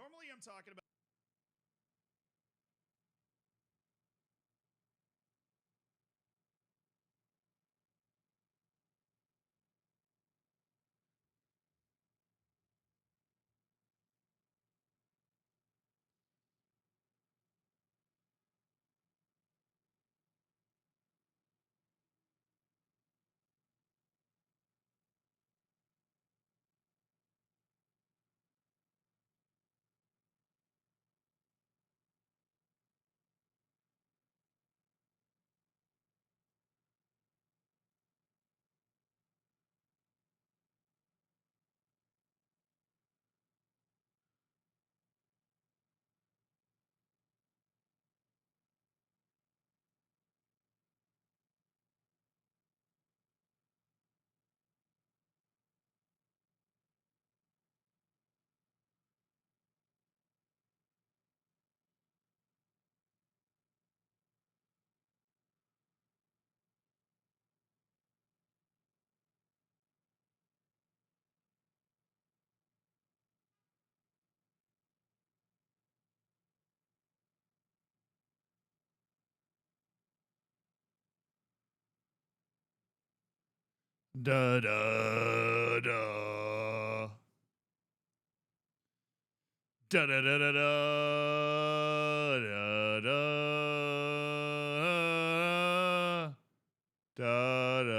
Normally I'm talking about da da da da da da da da da da da. Da da da.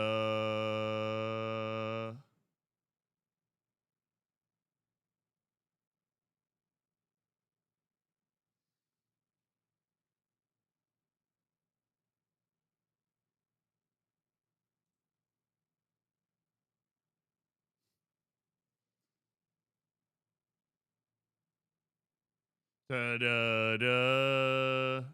Da, da, da.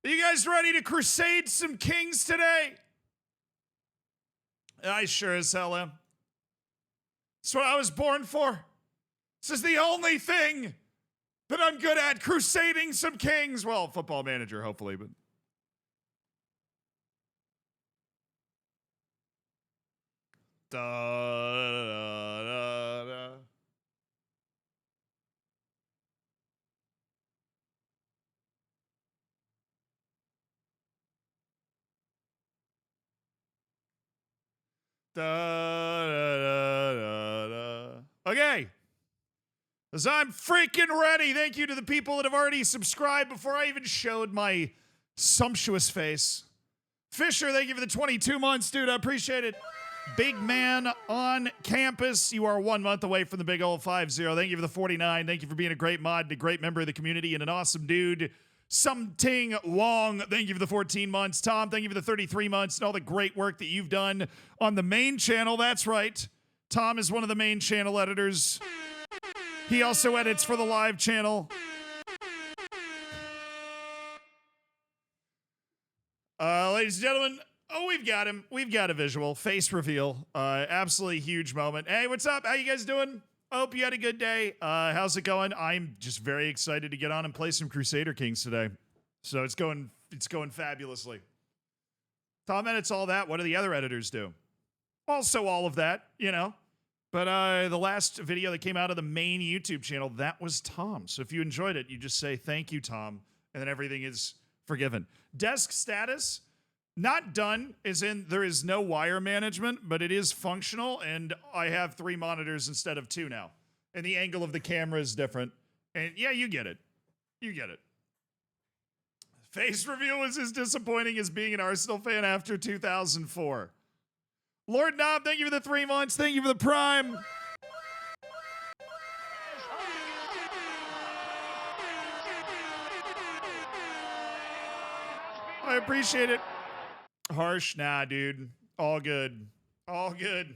Are you guys ready to crusade some kings today? I sure as hell am. That's what I was born for. This is the only thing that I'm good at, crusading some kings. Well, football manager, hopefully, but. Da, da, da, da. Da, da, da, da, da. Okay. As I'm freaking ready. Thank you to the people that have already subscribed before I even showed my sumptuous face. Fisher, thank you for the 22 months, dude. I appreciate it. Big man on campus. You are 1 month away from the big old 5-0. Thank you for the 49. Thank you for being a great mod, and a great member of the community, and an awesome dude. Something Wong, thank you for the 14 months. Tom, thank you for the 33 months and all the great work that you've done on the main channel. That's right. Tom is one of the main channel editors. He also edits for the live channel. Ladies and gentlemen, oh, we've got him. We've got a visual. Face reveal. Absolutely huge moment. Hey, what's up? How you guys doing? Hope you had a good day. How's it going? I'm just very excited to get on and play some Crusader Kings today. So it's going fabulously. Tom edits all that. What do the other editors do? Also all of that, you know. But the last video that came out of the main YouTube channel, that was Tom. So if you enjoyed it, you just say, thank you, Tom. And then everything is forgiven. Desk status, not done, as in there is no wire management, but it is functional. And I have 3 monitors instead of 2 now. And the angle of the camera is different. And yeah, you get it. You get it. Face reveal was as disappointing as being an Arsenal fan after 2004. Lord Knob, thank you for the 3 months. Thank you for the Prime. I appreciate it. Harsh, nah, dude. All good. All good.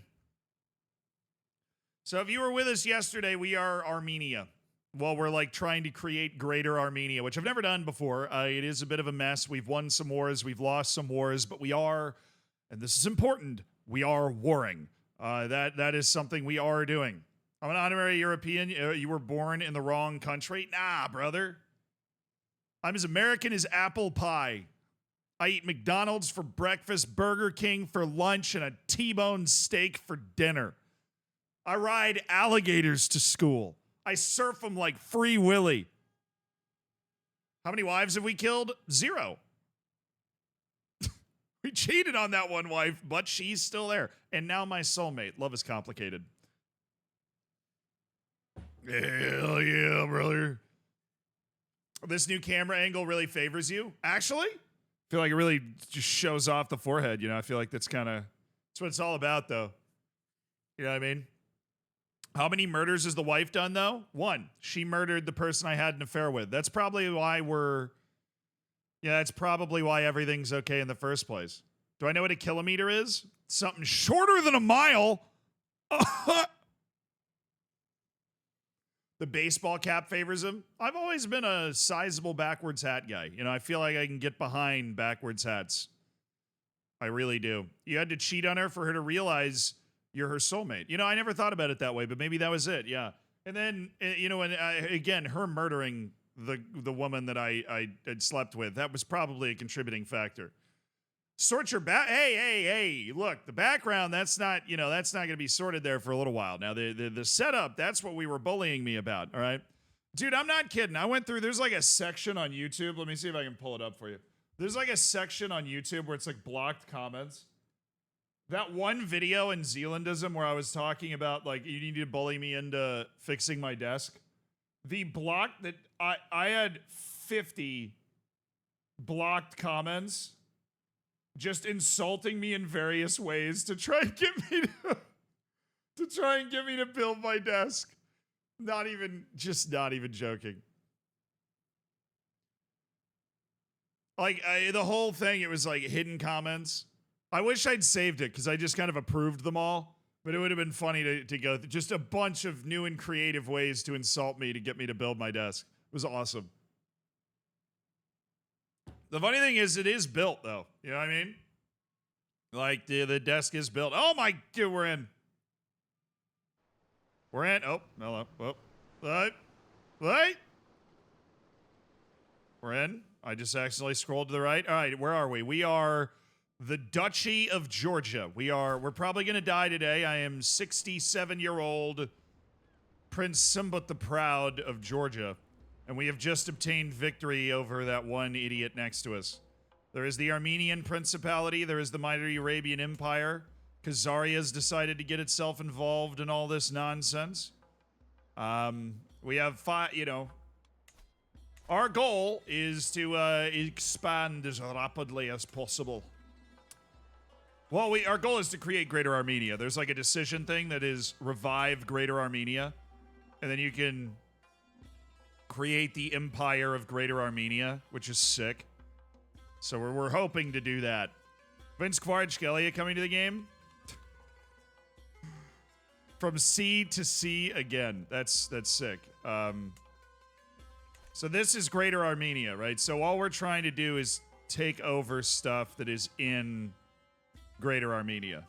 So if you were with us yesterday, we are Armenia. Well, we're like trying to create greater Armenia, which I've never done before. It is a bit of a mess. We've won some wars, we've lost some wars, but we are, and this is important, we are warring. That is something we are doing. I'm an honorary European. You were born in the wrong country? Nah, brother. I'm as American as apple pie. I eat McDonald's for breakfast, Burger King for lunch, and a T-bone steak for dinner. I ride alligators to school. I surf them like Free Willy. How many wives have we killed? 0. We cheated on that one wife, but she's still there. And now my soulmate. Love is complicated. Hell yeah, brother. This new camera angle really favors you. Actually, I feel like it really just shows off the forehead. You know, I feel like that's what it's all about, though. You know what I mean? How many murders has the wife done, though? 1. She murdered the person I had an affair with. That's probably why that's probably why everything's okay in the first place. Do I know what a kilometer is? Something shorter than a mile. The baseball cap favors him. I've always been a sizable backwards hat guy. You know, I feel like I can get behind backwards hats. I really do. You had to cheat on her for her to realize you're her soulmate. You know, I never thought about it that way, but maybe that was it. Yeah. And then, you know, and again, her murdering the woman that I had slept with, that was probably a contributing factor. Sort your hey, look, the background, that's not going to be sorted there for a little while. Now, the setup, that's what we were bullying me about, all right? Dude, I'm not kidding. I went through, there's like a section on YouTube. Let me see if I can pull it up for you. There's like a section on YouTube where it's like blocked comments. That one video in Zealandism where I was talking about, like, you need to bully me into fixing my desk. The block that I had 50 blocked comments just insulting me in various ways to try and get me to build my desk. Not even joking. Like, the whole thing, it was like hidden comments. I wish I'd saved it because I just kind of approved them all, but it would have been funny to go through just a bunch of new and creative ways to insult me to get me to build my desk. It was awesome. The funny thing is, it is built, though. You know what I mean? Like, the desk is built. Oh, my God, we're in. We're in. Oh, hello. Oh, what? We're in. I just accidentally scrolled to the right. All right, where are we? We are the Duchy of Georgia. We're probably going to die today. I am 67-year-old Prince Simbut the Proud of Georgia. And we have just obtained victory over that one idiot next to us. There is the Armenian Principality. There is the mighty Arabian Empire. Khazaria's decided to get itself involved in all this nonsense. We have 5, our goal is to expand as rapidly as possible. Well, our goal is to create Greater Armenia. There's like a decision thing that is revive Greater Armenia. And then you can create the Empire of Greater Armenia, which is sick. So we're hoping to do that. Vince Kvarchkelia coming to the game. From sea to sea again. That's sick. So this is Greater Armenia, right? So all we're trying to do is take over stuff that is in Greater Armenia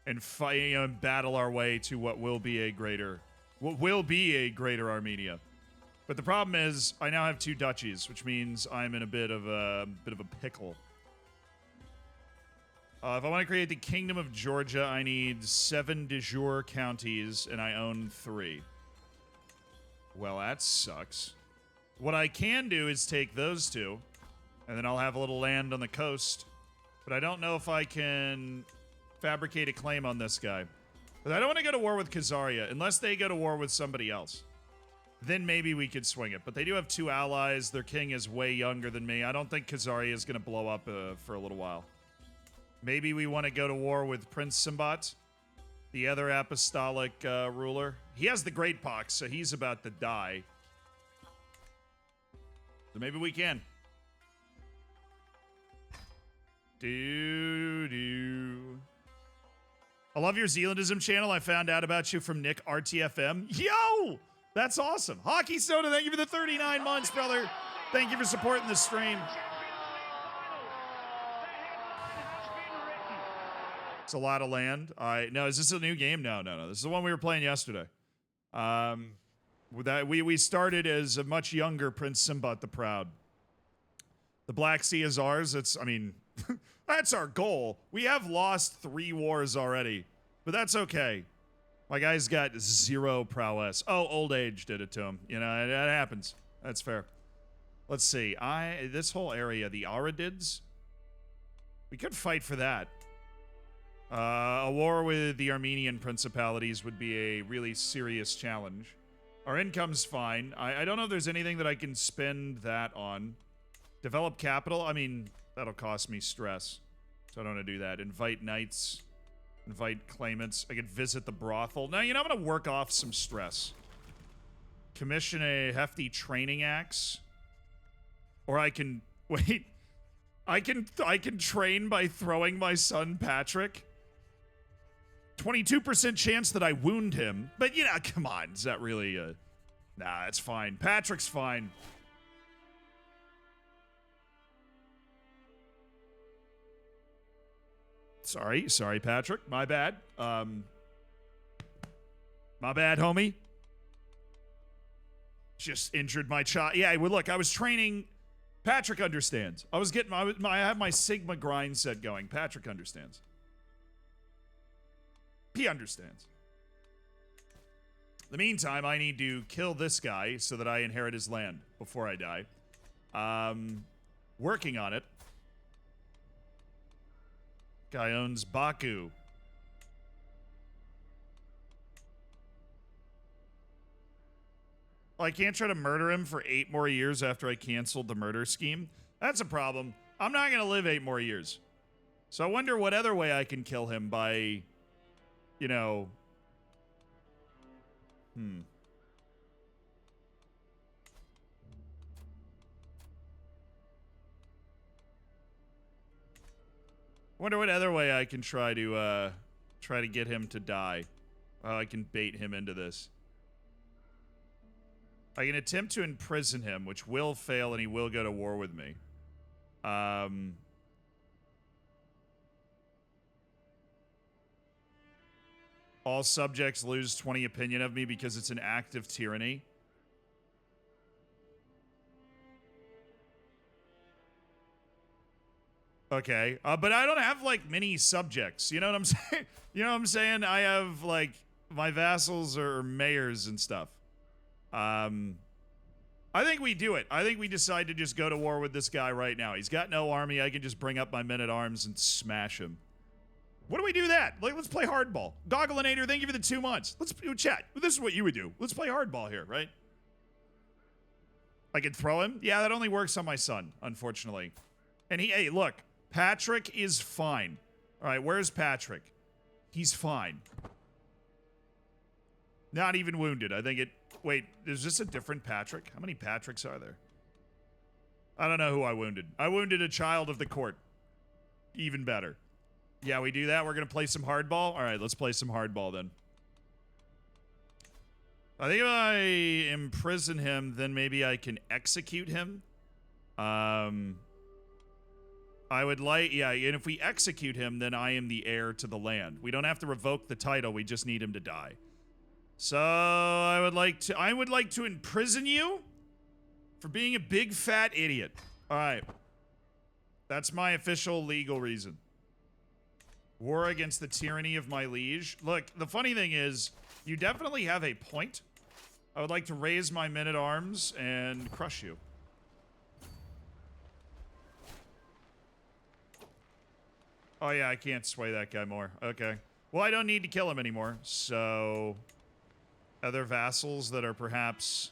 and fight, and battle our way to what will be a greater Armenia. But the problem is, I now have 2 duchies, which means I'm in a bit of a pickle. If I want to create the Kingdom of Georgia, I need 7 de jure counties, and I own 3. Well, that sucks. What I can do is take those 2, and then I'll have a little land on the coast. But I don't know if I can fabricate a claim on this guy. But I don't want to go to war with Khazaria, unless they go to war with somebody else. Then maybe we could swing it. But they do have 2 allies. Their king is way younger than me. I don't think Khazaria is going to blow up for a little while. Maybe we want to go to war with Prince Simbut, the other apostolic ruler. He has the Great Pox, so he's about to die. So maybe we can. I love your Zealandism channel. I found out about you from Nick RTFM. Yo! That's awesome. Hockey Soda, thank you for the 39 months, brother. Thank you for supporting the stream. It's a lot of land. All right. No, is this a new game? No. This is the one we were playing yesterday. We started as a much younger Prince Simbad the Proud. The Black Sea is ours. That's our goal. We have lost 3 wars already, but that's okay. My guy's got 0 prowess. Oh, old age did it to him. You know, that happens. That's fair. Let's see. This whole area, the Aradids, we could fight for that. A war with the Armenian principalities would be a really serious challenge. Our income's fine. I don't know if there's anything that I can spend that on. Develop capital? I mean, that'll cost me stress. So I don't want to do that. Invite knights. Invite claimants. I could visit the brothel. Now, you know, I'm going to work off some stress. Commission a hefty training axe. Or I can... Wait. I can train by throwing my son Patrick. 22% chance that I wound him. But, you know, come on. Is that really Nah, it's fine. Patrick's fine. Sorry, Patrick. My bad. My bad, homie. Just injured my child. Yeah, well, look, I was training... Patrick understands. I have my Sigma grind set going. Patrick understands. He understands. In the meantime, I need to kill this guy so that I inherit his land before I die. Working on it. Guy owns Baku. I can't try to murder him for 8 more years after I canceled the murder scheme. That's a problem. I'm not going to live 8 more years. So I wonder what other way I can kill him by, you know... Wonder what other way I can try to get him to die. I can bait him into this. I can attempt to imprison him, which will fail, and he will go to war with me. All subjects lose 20 opinion of me because it's an act of tyranny. Okay, but I don't have, like, many subjects. You know what I'm saying? You know what I'm saying? I have, like, my vassals or mayors and stuff. I think we do it. I think we decide to just go to war with this guy right now. He's got no army. I can just bring up my men-at-arms and smash him. What do we do that? Like, let's play hardball. Goggleinator, thank you for the 2 months. Let's chat. This is what you would do. Let's play hardball here, right? I could throw him? Yeah, that only works on my son, unfortunately. And hey, look, Patrick is fine. All right, where's Patrick? He's fine. Not even wounded. I think it... Wait, is this a different Patrick? How many Patricks are there? I don't know who I wounded. I wounded a child of the court. Even better. Yeah, we do that. We're going to play some hardball. All right, let's play some hardball then. I think if I imprison him, then maybe I can execute him. I would like... Yeah, and if we execute him, then I am the heir to the land. We don't have to revoke the title. We just need him to die. So I would like to imprison you for being a big fat idiot. All right. That's my official legal reason. War against the tyranny of my liege. Look, the funny thing is, you definitely have a point. I would like to raise my men-at-arms and crush you. Oh yeah, I can't sway that guy more. Okay. Well, I don't need to kill him anymore, so... Other vassals that are perhaps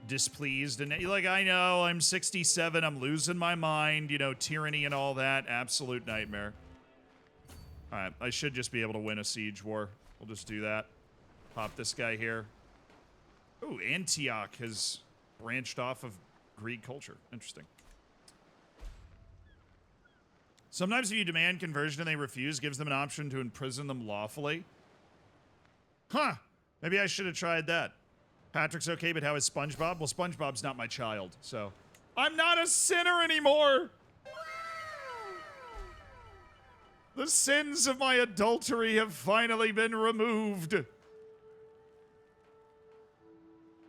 displeased. And, like, I know, I'm 67, I'm losing my mind, you know, tyranny and all that. Absolute nightmare. Alright, I should just be able to win a siege war. We'll just do that. Pop this guy here. Ooh, Antioch has branched off of Greek culture. Interesting. Sometimes if you demand conversion and they refuse, gives them an option to imprison them lawfully. Huh. Maybe I should have tried that. Patrick's okay, but how is SpongeBob? Well, SpongeBob's not my child, so... I'm not a sinner anymore! The sins of my adultery have finally been removed.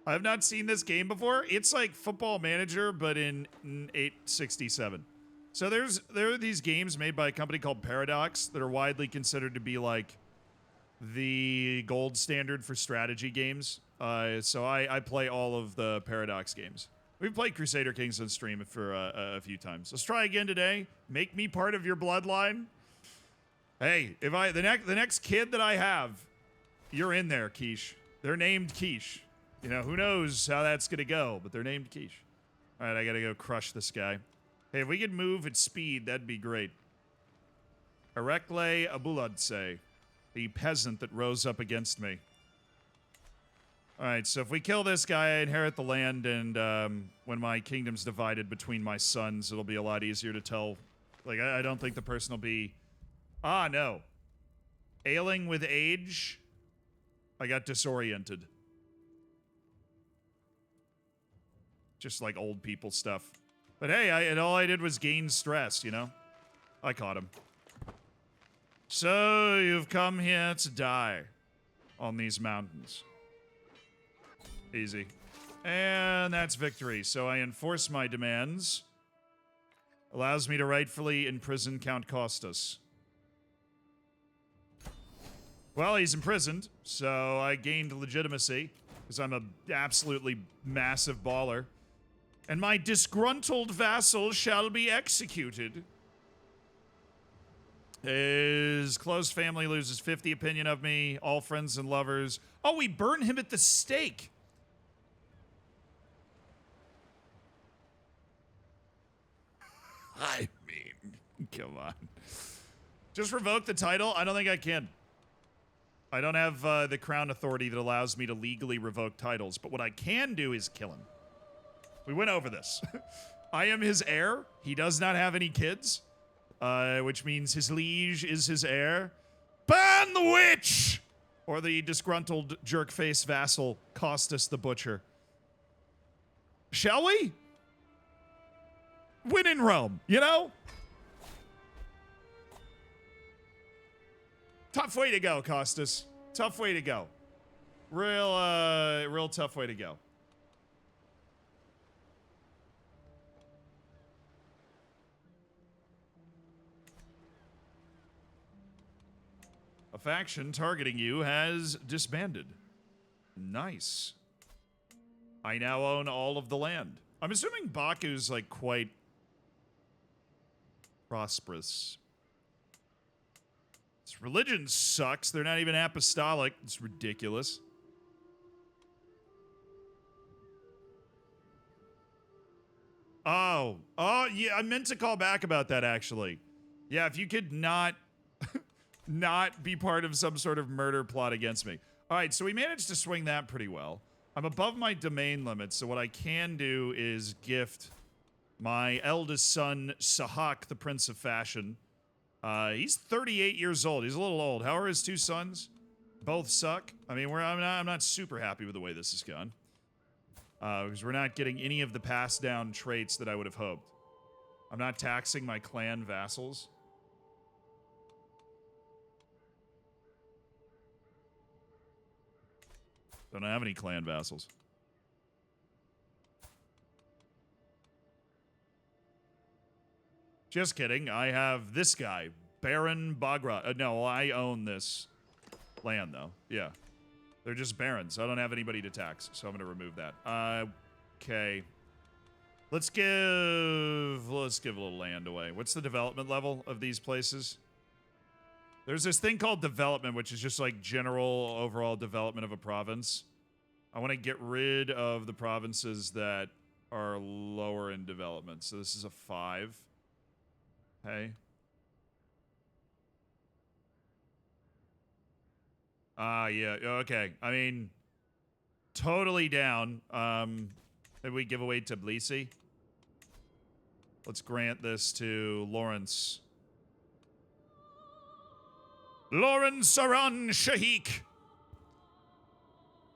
I have not seen this game before. It's like Football Manager, but in 867. So there are these games made by a company called Paradox that are widely considered to be like the gold standard for strategy games. So I play all of the Paradox games. We've played Crusader Kings on stream for a few times. Let's try again today. Make me part of your bloodline. Hey, if the next kid that I have, you're in there, Quiche. They're named Quiche. You know, who knows how that's gonna go, but they're named Quiche. All right, I gotta go crush this guy. Hey, if we could move at speed, that'd be great. Erekle Abuladse, the peasant that rose up against me. All right, so if we kill this guy, I inherit the land, and when my kingdom's divided between my sons, it'll be a lot easier to tell. Like, I don't think the person will be... Ah, no. Ailing with age, I got disoriented. Just like old people stuff. But hey, all I did was gain stress, you know? I caught him. So, you've come here to die on these mountains. Easy. And that's victory. So I enforce my demands. Allows me to rightfully imprison Count Costas. Well, he's imprisoned, so I gained legitimacy, because I'm an absolutely massive baller. And my disgruntled vassal shall be executed. His close family loses 50 opinion of me, all friends and lovers. Oh, we burn him at the stake. I mean, come on. Just revoke the title? I don't think I can. I don't have the crown authority that allows me to legally revoke titles, but what I can do is kill him. We went over this. I am his heir. He does not have any kids, which means his liege is his heir. Ban the witch! Or the disgruntled jerk-face vassal, Costas the Butcher. Shall we? Win in Rome, you know? Tough way to go, Costas. Tough way to go. Real tough way to go. A faction targeting you has disbanded. Nice. I now own all of the land. I'm assuming Baku's, like, quite prosperous. This religion sucks. They're not even apostolic. It's ridiculous. Oh, yeah, I meant to call back about that, actually. Yeah, if you could not be part of some sort of murder plot against me. All right, so we managed to swing that pretty well. I'm above my domain limit, so what I can do is gift my eldest son, Sahak, the Prince of Fashion. He's 38 years old. He's a little old. How are his two sons? Both suck. I mean, I'm not super happy with the way this has gone. Because we're not getting any of the passed down traits that I would have hoped. I'm not taxing my clan vassals. Don't have any clan vassals. Just kidding. I have this guy, Baron Bagra. No, I own this land, though. Yeah. They're just barons. I don't have anybody to tax, so I'm going to remove that. Okay. Let's give a little land away. What's the development level of these places? There's this thing called development, which is just like general overall development of a province. I want to get rid of the provinces that are lower in development. So this is a 5. Hey. Yeah, okay. I mean, totally down. Maybe we give away Tbilisi. Let's grant this to Lawrence Lauren Saran Shahik.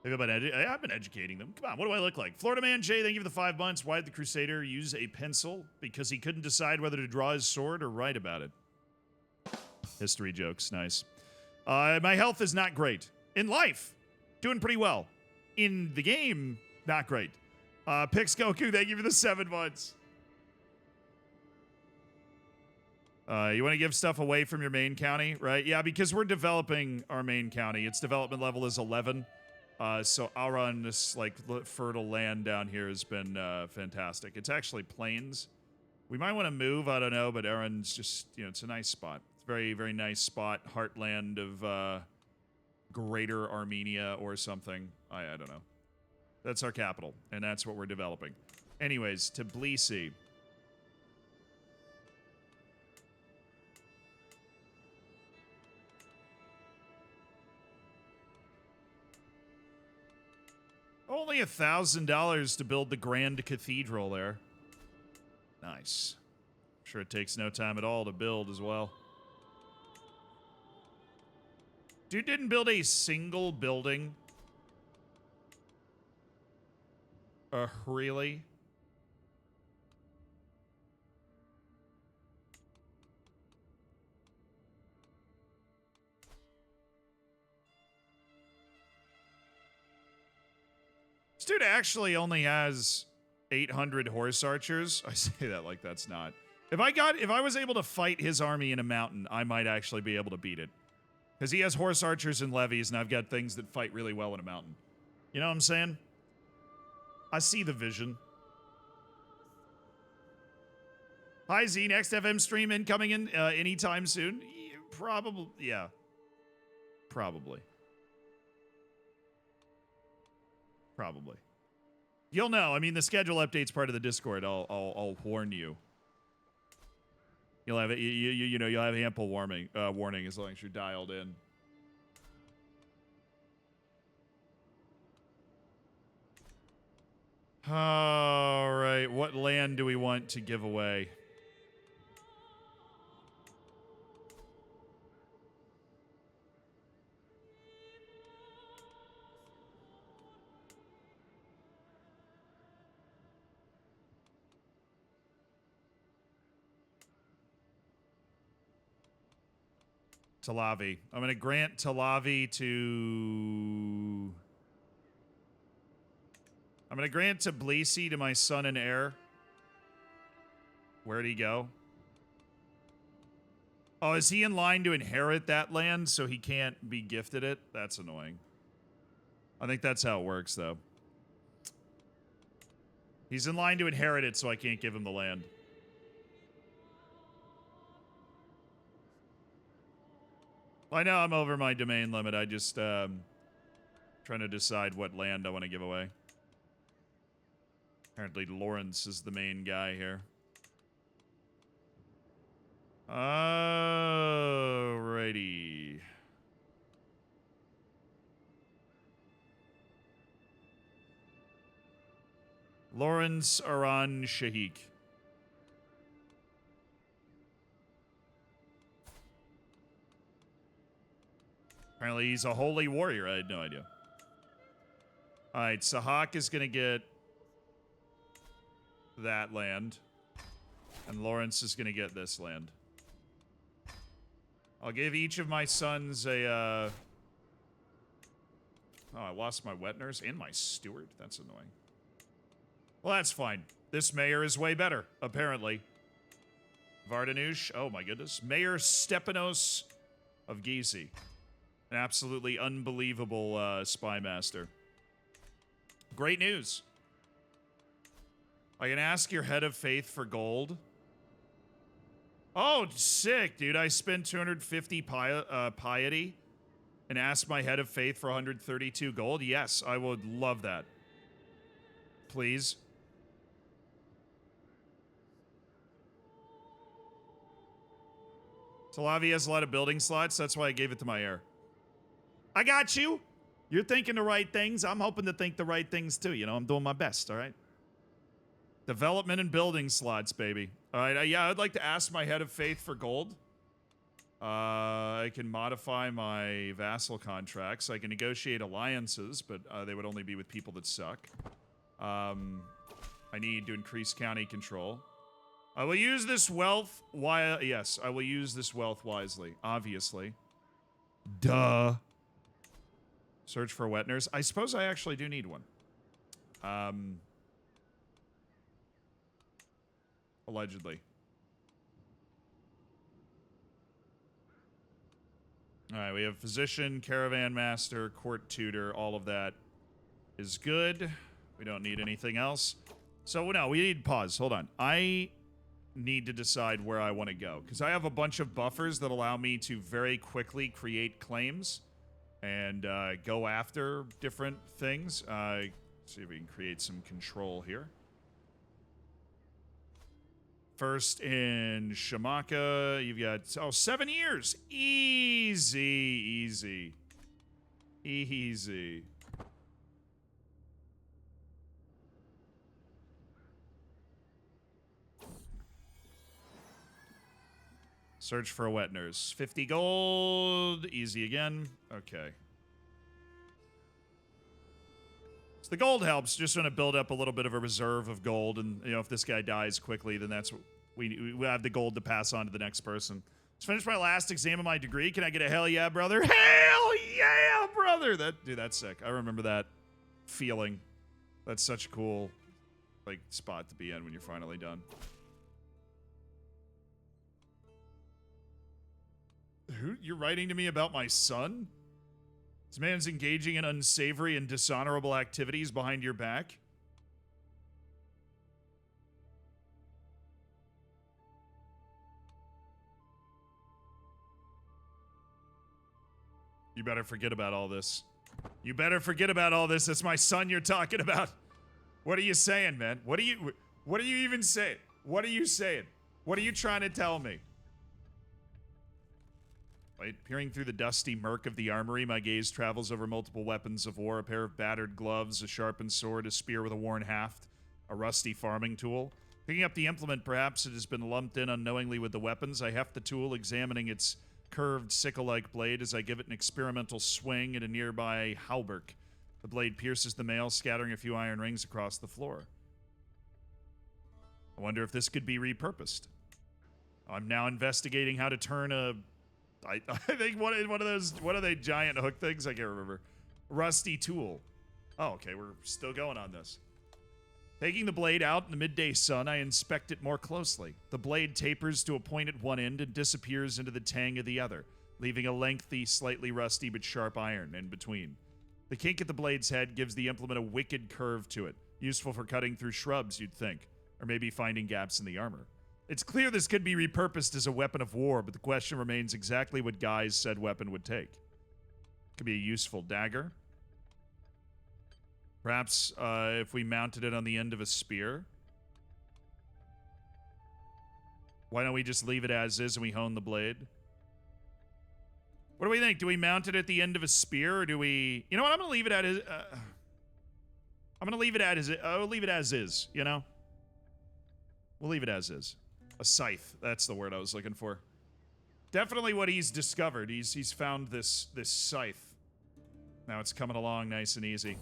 I've been educating them. Come on, what do I look like? Florida Man J, thank you for the 5 months. Why did the Crusader use a pencil? Because he couldn't decide whether to draw his sword or write about it. History jokes, nice. My health is not great. In life, doing pretty well. In the game, not great. Pix Goku, thank you for the 7 months. You want to give stuff away from your main county, right? Yeah, because we're developing our main county. Its development level is 11. So Auron, this like fertile land down here has been fantastic. It's actually plains. We might want to move, I don't know, but Auron's just, you know, it's a nice spot. It's a very, very nice spot. Heartland of Greater Armenia or something. I don't know. That's our capital, and that's what we're developing. Anyways, Tbilisi. Only $1,000 to build the Grand Cathedral there. Nice. I'm sure it takes no time at all to build as well. Dude didn't build a single building. Really? This dude actually only has 800 horse archers. I say that like that's not. If I was able to fight his army in a mountain, I might actually be able to beat it. Because he has horse archers and levies, and I've got things that fight really well in a mountain. You know what I'm saying? I see the vision. Hi, Z. Next FM stream incoming in anytime soon? Probably, yeah. Probably. Probably. You'll know. I mean, the schedule update's part of the Discord. I'll warn you. You'll have you know you'll have ample warning as long as you're dialed in. All right, what land do we want to give away? Talavi. I'm going to grant Talavi to... I'm going to grant Tbilisi to my son and heir. Where'd he go? Oh, is he in line to inherit that land so he can't be gifted it? That's annoying. I think that's how it works, though. He's in line to inherit it, so I can't give him the land. I know I'm over my domain limit. I just trying to decide what land I want to give away. Apparently Lawrence is the main guy here. Alrighty. Lawrence Aran Shahik. Apparently he's a holy warrior. I had no idea. Alright, Sahak is going to get that land. And Lawrence is going to get this land. I'll give each of my sons a, Oh, I lost my wet nurse and my steward. That's annoying. Well, that's fine. This mayor is way better, apparently. Vardanush. Oh, my goodness. Mayor Stepanos of Gizi. An absolutely unbelievable spy master. Great news. I can ask your head of faith for gold. Oh, sick, dude. I spent 250 piety and asked my head of faith for 132 gold. Yes, I would love that. Please. Talavi has a lot of building slots. That's why I gave it to my heir. I got you. You're thinking the right things. I'm hoping to think the right things, too. You know, I'm doing my best, all right? Development and building slots, baby. All right, yeah, I'd like to ask my head of faith for gold. I can modify my vassal contracts. I can negotiate alliances, but they would only be with people that suck. I need to increase county control. I will use this wealth yes, I will use this wealth wisely, obviously. Duh. Search for a wet nurse. I suppose I actually do need one. Allegedly. Alright, we have physician, caravan master, court tutor, all of that is good. We don't need anything else. So, no, we need pause. Hold on. I need to decide where I want to go, because I have a bunch of buffers that allow me to very quickly create claims and go after different things. See if we can create some control here. First in Shamaka, you've got, 7 years. Easy, easy. Easy. Search for a wet nurse. 50 gold. Easy again. Okay. So the gold helps. Just want to build up a little bit of a reserve of gold. And, you know, if this guy dies quickly, then that's what we have the gold to pass on to the next person. Just finished my last exam of my degree. Can I get a hell yeah, brother? Hell yeah, brother! Dude, that's sick. I remember that feeling. That's such a cool, like, spot to be in when you're finally done. Who? You're writing to me about my son? This man's engaging in unsavory and dishonorable activities behind your back? You better forget about all this. You better forget about all this. It's my son you're talking about. What are you saying, man? What are you even saying? What are you saying? What are you trying to tell me? Right? Peering through the dusty murk of the armory, my gaze travels over multiple weapons of war, a pair of battered gloves, a sharpened sword, a spear with a worn haft, a rusty farming tool. Picking up the implement, perhaps it has been lumped in unknowingly with the weapons. I heft the tool, examining its curved sickle-like blade as I give it an experimental swing at a nearby hauberk. The blade pierces the mail, scattering a few iron rings across the floor. I wonder if this could be repurposed. I'm now investigating how to turn a... I think one of those... What are they, giant hook things? I can't remember. Rusty tool. Oh, okay, we're still going on this. Taking the blade out in the midday sun, I inspect it more closely. The blade tapers to a point at one end and disappears into the tang of the other, leaving a lengthy, slightly rusty but sharp iron in between. The kink at the blade's head gives the implement a wicked curve to it, useful for cutting through shrubs, you'd think, or maybe finding gaps in the armor. It's clear this could be repurposed as a weapon of war, but the question remains exactly what guise said weapon would take. Could be a useful dagger. Perhaps if we mounted it on the end of a spear. Why don't we just leave it as is and we hone the blade? What do we think? Do we mount it at the end of a spear, or do we... You know what? I'm going to leave it at... I'm going to leave it as... I'll leave it as is, you know? We'll leave it as is. A scythe. That's the word I was looking for. Definitely what he's discovered. He's found this scythe. Now it's coming along nice and easy.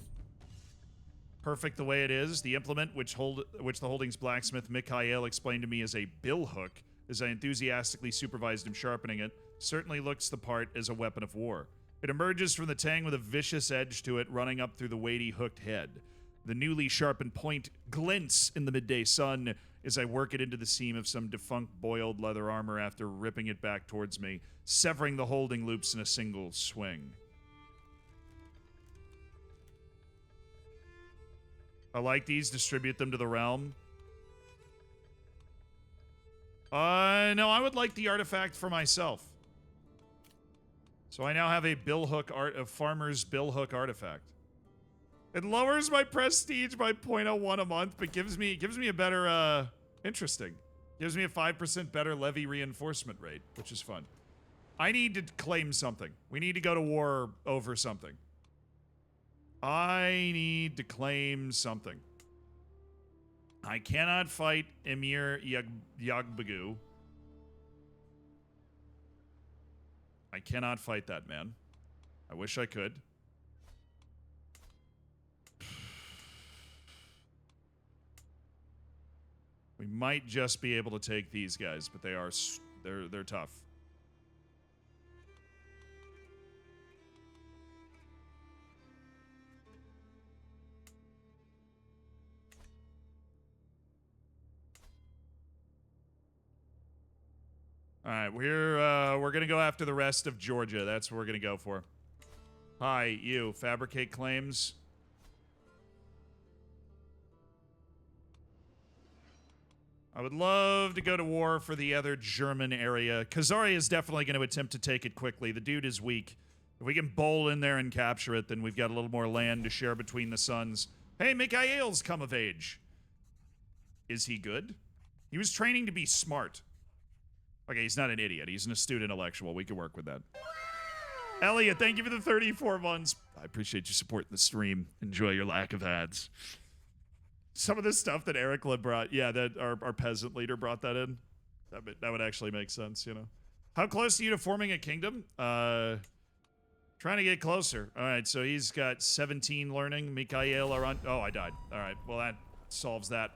Perfect the way it is. The implement, which the Holdings blacksmith Mikhail explained to me as a bill hook, as I enthusiastically supervised him sharpening it, certainly looks the part as a weapon of war. It emerges from the tang with a vicious edge to it, running up through the weighty hooked head. The newly sharpened point glints in the midday sun as I work it into the seam of some defunct boiled leather armor after ripping it back towards me, severing the holding loops in a single swing. I like these. Distribute them to the realm. No, I would like the artifact for myself. So I now have a farmer's billhook artifact. It lowers my prestige by 0.01 a month, but gives me a better, interesting. Gives me a 5% better levy reinforcement rate, which is fun. I need to claim something. We need to go to war over something. I need to claim something. I cannot fight Emir Yagbagu. I cannot fight that man. I wish I could. We might just be able to take these guys, but they're tough. All right, we're gonna go after the rest of Georgia. That's what we're gonna go for. Hi, you. Fabricate claims. I would love to go to war for the other German area. Khazari is definitely going to attempt to take it quickly. The dude is weak. If we can bowl in there and capture it, then we've got a little more land to share between the sons. Hey, Mikhail's come of age. Is he good? He was training to be smart. Okay, he's not an idiot. He's an astute intellectual. We can work with that. Elliot, thank you for the 34 months. I appreciate you supporting the stream. Enjoy your lack of ads. Some of the stuff that Ericla brought, yeah, that our peasant leader brought that in. That would actually make sense, you know. How close are you to forming a kingdom? Trying to get closer. All right, so he's got 17 learning. Mikhail are on. Oh, I died. All right, well, that solves that.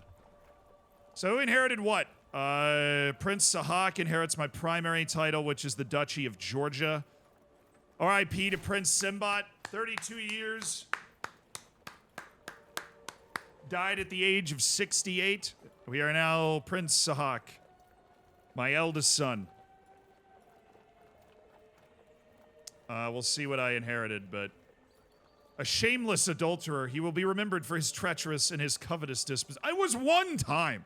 So who inherited what? Prince Sahak inherits my primary title, which is the Duchy of Georgia. R.I.P. to Prince Simbat, 32 years. Died at the age of 68. We are now Prince Sahak, my eldest son. We'll see what I inherited, but a shameless adulterer, he will be remembered for his treacherous and his covetous disposition. I was one time.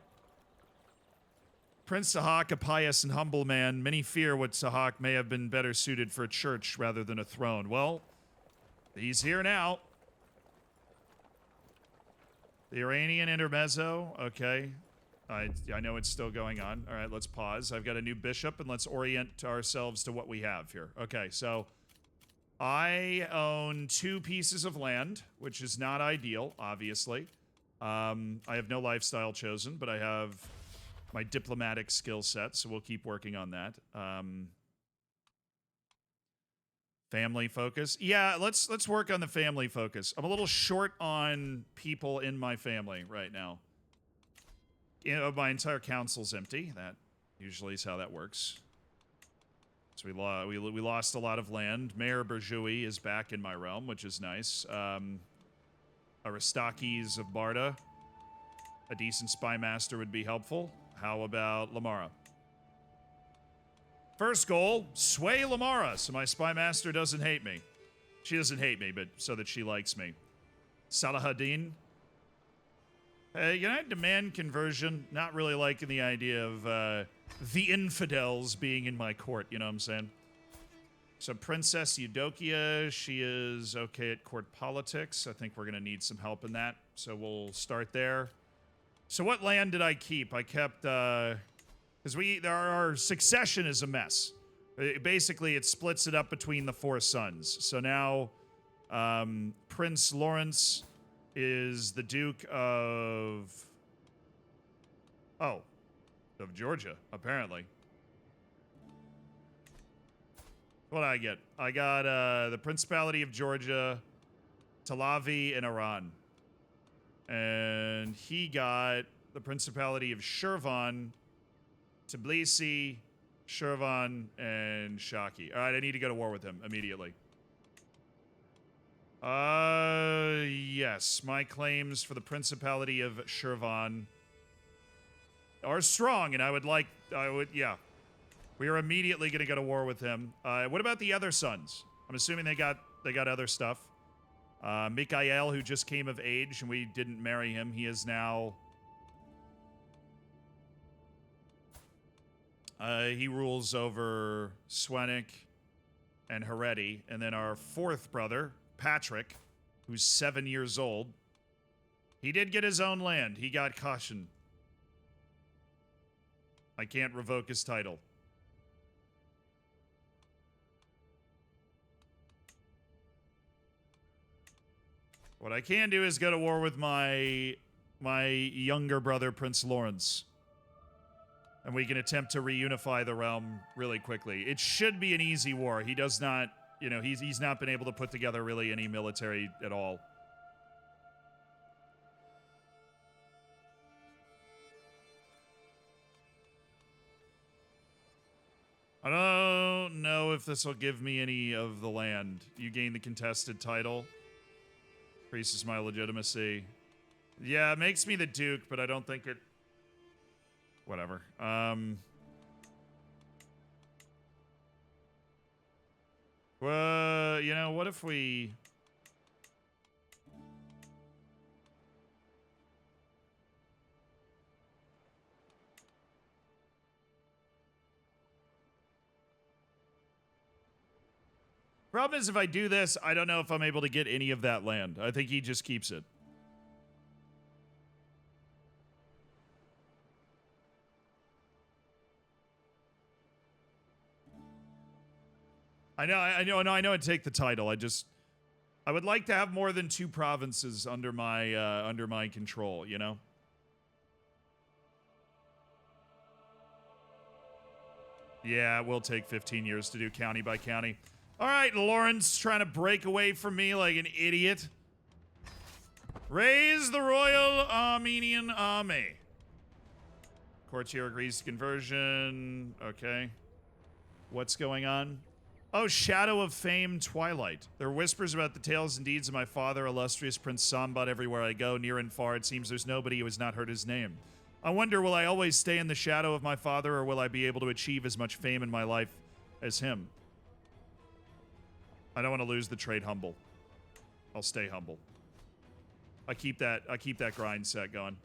Prince Sahak, a pious and humble man, many fear what Sahak may have been better suited for a church rather than a throne. Well, he's here now. The Iranian intermezzo, okay. I know it's still going on. All right, let's pause. I've got a new bishop, and let's orient ourselves to what we have here. Okay, so I own 2 pieces of land, which is not ideal, obviously. I have no lifestyle chosen, but I have my diplomatic skill set, so we'll keep working on that. Family focus. Yeah, let's work on the family focus. I'm a little short on people in my family right now. You know, my entire council's empty. That usually is how that works. So we lost a lot of land. Mayor Berjoui is back in my realm, which is nice. Aristakis of Barda. A decent spy master would be helpful. How about Lamara? First goal, sway Lamara, so my spy master doesn't hate me. She doesn't hate me, but so that she likes me. Salahuddin. United demand conversion. Not really liking the idea of the infidels being in my court, you know what I'm saying? So Princess Eudokia, she is okay at court politics. I think we're going to need some help in that, so we'll start there. So what land did I keep? I kept, because our succession is a mess. Basically, it splits it up between the 4 sons. So now, Prince Lawrence is the Duke of Georgia, apparently. What did I get? I got, the Principality of Georgia, Talavi, and Iran. And he got the Principality of Shirvan, Tbilisi, Shirvan, and Shaki. All right, I need to go to war with him immediately. Yes. My claims for the Principality of Shirvan are strong, and yeah. We are immediately going to go to war with him. What about the other sons? I'm assuming they got other stuff. Mikhail, who just came of age, and we didn't marry him, he is now... he rules over Swenik and Hereti. And then our 4th brother, Patrick, who's 7 years old, he did get his own land. He got caution. I can't revoke his title. What I can do is go to war with my younger brother, Prince Lawrence. And we can attempt to reunify the realm really quickly. It should be an easy war. He does not, you know, he's not been able to put together really any military at all. I don't know if this will give me any of the land. You gain the contested title. Increases my legitimacy. Yeah, it makes me the Duke, but I don't think it... Whatever. Well, you know, what if we... Problem is, if I do this, I don't know if I'm able to get any of that land. I think he just keeps it. I know I'd take the title. I would like to have more than 2 provinces under my control, you know? Yeah, it will take 15 years to do county by county. All right, Lawrence trying to break away from me like an idiot. Raise the Royal Armenian Army. Courtier agrees to conversion. Okay. What's going on? Oh, Shadow of Fame Twilight. There are whispers about the tales and deeds of my father, illustrious Prince Sambat, everywhere I go, near and far. It seems there's nobody who has not heard his name. I wonder, will I always stay in the shadow of my father, or will I be able to achieve as much fame in my life as him? I don't want to lose the trade humble. I'll stay humble. I keep that grind set going.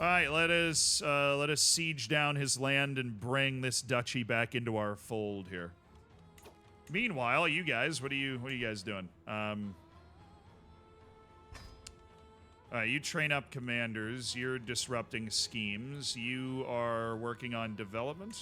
All right, let us siege down his land and bring this duchy back into our fold here. Meanwhile, you guys, what are you guys doing? All right, you train up commanders. You're disrupting schemes. You are working on development.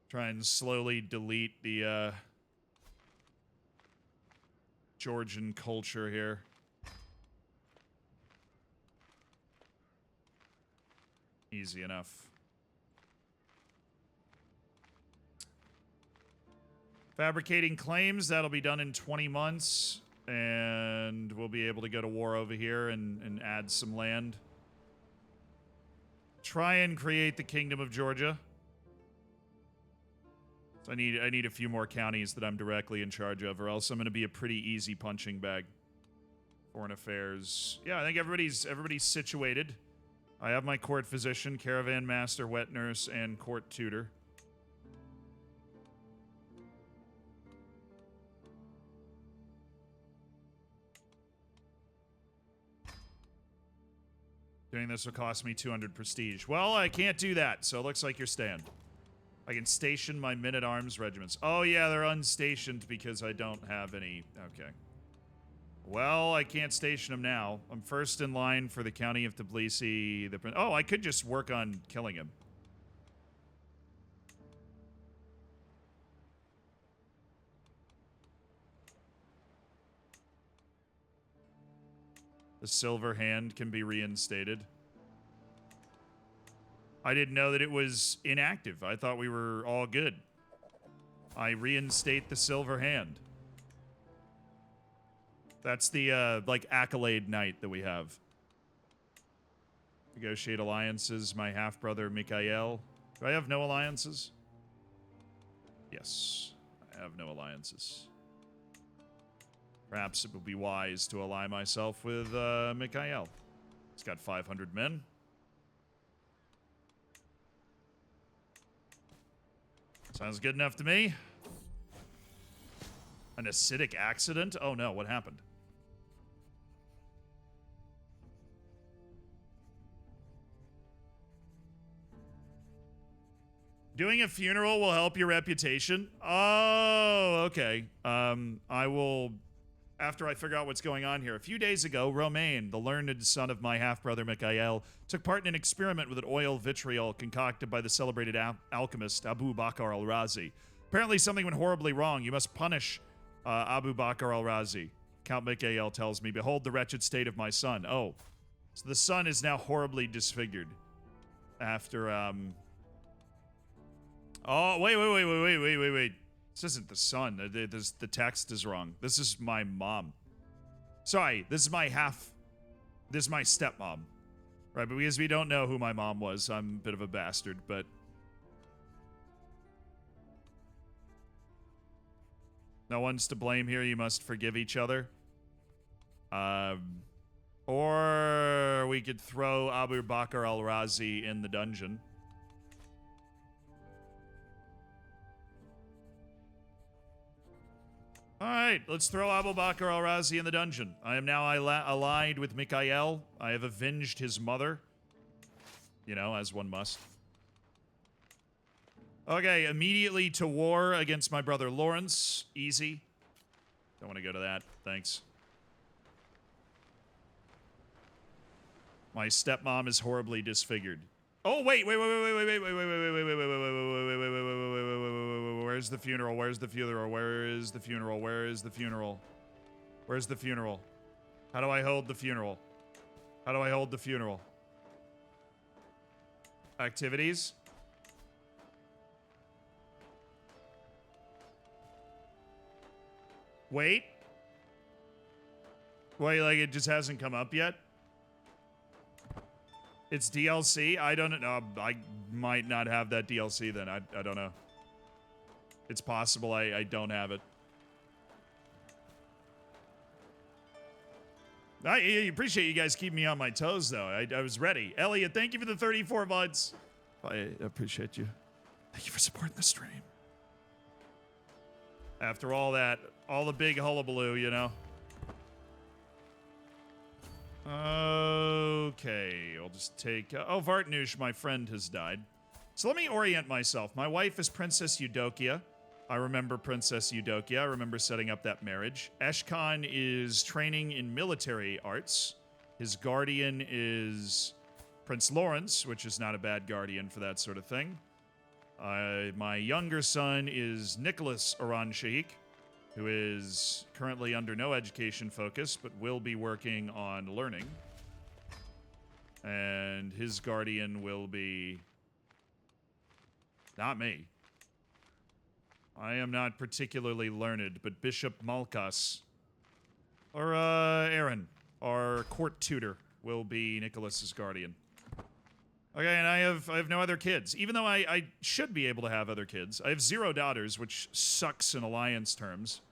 Try and slowly delete the Georgian culture here. Easy enough. Fabricating claims, that'll be done in 20 months. And we'll be able to go to war over here and add some land. Try and create the Kingdom of Georgia. So I need a few more counties that I'm directly in charge of, or else I'm going to be a pretty easy punching bag. Foreign affairs. Yeah, I think everybody's situated. I have my court physician, caravan master, wet nurse, and court tutor. Doing this will cost me 200 prestige. Well, I can't do that, so it looks like you're staying. I can station my men-at-arms regiments. Oh, yeah, they're unstationed because I don't have any... Okay. Well, I can't station them now. I'm first in line for the County of Tbilisi. Oh, I could just work on killing him. The Silver Hand can be reinstated. I didn't know that it was inactive. I thought we were all good. I reinstate the Silver Hand. That's the, like, accolade knight that we have. Negotiate alliances. My half-brother, Mikhail. Do I have no alliances? Yes. I have no alliances. Perhaps it would be wise to ally myself with, Mikhail. He's got 500 men. Sounds good enough to me. An acidic accident? Oh no, what happened? Doing a funeral will help your reputation? Oh, okay. I will after I figure out what's going on here. A few days ago, Romain, the learned son of my half-brother Mikhail, took part in an experiment with an oil vitriol concocted by the celebrated alchemist Abu Bakr al-Razi. Apparently something went horribly wrong. You must punish Abu Bakr al-Razi. Count Mikhail tells me, behold the wretched state of my son. Oh, so the son is now horribly disfigured. After, Oh, wait. This isn't the son. The text is wrong. This is my mom. Sorry, this is my stepmom. Right, but because we don't know who my mom was, I'm a bit of a bastard, but... No one's to blame here. You must forgive each other. Or we could throw Abu Bakr al-Razi in the dungeon. Alright, let's throw Abu Bakr al-Razi in the dungeon. I am now allied with Mikhail. I have avenged his mother. You know, as one must. Okay, immediately to war against my brother Lawrence. Easy. Don't want to go to that. Thanks. My stepmom is horribly disfigured. Oh, wait. Where's the funeral? Where's the funeral? Where is the funeral? Where is the funeral? Where's the funeral? How do I hold the funeral? How do I hold the funeral? Activities? Wait. Wait, like it just hasn't come up yet? It's DLC? I don't know. I might not have that DLC then. I don't know. It's possible I don't have it. I appreciate you guys keeping me on my toes, though. I was ready. Elliot, thank you for the 34 months. I appreciate you. Thank you for supporting the stream. After all that, all the big hullabaloo, you know. Okay, I'll just take... oh, Vartnush, my friend, has died. So let me orient myself. My wife is Princess Eudokia. I remember Princess Eudokia. I remember setting up that marriage. Eshkan is training in military arts. His guardian is Prince Lawrence, which is not a bad guardian for that sort of thing. My younger son is Nicholas Oran Shaikh, who is currently under no education focus, but will be working on learning. And his guardian will be... not me. I am not particularly learned, but Bishop Malkas, or Aaron, our court tutor, will be Nicholas's guardian. Okay, and I have no other kids. Even though I should be able to have other kids. I have 0 daughters, which sucks in alliance terms.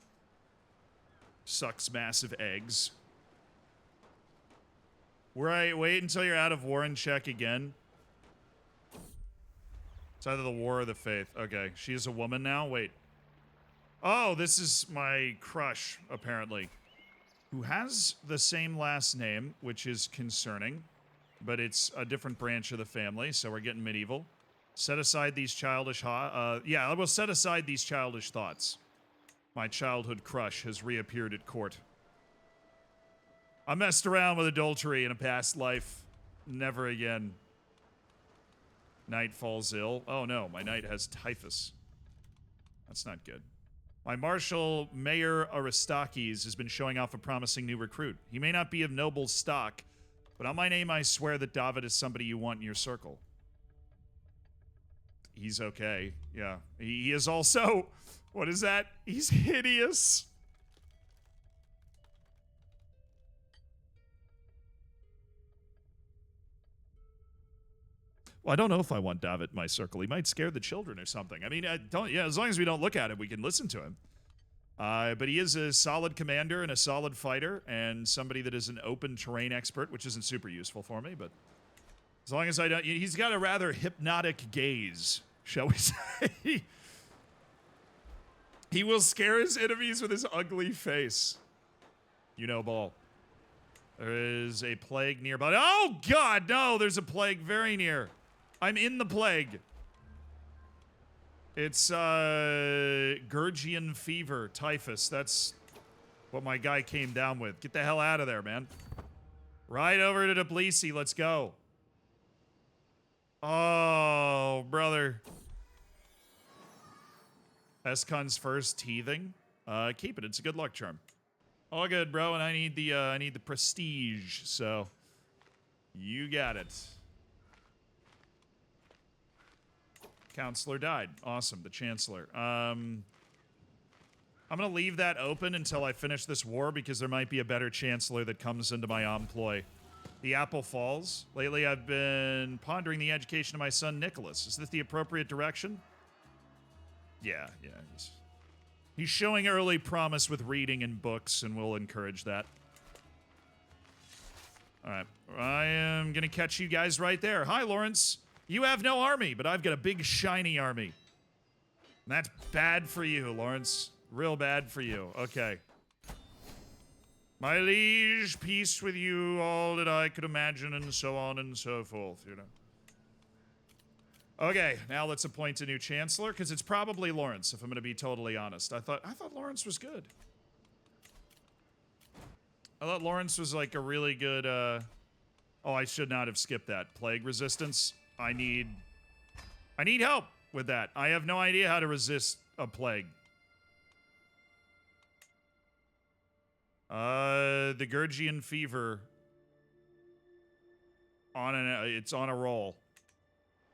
Sucks massive eggs. Right, wait until you're out of war and check again. It's either the war or the faith. Okay, she is a woman now? Wait. Oh, this is my crush, apparently. Who has the same last name, which is concerning. But it's a different branch of the family, so we're getting medieval. Set aside these childish... yeah, I will set aside these childish thoughts. My childhood crush has reappeared at court. I messed around with adultery in a past life. Never again. Knight falls ill. Oh no, my knight has typhus. That's not good. My Marshal Mayor Aristakes has been showing off a promising new recruit. He may not be of noble stock, but on my name I swear that David is somebody you want in your circle. He's okay. Yeah. He is also... what is that? He's hideous. Well, I don't know if I want David in my circle. He might scare the children or something. I mean, yeah, as long as we don't look at him, we can listen to him. But he is a solid commander and a solid fighter and somebody that is an open terrain expert, which isn't super useful for me, but as long as I don't... he's got a rather hypnotic gaze, shall we say. He will scare his enemies with his ugly face. You know, Ball. There is a plague nearby. Oh, God, no, there's a plague very near. I'm in the plague. It's, Gurgian fever, typhus. That's what my guy came down with. Get the hell out of there, man. Right over to Tbilisi. Let's go. Oh, brother. Escon's first teething. Keep it. It's a good luck charm. All good, bro. And I need the prestige. So you got it. Counselor died. Awesome. The Chancellor. I'm going to leave that open until I finish this war because there might be a better Chancellor that comes into my employ. The apple falls. Lately, I've been pondering the education of my son, Nicholas. Is this the appropriate direction? Yeah. He's showing early promise with reading and books, and we'll encourage that. All right. I am going to catch you guys right there. Hi, Lawrence. You have no army, but I've got a big, shiny army. And that's bad for you, Lawrence. Real bad for you. Okay. My liege, peace with you, all that I could imagine, and so on and so forth, you know. Okay, now let's appoint a new chancellor, because it's probably Lawrence, if I'm going to be totally honest. I thought Lawrence was good. I thought Lawrence was like a really good, Oh, I should not have skipped that. Plague resistance. I need help with that. I have no idea how to resist a plague. The Gurgian fever. It's on a roll.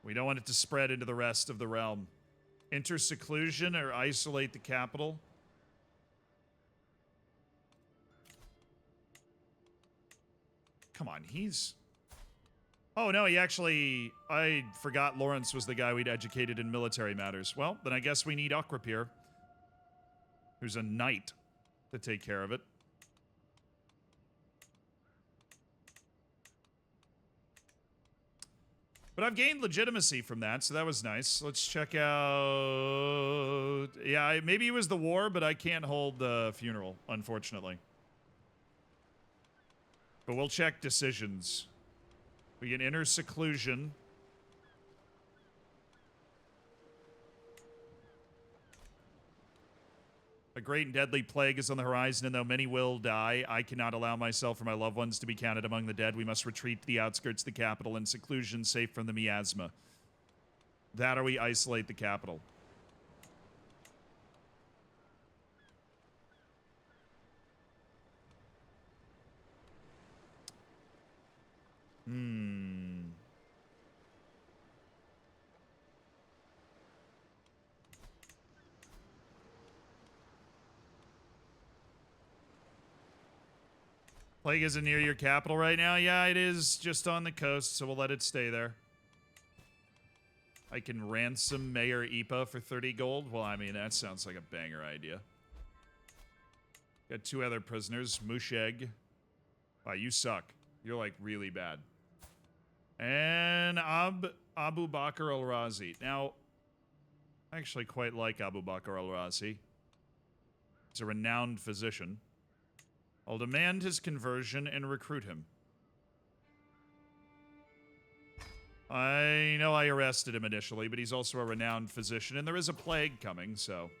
We don't want it to spread into the rest of the realm. Enter seclusion or isolate the capital. Come on, he's... Oh, no, he actually... I forgot Lawrence was the guy we'd educated in military matters. Well, then I guess we need Akrapir, who's a knight, to take care of it. But I've gained legitimacy from that, so that was nice. Let's check out... Yeah, maybe it was the war, but I can't hold the funeral, unfortunately. But we'll check decisions. We can enter seclusion. A great and deadly plague is on the horizon, and though many will die, I cannot allow myself or my loved ones to be counted among the dead. We must retreat to the outskirts of the capital in seclusion, safe from the miasma. That or we isolate the capital. Plague isn't near your capital right now? Yeah, it is just on the coast, so we'll let it stay there. I can ransom Mayor Ipa for 30 gold? Well, I mean, that sounds like a banger idea. Got 2 other prisoners. Musheg. Wow, you suck. You're, like, really bad. And Abu Bakr al-Razi. Now, I actually quite like Abu Bakr al-Razi. He's a renowned physician. I'll demand his conversion and recruit him. I know I arrested him initially, but he's also a renowned physician, and there is a plague coming, so...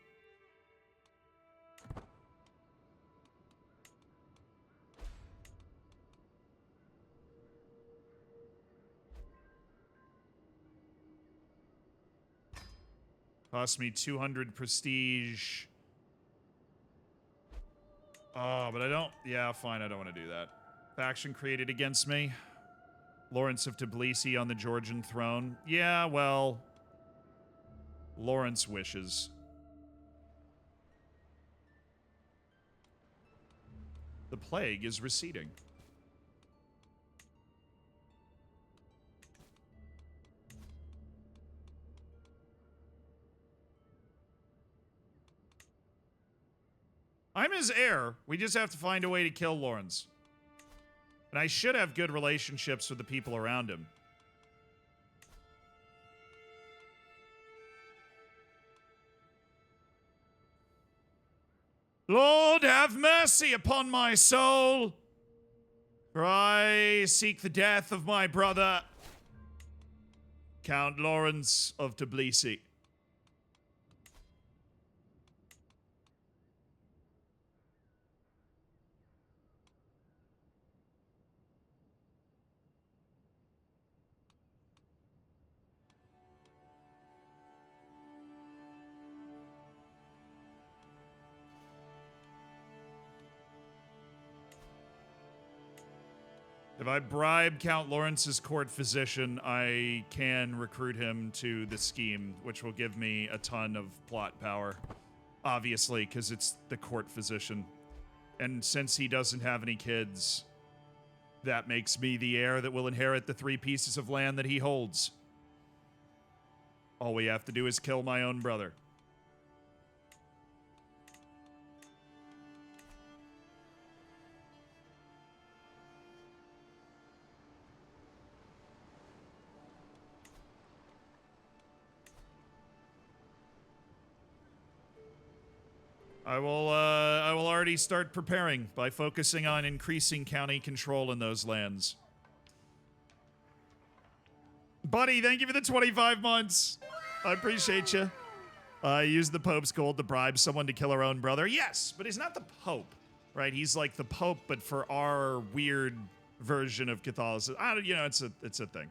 Cost me 200 prestige... Oh, but I don't... Yeah, fine, I don't want to do that. Faction created against me. Lawrence of Tbilisi on the Georgian throne. Yeah, well... Lawrence wishes. The plague is receding. I'm his heir. We just have to find a way to kill Lawrence. And I should have good relationships with the people around him. Lord, have mercy upon my soul, for I seek the death of my brother, Count Lawrence of Tbilisi. If I bribe Count Lawrence's court physician, I can recruit him to the scheme, which will give me a ton of plot power. Obviously, because it's the court physician. And since he doesn't have any kids, that makes me the heir that will inherit the 3 pieces of land that he holds. All we have to do is kill my own brother. I will already start preparing by focusing on increasing county control in those lands. Buddy, thank you for the 25 months. I appreciate you. I used the Pope's gold to bribe someone to kill our own brother. Yes, but he's not the Pope, right? He's like the Pope, but for our weird version of Catholicism. You know, it's a thing.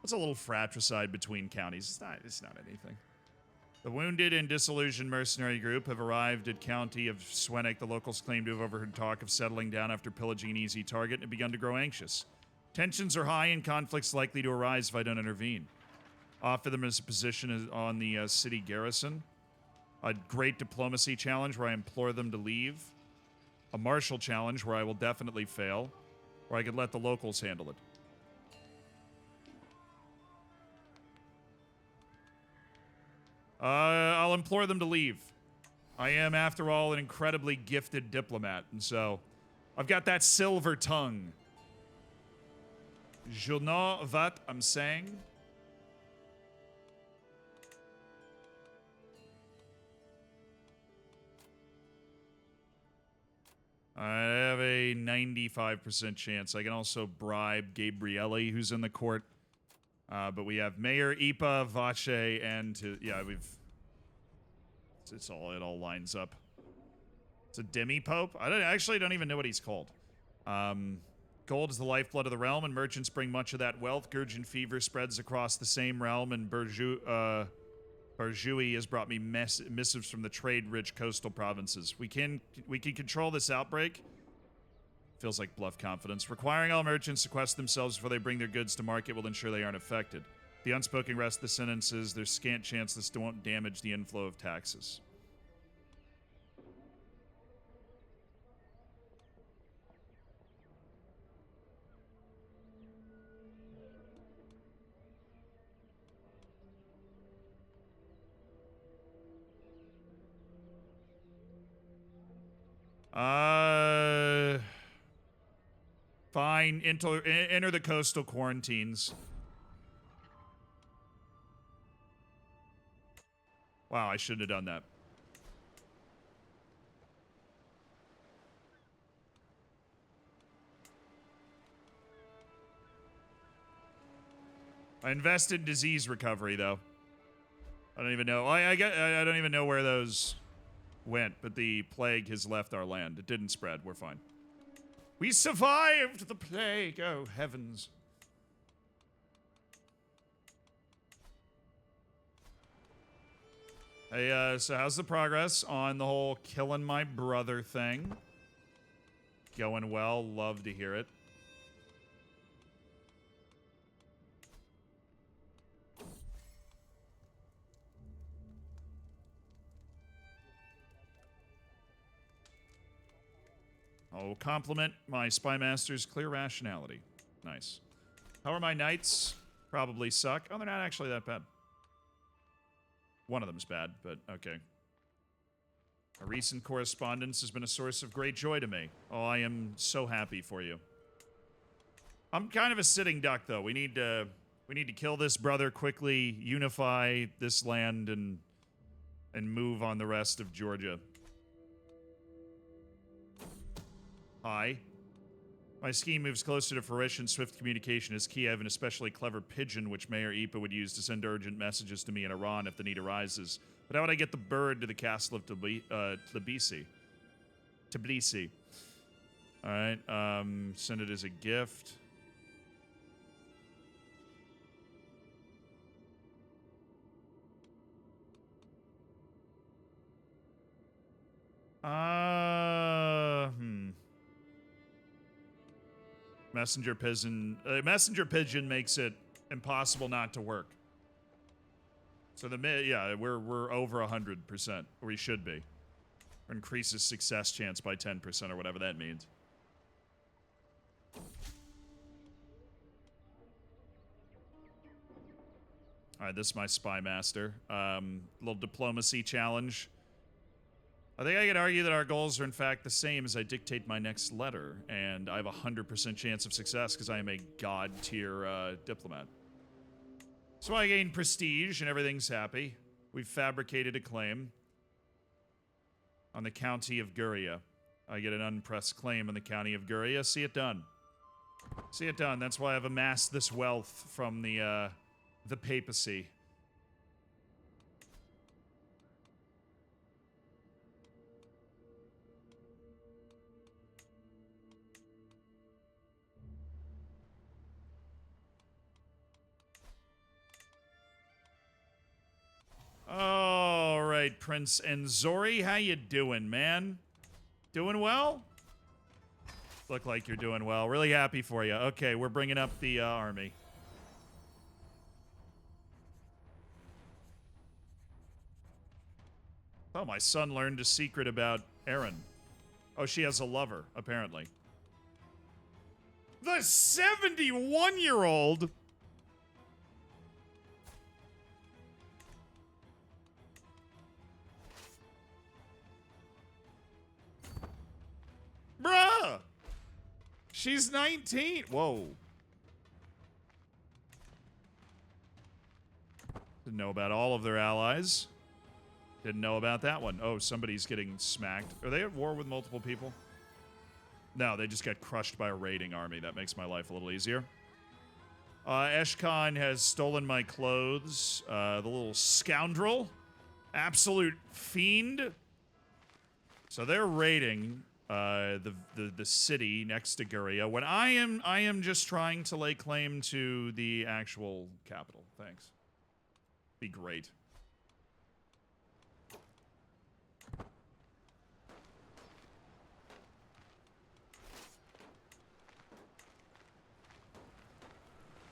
It's a little fratricide between counties. It's not anything. The wounded and disillusioned mercenary group have arrived at County of Swennick. The locals claim to have overheard talk of settling down after pillaging an easy target and have begun to grow anxious. Tensions are high and conflicts likely to arise if I don't intervene. Offer them as a position on the city garrison. A great diplomacy challenge where I implore them to leave. A martial challenge where I will definitely fail. Or I could let the locals handle it. I'll implore them to leave. I am, after all, an incredibly gifted diplomat, and so I've got that silver tongue. Je know what I'm saying. I have a 95% chance. I can also bribe Gabrielli, who's in the court. But we have Mayor Ipa, Vache, and it all lines up. It's a demi-pope? I actually don't even know what he's called. Gold is the lifeblood of the realm, and merchants bring much of that wealth. Gurgin fever spreads across the same realm, and Burjui has brought me missives from the trade-rich coastal provinces. We can control this outbreak. Feels like bluff confidence. Requiring all merchants to quest themselves before they bring their goods to market will ensure they aren't affected. The unspoken rest of the sentence is there's scant chance this won't damage the inflow of taxes. Fine. Enter the coastal quarantines. Wow, I shouldn't have done that. I invested in disease recovery, though. I don't even know. I don't even know where those went, but the plague has left our land. It didn't spread. We're fine. We survived the plague. Oh, heavens. Hey, so how's the progress on the whole killing my brother thing? Going well. Love to hear it. I'll compliment my spy master's clear rationality. Nice. How are my knights? Probably suck. Oh, they're not actually that bad. One of them's bad, but okay. A recent correspondence has been a source of great joy to me. Oh, I am so happy for you. I'm kind of a sitting duck, though. We need to kill this brother quickly, unify this land, and move on the rest of Georgia. Hi. My scheme moves closer to fruition. Swift communication is key. I have an especially clever pigeon which Mayor Ipa would use to send urgent messages to me in Iran if the need arises. But how would I get the bird to the castle of Tbilisi? Tbilisi. Alright, send it as a gift. Messenger pigeon makes it impossible not to work. So yeah, we're over 100%, or we should be. Or increases success chance by 10% or whatever that means. All right, this is my spy master. Little diplomacy challenge. I think I could argue that our goals are in fact the same as I dictate my next letter, and I have a 100% chance of success because I am a god-tier diplomat. So I gain prestige and everything's happy. We've fabricated a claim on the county of Guria. I get an unpressed claim on the county of Guria. See it done. See it done. That's why I've amassed this wealth from the papacy. All right, Prince Enzori, how you doing, man? Doing well? Look like you're doing well. Really happy for you. Okay, we're bringing up the army. Oh, my son learned a secret about Erin. Oh, she has a lover, apparently. The 71-year-old? Bruh! She's 19. Whoa. Didn't know about all of their allies. Didn't know about that one. Oh, somebody's getting smacked. Are they at war with multiple people? No, they just got crushed by a raiding army. That makes my life a little easier. Eshkon has stolen my clothes. The little scoundrel. Absolute fiend. So they're raiding the city next to Guria when I am just trying to lay claim to the actual capital. Thanks. Be great.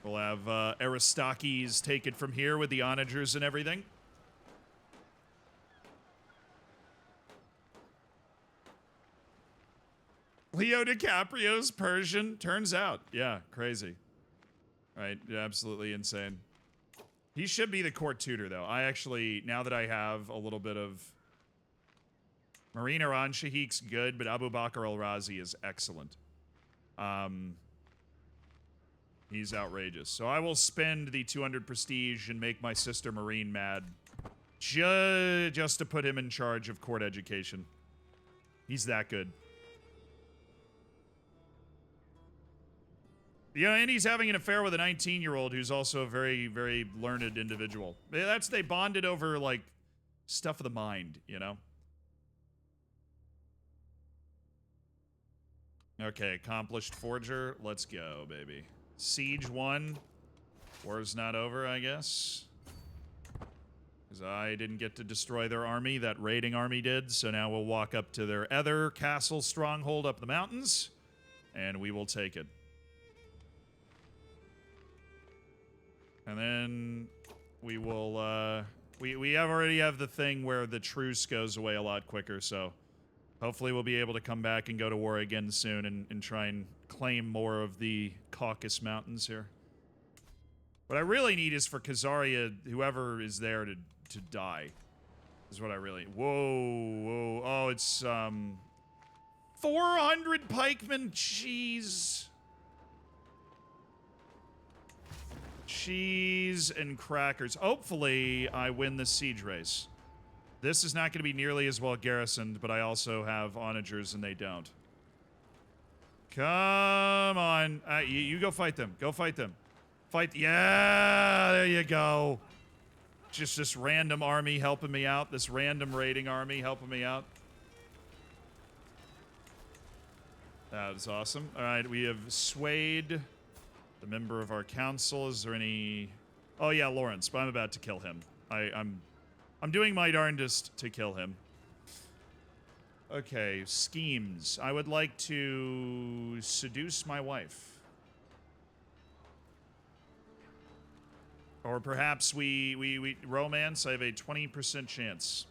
We'll have Aristakes take it from here with the onagers and everything. Leo DiCaprio's Persian? Turns out. Yeah, crazy. Right, absolutely insane. He should be the court tutor, though. I actually, now that I have a little bit of... Marine Iran Shahik's good, but Abu Bakr al-Razi is excellent. He's outrageous. So I will spend the 200 prestige and make my sister Marine mad. Just to put him in charge of court education. He's that good. Yeah, and he's having an affair with a 19-year-old who's also a very, very learned individual. They bonded over, like, stuff of the mind, you know? Okay, accomplished forger. Let's go, baby. Siege 1. War's not over, I guess. Because I didn't get to destroy their army. That raiding army did. So now we'll walk up to their other castle stronghold up the mountains. And we will take it. And then we will, we already have the thing where the truce goes away a lot quicker, so hopefully we'll be able to come back and go to war again soon and try and claim more of the Caucasus Mountains here. What I really need is for Khazaria, whoever is there, to die. Is what I really... Whoa. Oh, it's, 400 pikemen, jeez. Cheese and crackers. Hopefully, I win this siege race. This is not going to be nearly as well garrisoned, but I also have onagers and they don't. Come on. You go fight them. Go fight them. Fight. Yeah, there you go. Just this random army helping me out. This random raiding army helping me out. That is awesome. All right, we have swayed... the member of our council. Is there any... Oh, yeah, Lawrence, but I'm about to kill him. I'm doing my darndest to kill him. Okay, schemes. I would like to seduce my wife. Or perhaps we romance. I have a 20% chance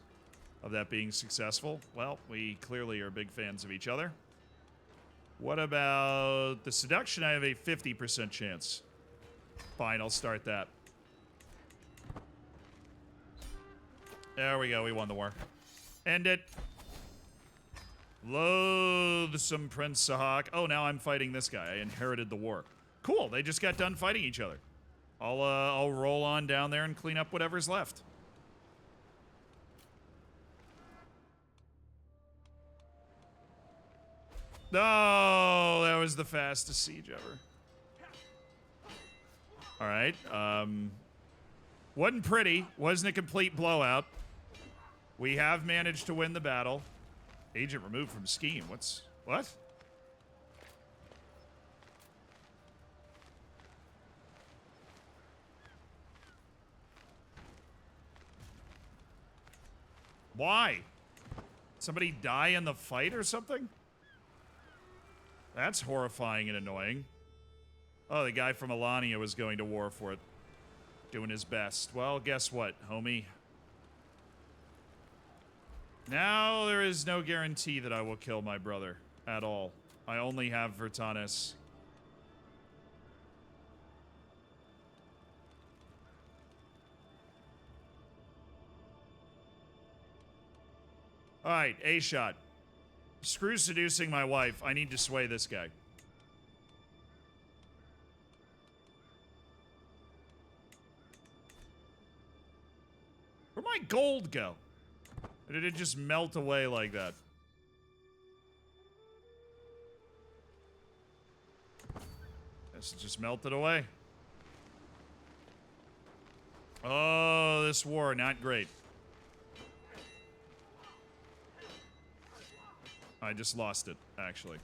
of that being successful. Well, we clearly are big fans of each other. What about the seduction? I have a 50% chance. Fine, I'll start that. There we go, we won the war. End it. Loathsome Prince Sahak. Oh, now I'm fighting this guy. I inherited the war. Cool, they just got done fighting each other. I'll roll on down there and clean up whatever's left. No, that was the fastest siege ever. All right. Wasn't pretty. Wasn't a complete blowout. We have managed to win the battle. Agent removed from scheme. What? Why? Somebody die in the fight or something? That's horrifying and annoying. Oh, the guy from Alania was going to war for it. Doing his best. Well, guess what, homie? Now there is no guarantee that I will kill my brother at all. I only have Vertanis. Alright, A shot. Screw seducing my wife. I need to sway this guy. Where'd my gold go? Or did it just melt away like that? Guess it just melted away. Oh, this war, not great. I just lost it, actually.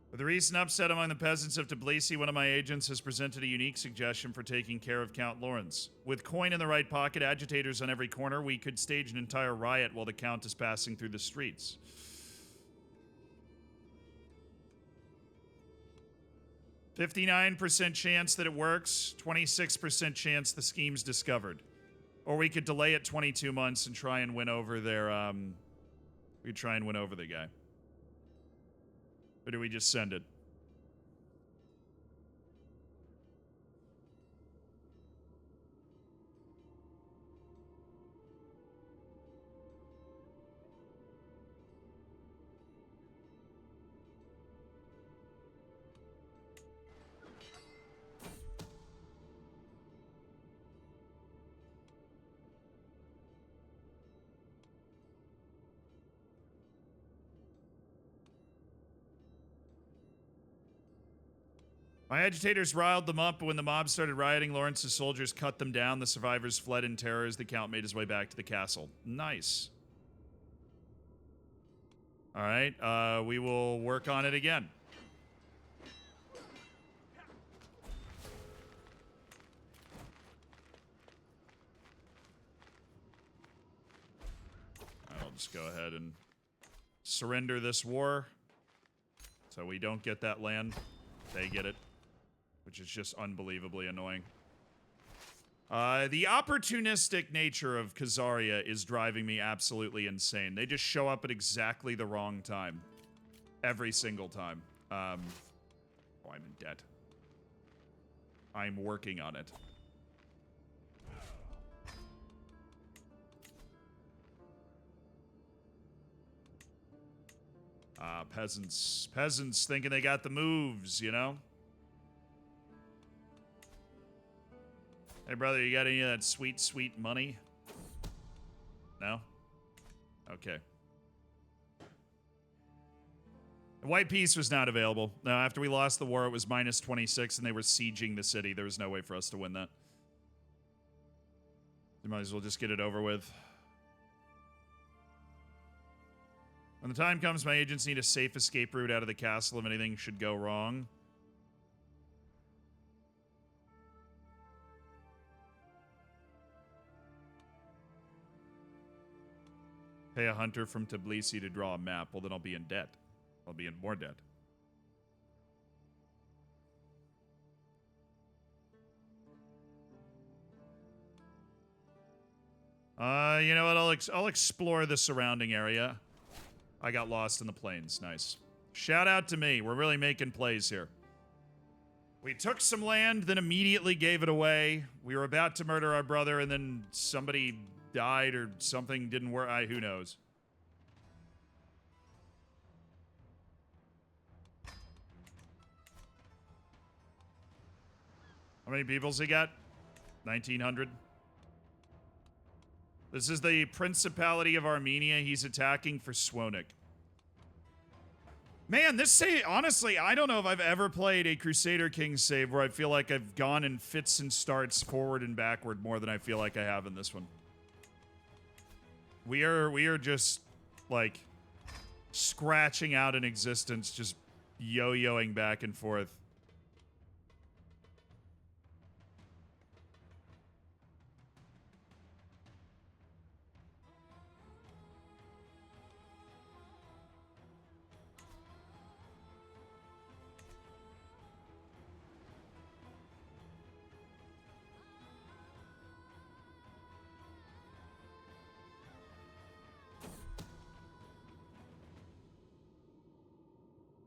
With the recent upset among the peasants of Tbilisi, one of my agents has presented a unique suggestion for taking care of Count Lawrence. With coin in the right pocket, agitators on every corner, we could stage an entire riot while the Count is passing through the streets. 59% chance that it works, 26% chance the scheme's discovered. Or we could delay it 22 months and try and win over their, we could try and win over the guy. Or do we just send it? My agitators riled them up, but when the mob started rioting, Lawrence's soldiers cut them down. The survivors fled in terror as the Count made his way back to the castle. Nice. All right, we will work on it again. I'll just go ahead and surrender this war so we don't get that land. They get it. Which is just unbelievably annoying. The opportunistic nature of Khazaria is driving me absolutely insane. They just show up at exactly the wrong time. Every single time. Oh, I'm in debt. I'm working on it. Peasants. Peasants thinking they got the moves, you know? Hey, brother, you got any of that sweet, sweet money? No? Okay. The White Peace was not available. No, after we lost the war, it was minus 26, and they were sieging the city. There was no way for us to win that. You might as well just get it over with. When the time comes, my agents need a safe escape route out of the castle if anything should go wrong. Pay a hunter from Tbilisi to draw a map. Well, then I'll be in debt. I'll be in more debt. You know what? I'll explore the surrounding area. I got lost in the plains. Nice. Shout out to me. We're really making plays here. We took some land, then immediately gave it away. We were about to murder our brother, and then somebody died or something didn't work. Who knows? How many people's he got? 1,900. This is the Principality of Armenia. He's attacking for Swonik. Man, this save, honestly, I don't know if I've ever played a Crusader King save where I feel like I've gone in fits and starts forward and backward more than I feel like I have in this one. We are just, like, scratching out an existence, just yo-yoing back and forth.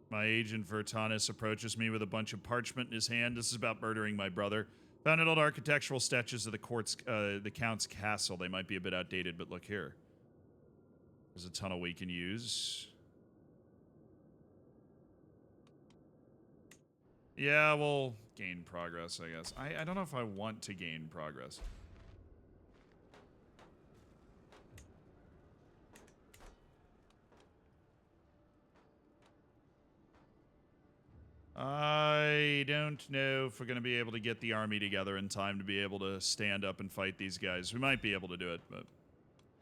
My agent Vertanis approaches me with a bunch of parchment in his hand. This is about murdering my brother. Found an old architectural sketches of the Count's castle. They might be a bit outdated, but look here. There's a tunnel we can use. Yeah, we'll gain progress, I guess. I don't know if I want to gain progress. I don't know if we're going to be able to get the army together in time to be able to stand up and fight these guys. We might be able to do it, but...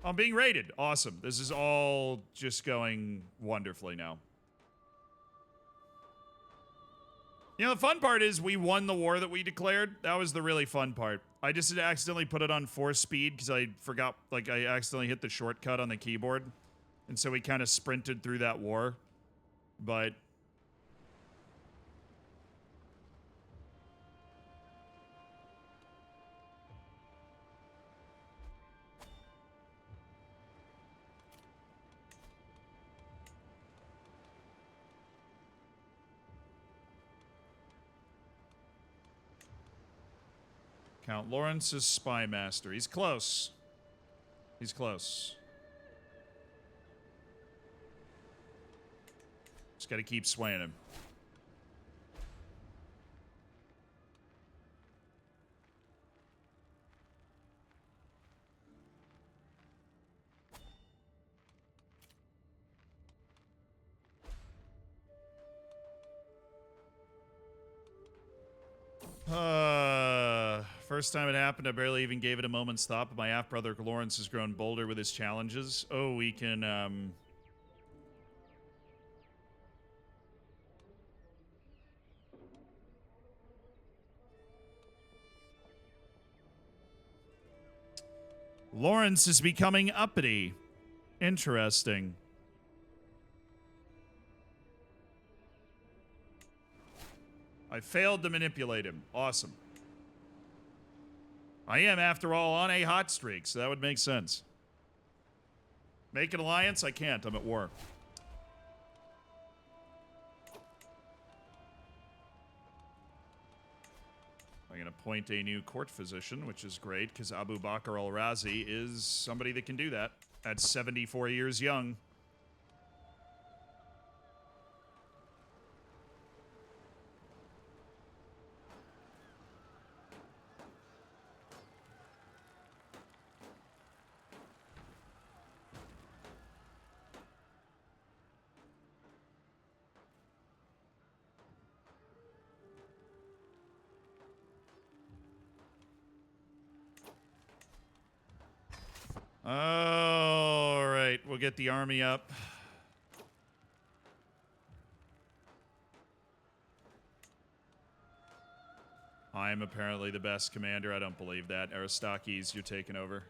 I'm being raided. Awesome. This is all just going wonderfully now. You know, the fun part is we won the war that we declared. That was the really fun part. I just accidentally put it on 4 speed because I forgot, like, I accidentally hit the shortcut on the keyboard. And so we kind of sprinted through that war. But... Count Lawrence's spy master. He's close. He's close. Just gotta keep swaying him. First time it happened, I barely even gave it a moment's thought, but my half-brother Lawrence has grown bolder with his challenges. Oh, we can, Lawrence is becoming uppity. Interesting. I failed to manipulate him. Awesome. I am, after all, on a hot streak, so that would make sense. Make an alliance? I can't. I'm at war. I'm going to appoint a new court physician, which is great, because Abu Bakr al-Razi is somebody that can do that at 74 years young. All right, we'll get the army up. I'm apparently the best commander. I don't believe that. Aristakes, you're taking over.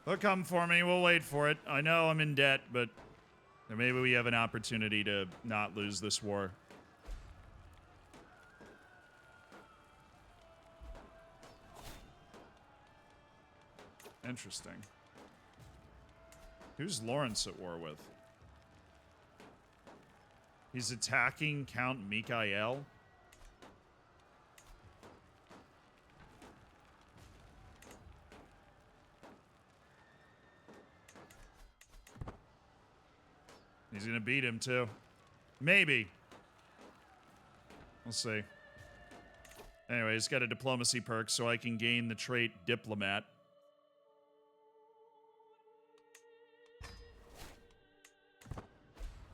They'll come for me. We'll wait for it. I know I'm in debt, but maybe we have an opportunity to not lose this war. Interesting. Who's Lawrence at war with? He's attacking Count Mikael. He's gonna beat him too. Maybe. We'll see. Anyway, he's got a diplomacy perk, so I can gain the trait Diplomat.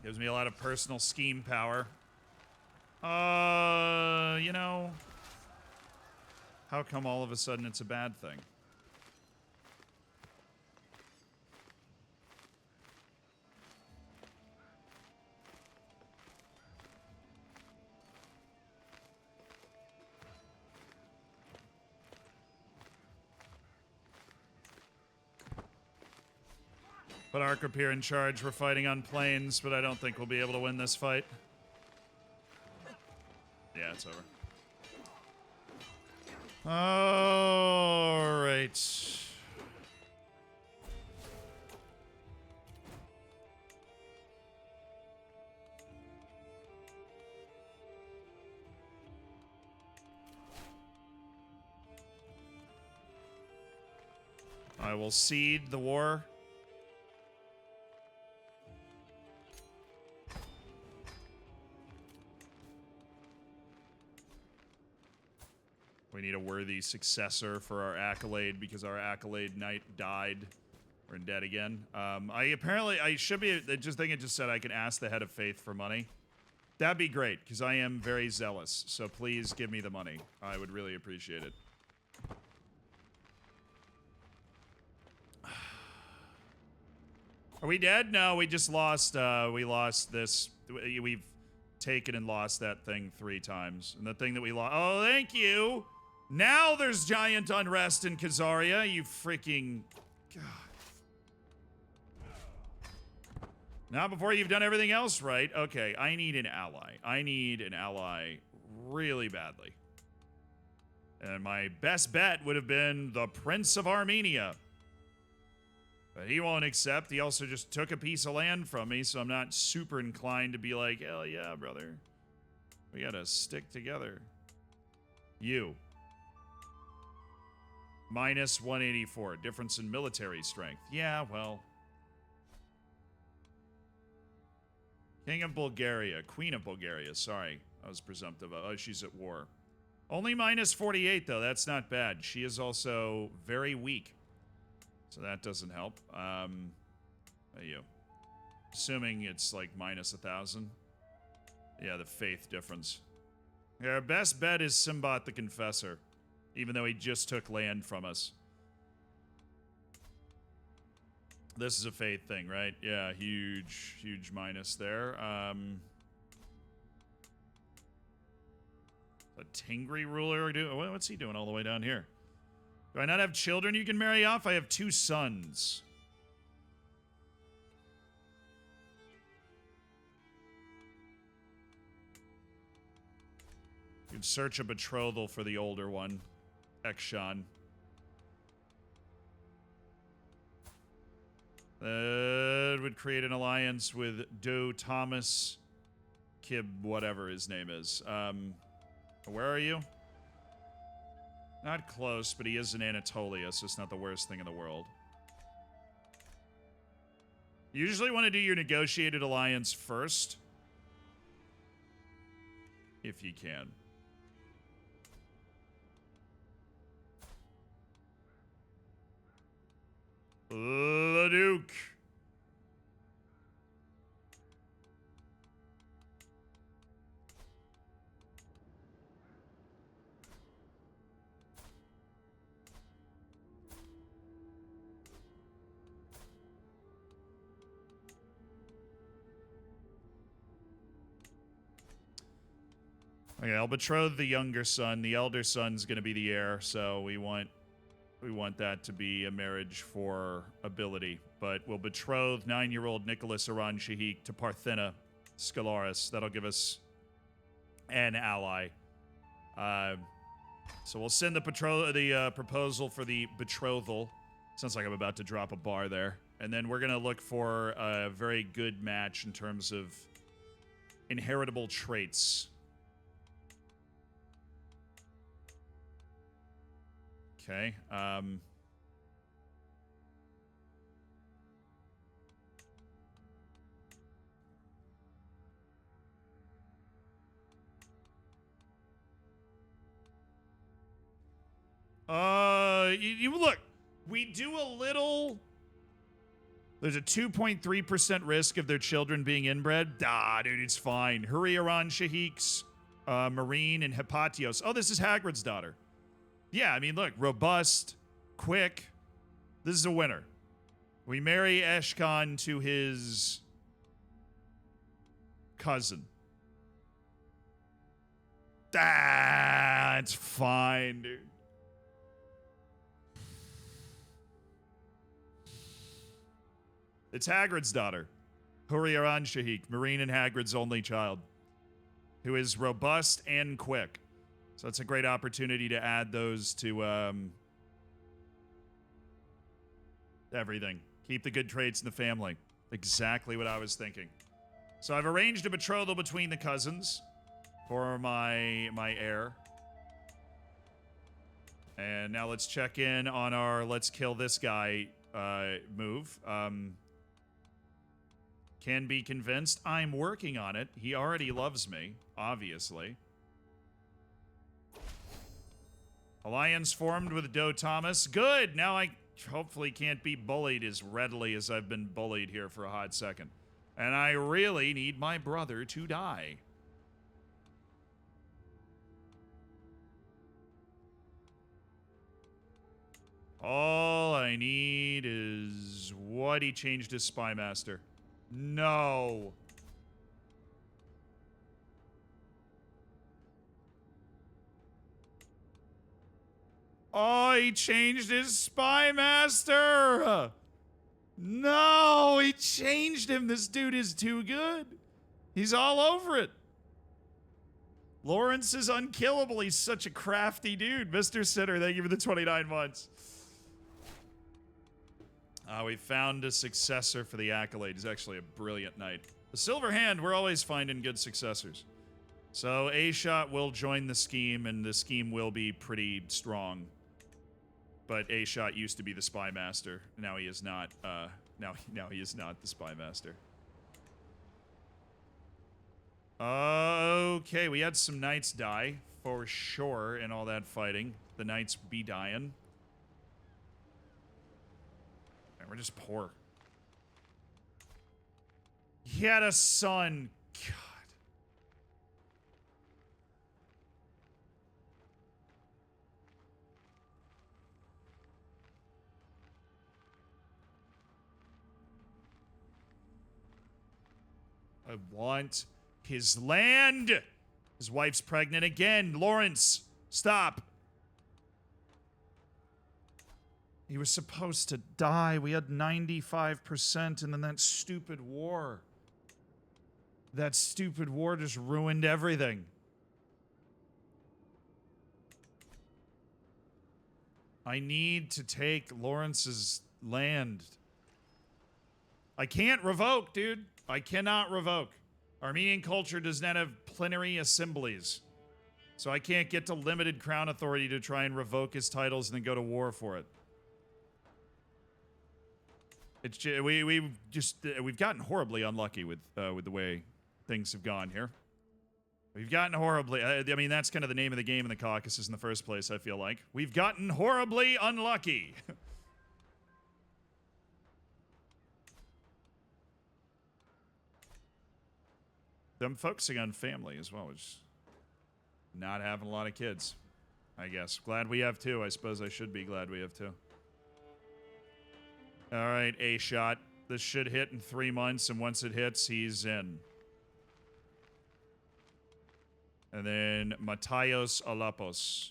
Gives me a lot of personal scheme power. You know, how come all of a sudden it's a bad thing? Put Arkrip here in charge. We're fighting on planes, but I don't think we'll be able to win this fight. Yeah, it's over. All right. I will cede the war. We need a worthy successor for our Accolade because our Accolade Knight died. We're in debt again. I should be, I just think it just said I can ask the Head of Faith for money. That'd be great because I am very zealous. So please give me the money. I would really appreciate it. Are we dead? No, we just lost, we lost this. We've taken and lost that thing 3 times. And the thing that we lost, oh, thank you. Now there's giant unrest in Khazaria, you freaking... God. Not before you've done everything else right. Okay, I need an ally. I need an ally really badly. And my best bet would have been the Prince of Armenia. But he won't accept. He also just took a piece of land from me, so I'm not super inclined to be like, hell yeah, brother. We gotta stick together. You. Minus 184. Difference in military strength. Yeah, well. King of Bulgaria. Queen of Bulgaria. Sorry. I was presumptive. Oh, she's at war. Only minus 48, though. That's not bad. She is also very weak. So that doesn't help. You. Assuming it's like minus 1,000. Yeah, the faith difference. Yeah, our best bet is Simbat the Confessor. Even though he just took land from us. This is a faith thing, right? Yeah, huge, huge minus there. A Tingri ruler? What's he doing all the way down here? Do I not have children you can marry off? I have 2 sons. You can search a betrothal for the older one. Ekshan. That would create an alliance with Do Thomas Kib, whatever his name is. Where are you? Not close, but he is in Anatolia, so it's not the worst thing in the world. You usually want to do your negotiated alliance first. If you can. The Duke. Okay, I'll betroth the younger son. The elder son's gonna be the heir, so we want We want that to be a marriage for ability. But we'll betroth 9-year-old Nicholas Aran Shahik to Parthena Scalaris. That'll give us an ally. So we'll send the proposal for the betrothal. Sounds like I'm about to drop a bar there. And then we're going to look for a very good match in terms of inheritable traits. Okay. You look, we do a little. There's a 2.3% risk of their children being inbred. Dude, it's fine. Hurriaran Shahik's Marine and Hepatios. Oh, this is Hagrid's daughter. Yeah, I mean, look, robust, quick. This is a winner. We marry Eshkan to his cousin. It's fine, dude. It's Hagrid's daughter, Hurriaran Shahik, Marine and Hagrid's only child, who is robust and quick. So it's a great opportunity to add those to everything. Keep the good traits in the family. Exactly what I was thinking. So I've arranged a betrothal between the cousins for my heir. And now let's check in on our let's kill this guy move. Can be convinced. I'm working on it. He already loves me, obviously. Alliance formed with Doe Thomas. Good! Now I hopefully can't be bullied as readily as I've been bullied here for a hot second. And I really need my brother to die. All I need is what he changed his spy master. No. Oh, he changed his spy master. No, he changed him. This dude is too good. He's all over it. Lawrence is unkillable. He's such a crafty dude. Mr. Sitter, thank you for the 29 months. We found a successor for the accolade. He's actually a brilliant knight. The Silver Hand, we're always finding good successors. So A-Shot will join the scheme, and the scheme will be pretty strong. But A-Shot used to be the spy master. Now he is not. Now he is not the spy master. Okay, we had some knights die for sure in all that fighting. The knights be dying. And we're just poor. He had a son. God. I want his land. His wife's pregnant again. Lawrence, stop. He was supposed to die. We had 95%, and then that stupid war. That stupid war just ruined everything. I need to take Lawrence's land. I can't revoke, dude. I cannot revoke. Armenian culture does not have plenary assemblies. So I can't get to limited crown authority to try and revoke his titles and then go to war for it. It's just, we've gotten horribly unlucky with the way things have gone here. We've gotten horribly, I mean, that's kind of the name of the game in the Caucasus in the first place, I feel like. We've gotten horribly unlucky. Them focusing on family as well, which not having a lot of kids, I guess. Glad we have two. I suppose I should be glad we have two. All right, A-Shot. This should hit in 3 months, and once it hits, he's in. And then Mataios Alapos.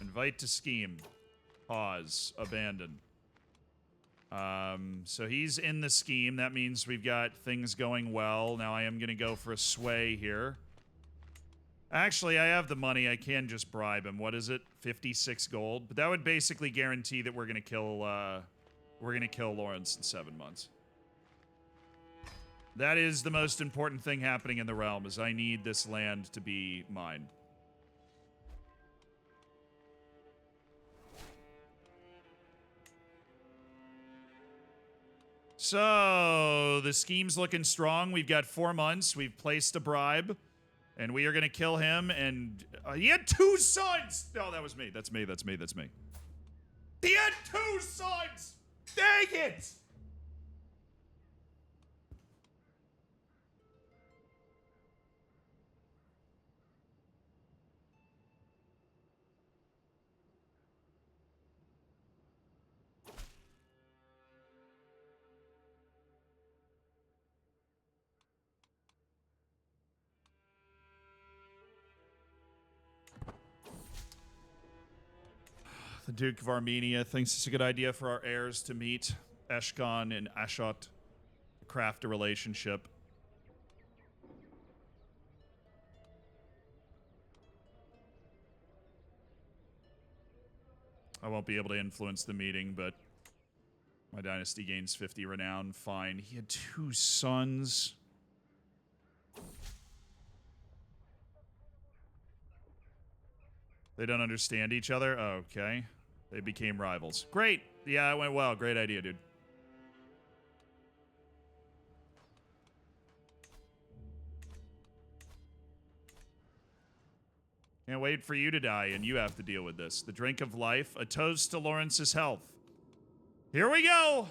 Invite to scheme. Pause. Abandon. So he's in the scheme. That means we've got things going well. Now I am going to go for a sway here. Actually, I have the money. I can just bribe him. What is it? 56 gold. But that would basically guarantee that we're going to kill Lawrence in 7 months. That is the most important thing happening in the realm, is I need this land to be mine. So, the scheme's looking strong. We've got 4 months. We've placed a bribe. And we are going to kill him, and he had 2 sons! No, that was me. That's me. He had 2 sons! Dang it! The Duke of Armenia thinks it's a good idea for our heirs to meet Eshkon and Ashot, craft a relationship. I won't be able to influence the meeting, but my dynasty gains 50 renown. Fine. He had 2 sons. They don't understand each other? Oh, okay. They became rivals. Great. Yeah, it went well. Great idea, dude. Can't wait for you to die, and you have to deal with this. The drink of life, a toast to Lawrence's health. Here we go!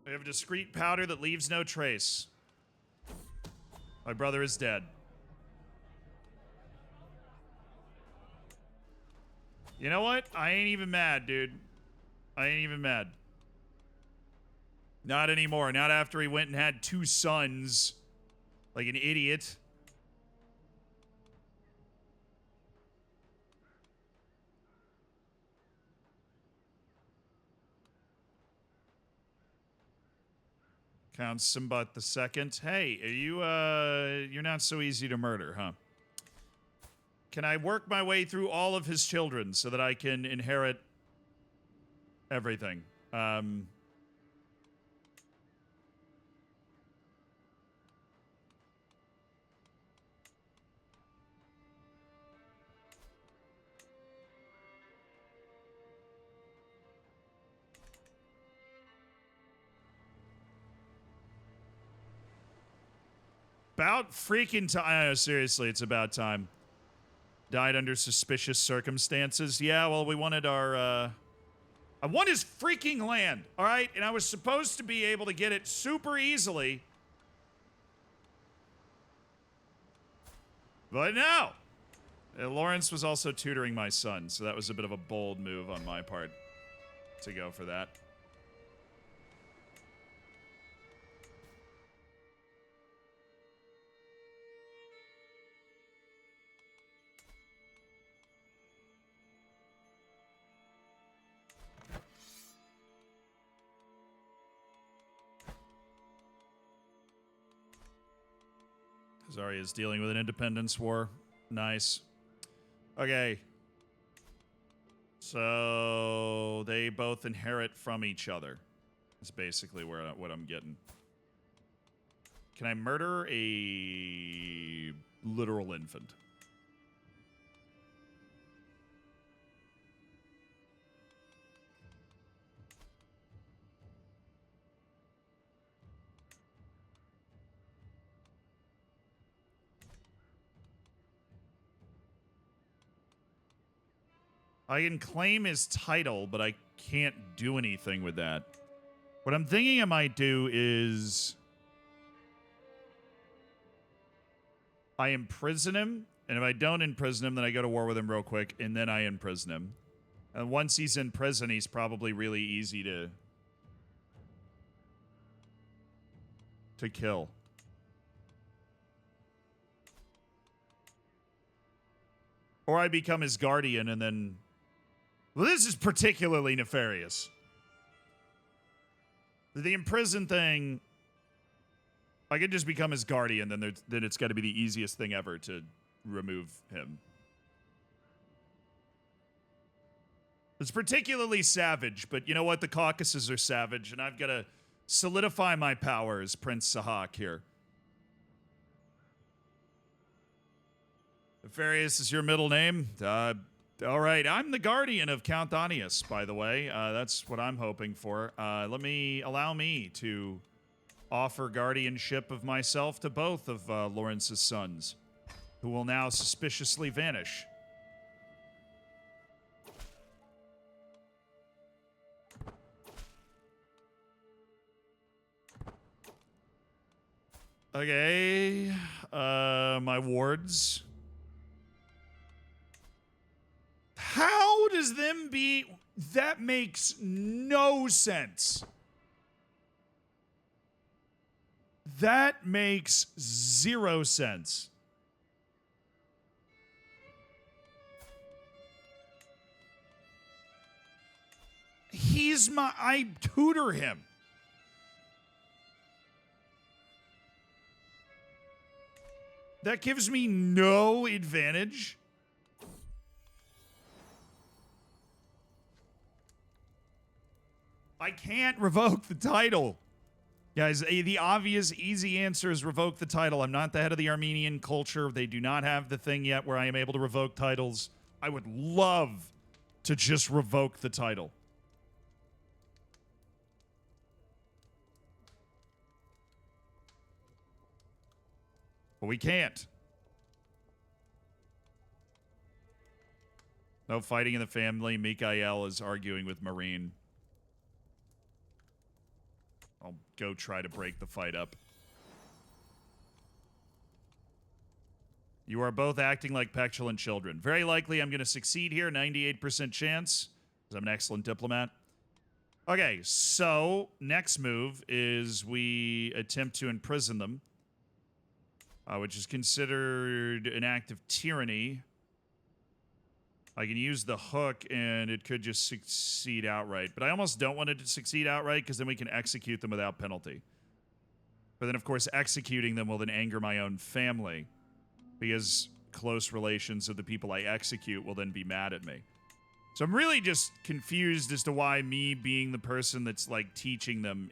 We have a discreet powder that leaves no trace. My brother is dead. You know what? I ain't even mad, dude. I ain't even mad. Not anymore. Not after he went and had 2 sons. Like an idiot. Count Simbat the Second. Hey, are you, you're not so easy to murder, huh? Can I work my way through all of his children so that I can inherit everything? About freaking time. Seriously, it's about time. Died under suspicious circumstances. Yeah, well, we wanted our, I want his freaking land, all right? And I was supposed to be able to get it super easily. But no. Lawrence was also tutoring my son, so that was a bit of a bold move on my part to go for that. Zarya is dealing with an independence war. Nice. Okay. So they both inherit from each other. That's basically what I'm getting. Can I murder a literal infant? I can claim his title, but I can't do anything with that. What I'm thinking I might do is I imprison him, and if I don't imprison him, then I go to war with him real quick, and then I imprison him. And once he's in prison, he's probably really easy to kill. Or I become his guardian and then... Well, this is particularly nefarious. The imprison thing... I could just become his guardian, then it's got to be the easiest thing ever to remove him. It's particularly savage, but you know what? The Caucasus are savage, and I've got to solidify my power as Prince Sahak here. Nefarious is your middle name? All right, I'm the guardian of Count Anius, by the way. That's what I'm hoping for. Allow me to offer guardianship of myself to both of Lawrence's sons, who will now suspiciously vanish. Okay, my wards. How does them be... That makes no sense. That makes 0 sense. He's my... I tutor him. That gives me no advantage. I can't revoke the title. Guys, the obvious, easy answer is revoke the title. I'm not the head of the Armenian culture. They do not have the thing yet where I am able to revoke titles. I would love to just revoke the title. But we can't. No fighting in the family. Mikael is arguing with Marine. I'll go try to break the fight up. You are both acting like petulant children. Very likely I'm going to succeed here. 98% chance, because I'm an excellent diplomat. Okay, so next move is we attempt to imprison them, which is considered an act of tyranny. I can use the hook, and it could just succeed outright. But I almost don't want it to succeed outright, because then we can execute them without penalty. But then, of course, executing them will then anger my own family, because close relations of the people I execute will then be mad at me. So I'm really just confused as to why me being the person that's, like, teaching them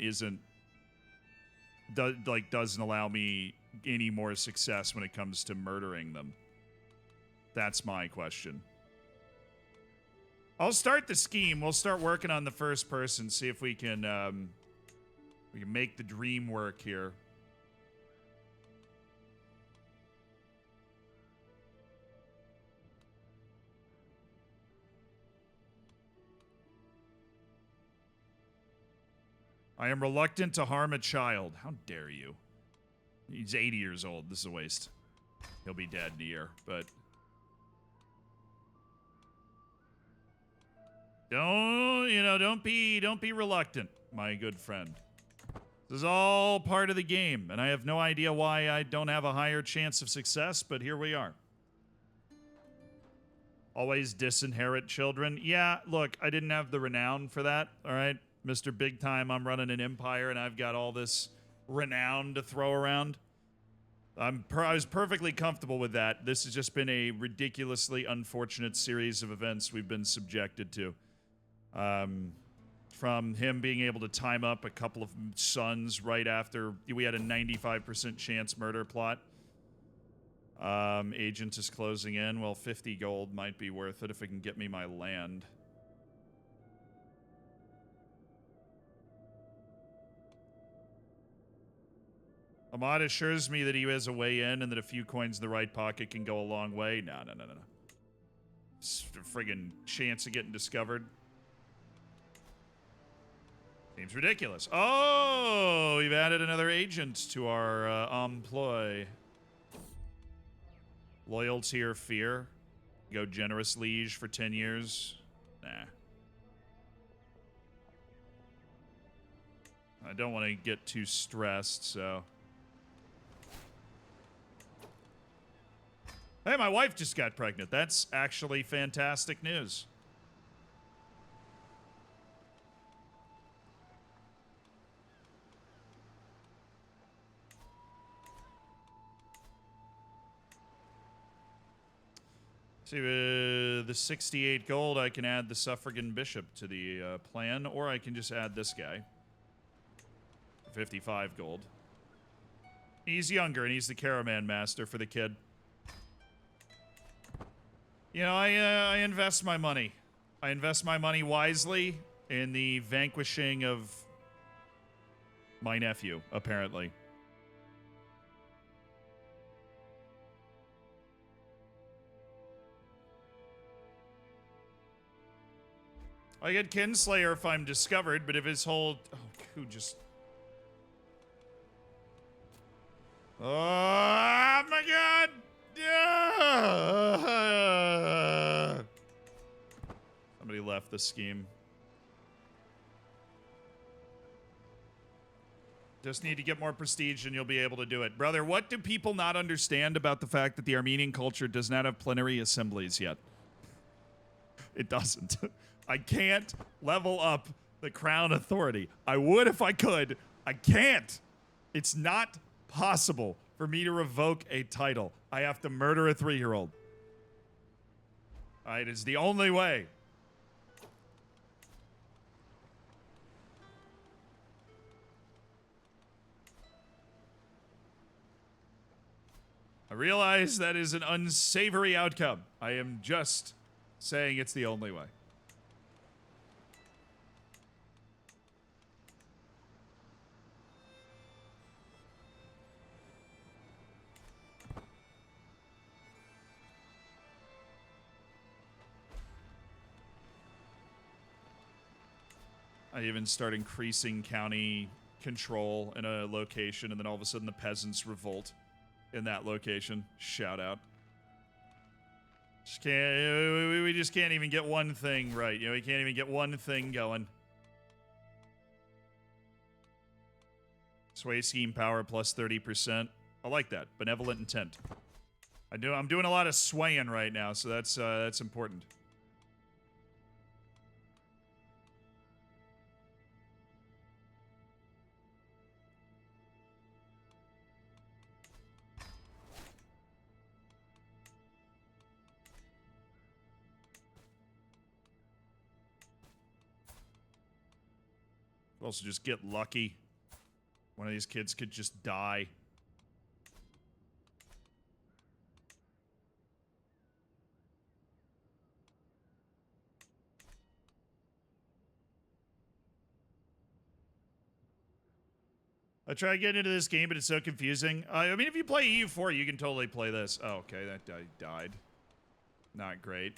doesn't allow me any more success when it comes to murdering them. That's my question. I'll start the scheme. We'll start working on the first person, see if we can make the dream work here. I am reluctant to harm a child. How dare you? He's 80 years old. This is a waste. He'll be dead in a year, but... Don't be reluctant, my good friend. This is all part of the game, and I have no idea why I don't have a higher chance of success, but here we are. Always disinherit children. Yeah, look, I didn't have the renown for that, all right? Mr. Big Time, I'm running an empire, and I've got all this renown to throw around. I was perfectly comfortable with that. This has just been a ridiculously unfortunate series of events we've been subjected to. From him being able to time up a couple of sons right after we had a 95% chance murder plot. Agent is closing in. Well, 50 gold might be worth it if it can get me my land. Ahmad assures me that he has a way in and that a few coins in the right pocket can go a long way. No. It's a friggin' chance of getting discovered. Seems ridiculous. Oh, we've added another agent to our employ. Loyalty or fear? Go generous liege for 10 years? Nah. I don't want to get too stressed, so... Hey, my wife just got pregnant. That's actually fantastic news. See, the 68 gold, I can add the Suffragan Bishop to the plan, or I can just add this guy. 55 gold. He's younger, and he's the Caravan Master for the kid. You know, I invest my money. I invest my money wisely in the vanquishing of my nephew, apparently. I get Kinslayer if I'm discovered, but if his whole... Oh, who just... Oh, my God! Somebody left the scheme. Just need to get more prestige and you'll be able to do it. Brother, what do people not understand about the fact that the Armenian culture does not have plenary assemblies yet? It doesn't. I can't level up the crown authority. I would if I could. I can't. It's not possible for me to revoke a title. I have to murder a 3-year-old. All right, it's the only way. I realize that is an unsavory outcome. I am just saying it's the only way. I even start increasing county control in a location, and then all of a sudden the peasants revolt in that location. Shout out. Just can't, we just can't even get one thing right. You know, we can't even get one thing going. Sway scheme power plus 30%. I like that. Benevolent intent. I'm doing a lot of swaying right now, so that's important. Also just get lucky. One of these kids could just die. I try getting into this game, but it's so confusing. I mean, if you play EU4, you can totally play this. Oh, okay, that guy died. Not great.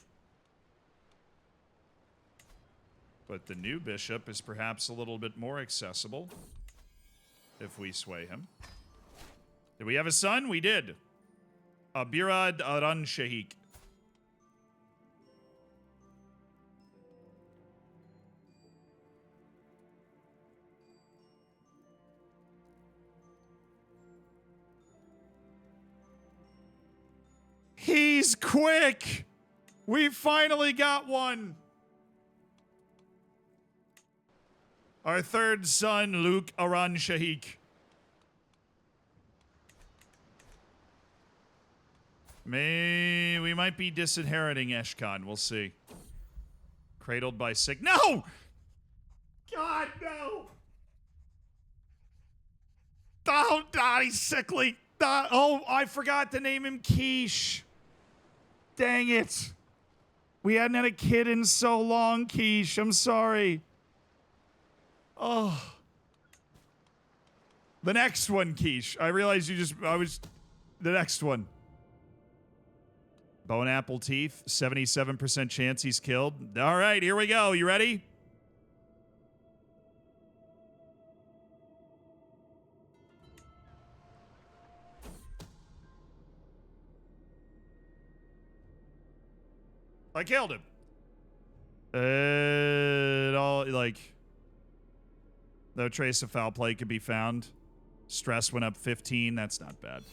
But the new bishop is perhaps a little bit more accessible if we sway him. Did we have a son? We did. Abirad Aran Shahik. He's quick! We finally got one! Our third son, Luke Aran Shahik. We might be disinheriting Eshkan. We'll see. Cradled by sick. No! God, no! Don't die, he's sickly. Oh, I forgot to name him Quiche. Dang it. We hadn't had a kid in so long, Quiche. I'm sorry. Oh. The next one, Quiche. I realized the next one. Bone apple teeth, 77% chance he's killed. All right, here we go. You ready? I killed him. No trace of foul play could be found. Stress went up 15. That's not bad.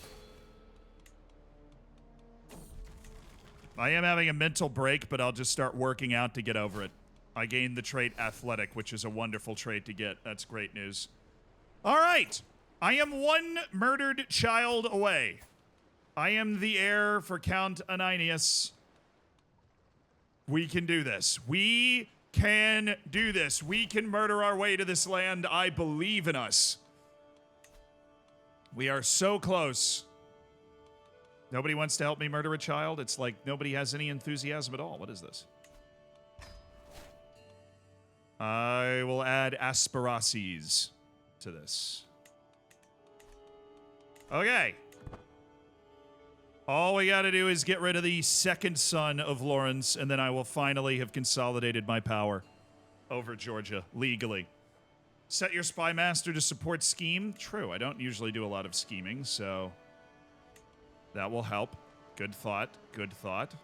I am having a mental break, but I'll just start working out to get over it. I gained the trait athletic, which is a wonderful trait to get. That's great news. All right. I am one murdered child away. I am the heir for Count Ananias. We can do this. We can do this. We can murder our way to this land. I believe in us. We are so close. Nobody wants to help me murder a child? It's like nobody has any enthusiasm at all. What is this? I will add aspiracies to this. Okay. All we gotta do is get rid of the second son of Lawrence, and then I will finally have consolidated my power over Georgia, legally. Set your spy master to support scheme. True, I don't usually do a lot of scheming, so that will help. Good thought, good thought.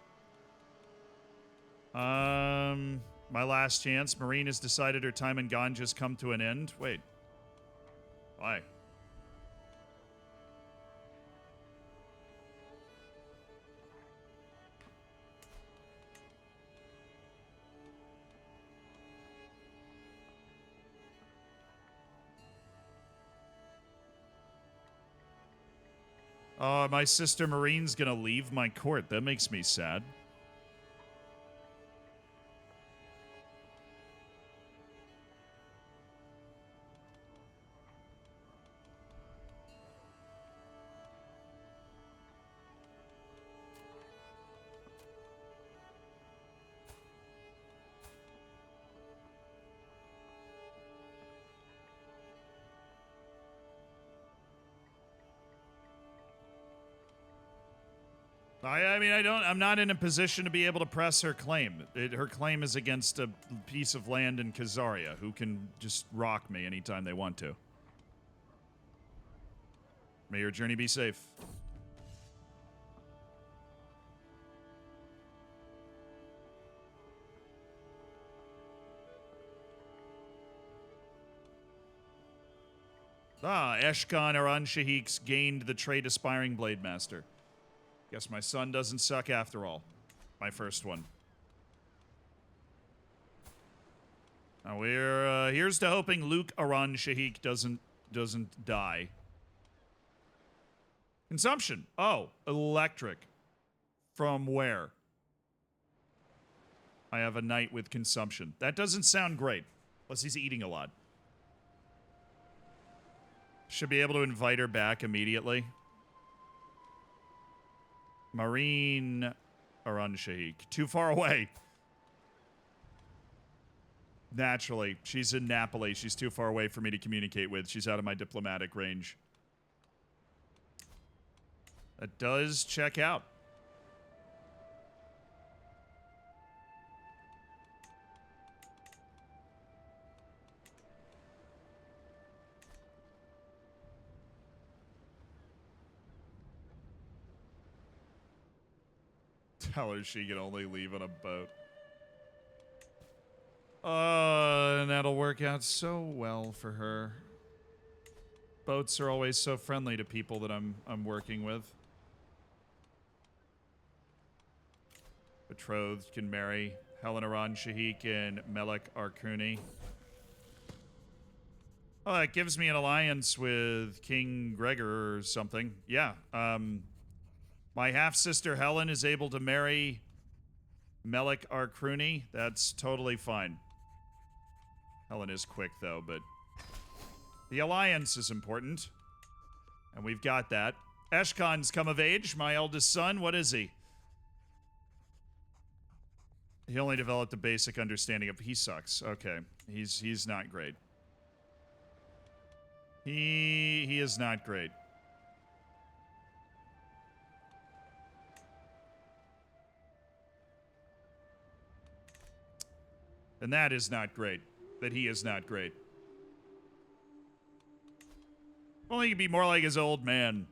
My last chance. Marine has decided her time in Ganja's come to an end. Wait. Why? My sister Marine's gonna leave my court. That makes me sad. I'm not in a position to be able to press her claim. Her claim is against a piece of land in Khazaria, who can just rock me anytime they want to. May your journey be safe. Eshkan Aran Shahik's gained the trait Aspiring Blade Master. Guess my son doesn't suck after all. My first one. Now we're here's to hoping Luke Aran Shahik doesn't die. Consumption. Oh, electric. From where? I have a knight with consumption. That doesn't sound great. Unless he's eating a lot. Should be able to invite her back immediately. Marine Aran Shahik. Too far away. Naturally. She's in Napoli. She's too far away for me to communicate with. She's out of my diplomatic range. That does check out. Tell her she can only leave on a boat. And that'll work out so well for her. Boats are always so friendly to people that I'm working with. Betrothed can marry Helen Aran Shahik and Melek Arkuni. Oh, that gives me an alliance with King Gregor or something. Yeah, my half-sister Helen is able to marry Melek Arkuni. That's totally fine. Helen is quick, though, but the alliance is important. And we've got that. Eshkan's come of age, my eldest son. What is he? He only developed a basic understanding of... He sucks. Okay. He's not great. He is not great. And that is not great. That he is not great. Well, he could be more like his old man.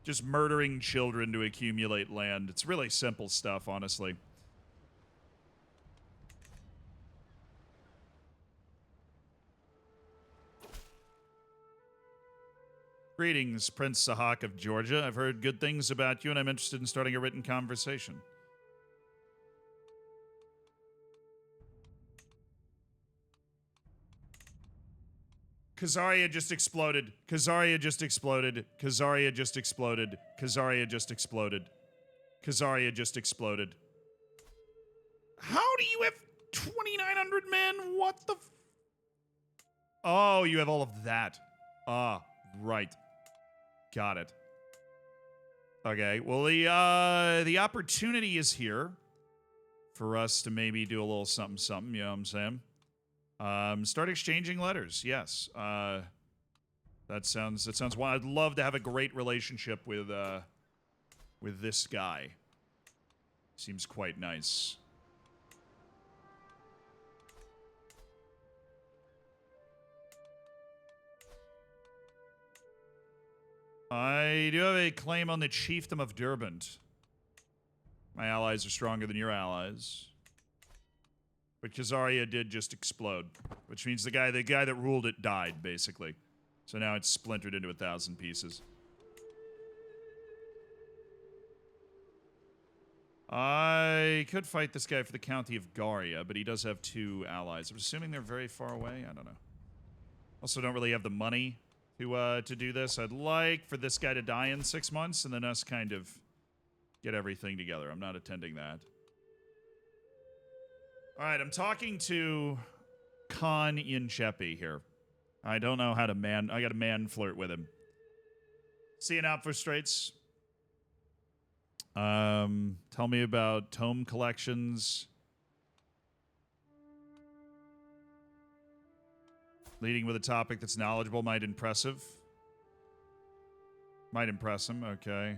Just murdering children to accumulate land. It's really simple stuff, honestly. Greetings, Prince Sahak of Georgia. I've heard good things about you, and I'm interested in starting a written conversation. Khazaria just exploded. Khazaria just exploded. Khazaria just exploded. Khazaria just exploded. Khazaria just exploded. How do you have 2,900 men? What the f— Oh, you have all of that. Ah, right. Got it. Okay, well, the opportunity is here for us to maybe do a little something, you know what I'm saying? Start exchanging letters, yes. That sounds wild. I'd love to have a great relationship with this guy. Seems quite nice. I do have a claim on the chiefdom of Derbent. My allies are stronger than your allies. But Khazaria did just explode, which means the guy that ruled it died, basically. So now it's splintered into 1,000 pieces. I could fight this guy for the county of Garia, but he does have 2 allies. I'm assuming they're very far away. I don't know. Also, don't really have the money to do this. I'd like for this guy to die in 6 months, and then us kind of get everything together. I'm not attending that. All right, I'm talking to Khan Inchepi here. I don't know how to I got to man flirt with him. Seeing out for Straits. Tell me about tome collections. Leading with a topic that's knowledgeable might impress him. Okay.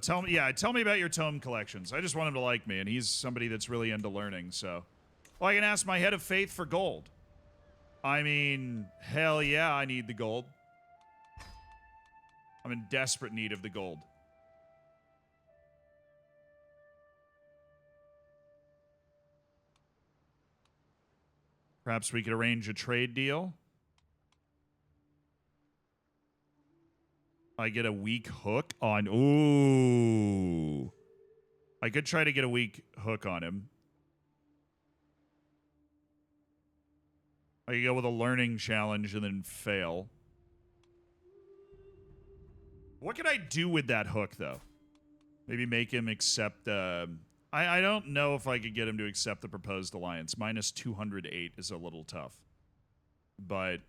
Tell me about your tome collections. I just want him to like me, and he's somebody that's really into learning, so. Well, I can ask my head of faith for gold. I mean, hell yeah, I need the gold. I'm in desperate need of the gold. Perhaps we could arrange a trade deal. I get a weak hook on... Ooh. I could try to get a weak hook on him. I could go with a learning challenge and then fail. What could I do with that hook, though? Maybe make him accept... I don't know if I could get him to accept the proposed alliance. Minus 208 is a little tough. But...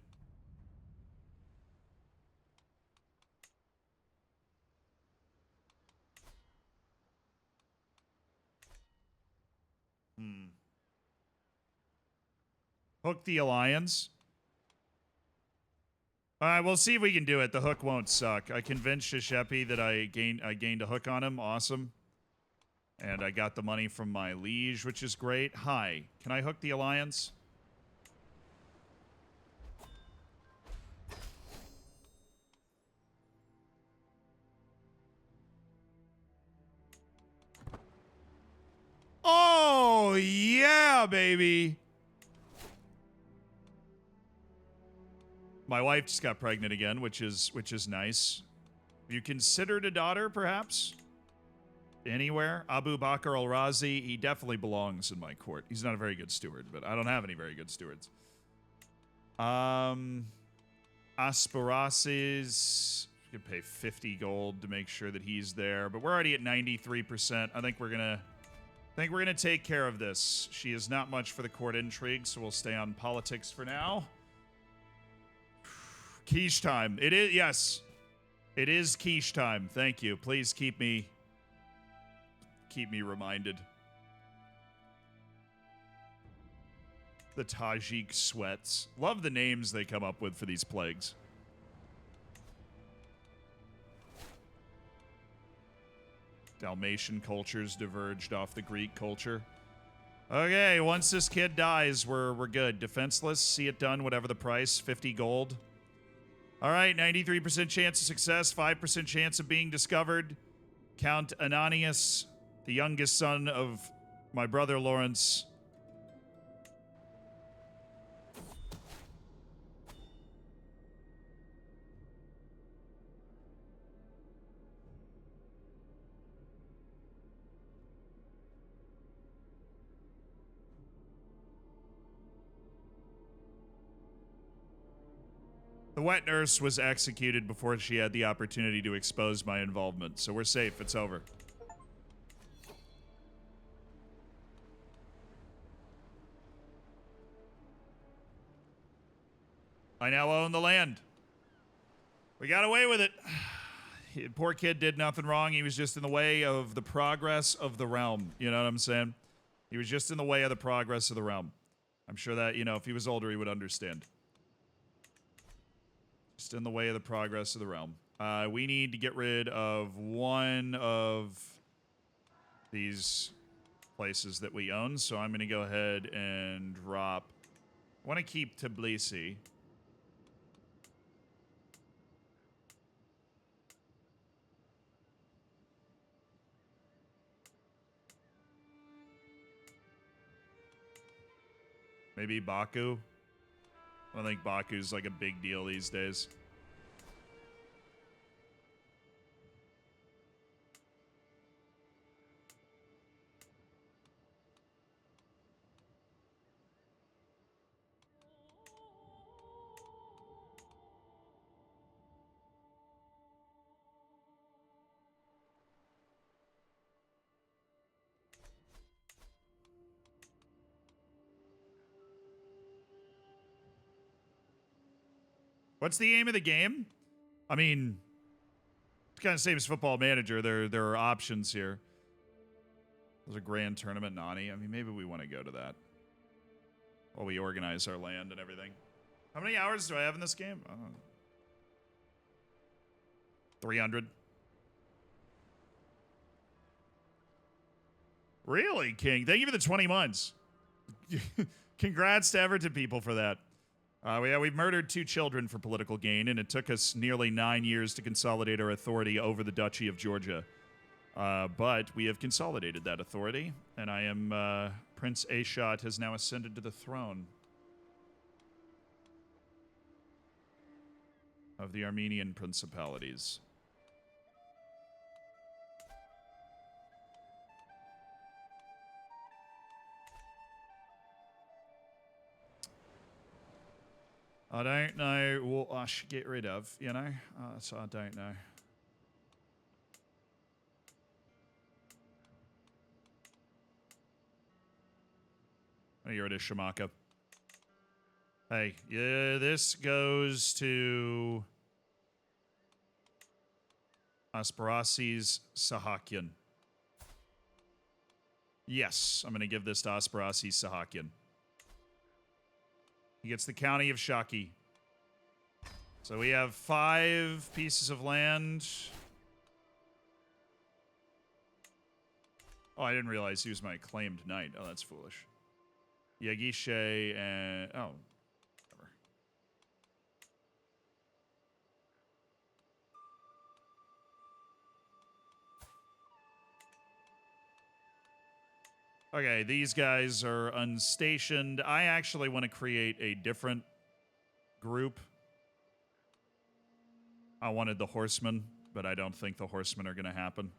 Hook the alliance. Alright, we'll see if we can do it. The hook won't suck. I convinced Shishepi that I gained a hook on him. Awesome. And I got the money from my liege, which is great. Hi. Can I hook the alliance? Oh, yeah, baby. My wife just got pregnant again, which is nice. Have you considered a daughter, perhaps? Anywhere? Abu Bakr al-Razi, he definitely belongs in my court. He's not a very good steward, but I don't have any very good stewards. Asparasis, you could pay 50 gold to make sure that he's there, but we're already at 93%. I think we're gonna take care of this. She is not much for the court intrigue, so we'll stay on politics for now. Quiche time. It is, yes. It is quiche time. Thank you. Please keep me reminded. The Tajik sweats. Love the names they come up with for these plagues. Dalmatian cultures diverged off the Greek culture. Okay, once this kid dies, we're good. Defenseless, see it done, whatever the price, 50 gold. All right, 93% chance of success, 5% chance of being discovered. Count Ananias, the youngest son of my brother Lawrence. The wet nurse was executed before she had the opportunity to expose my involvement, so we're safe. It's over. I now own the land. We got away with it. Poor kid did nothing wrong. He was just in the way of the progress of the realm. You know what I'm saying? He was just in the way of the progress of the realm. I'm sure that, you know, if he was older, he would understand. Just in the way of the progress of the realm. We need to get rid of one of these places that we own. So I'm going to go ahead and drop. I want to keep Tbilisi. Maybe Baku. I don't think Baku's like a big deal these days. What's the aim of the game? I mean, it's kind of same as Football Manager. There are options here. There's a grand tournament, Nani. I mean, maybe we want to go to that while we organize our land and everything. How many hours do I have in this game? 300. Really, King? Thank you for the 20 months. Congrats to Everton people for that. We've murdered 2 children for political gain, and it took us nearly 9 years to consolidate our authority over the Duchy of Georgia. But we have consolidated that authority, and I am, Prince Ashot has now ascended to the throne of the Armenian principalities. I don't know what I should get rid of, you know? So I don't know. Oh, you're at a Shamaka. Hey, yeah, this goes to Asparasis Sahakian. Yes, I'm going to give this to Asparasis Sahakian. He gets the county of Shaki. So we have 5 pieces of land. Oh, I didn't realize he was my claimed knight. Oh, that's foolish. Yagishe and... Oh, whatever. Okay, these guys are unstationed. I actually want to create a different group. I wanted the horsemen, but I don't think the horsemen are going to happen.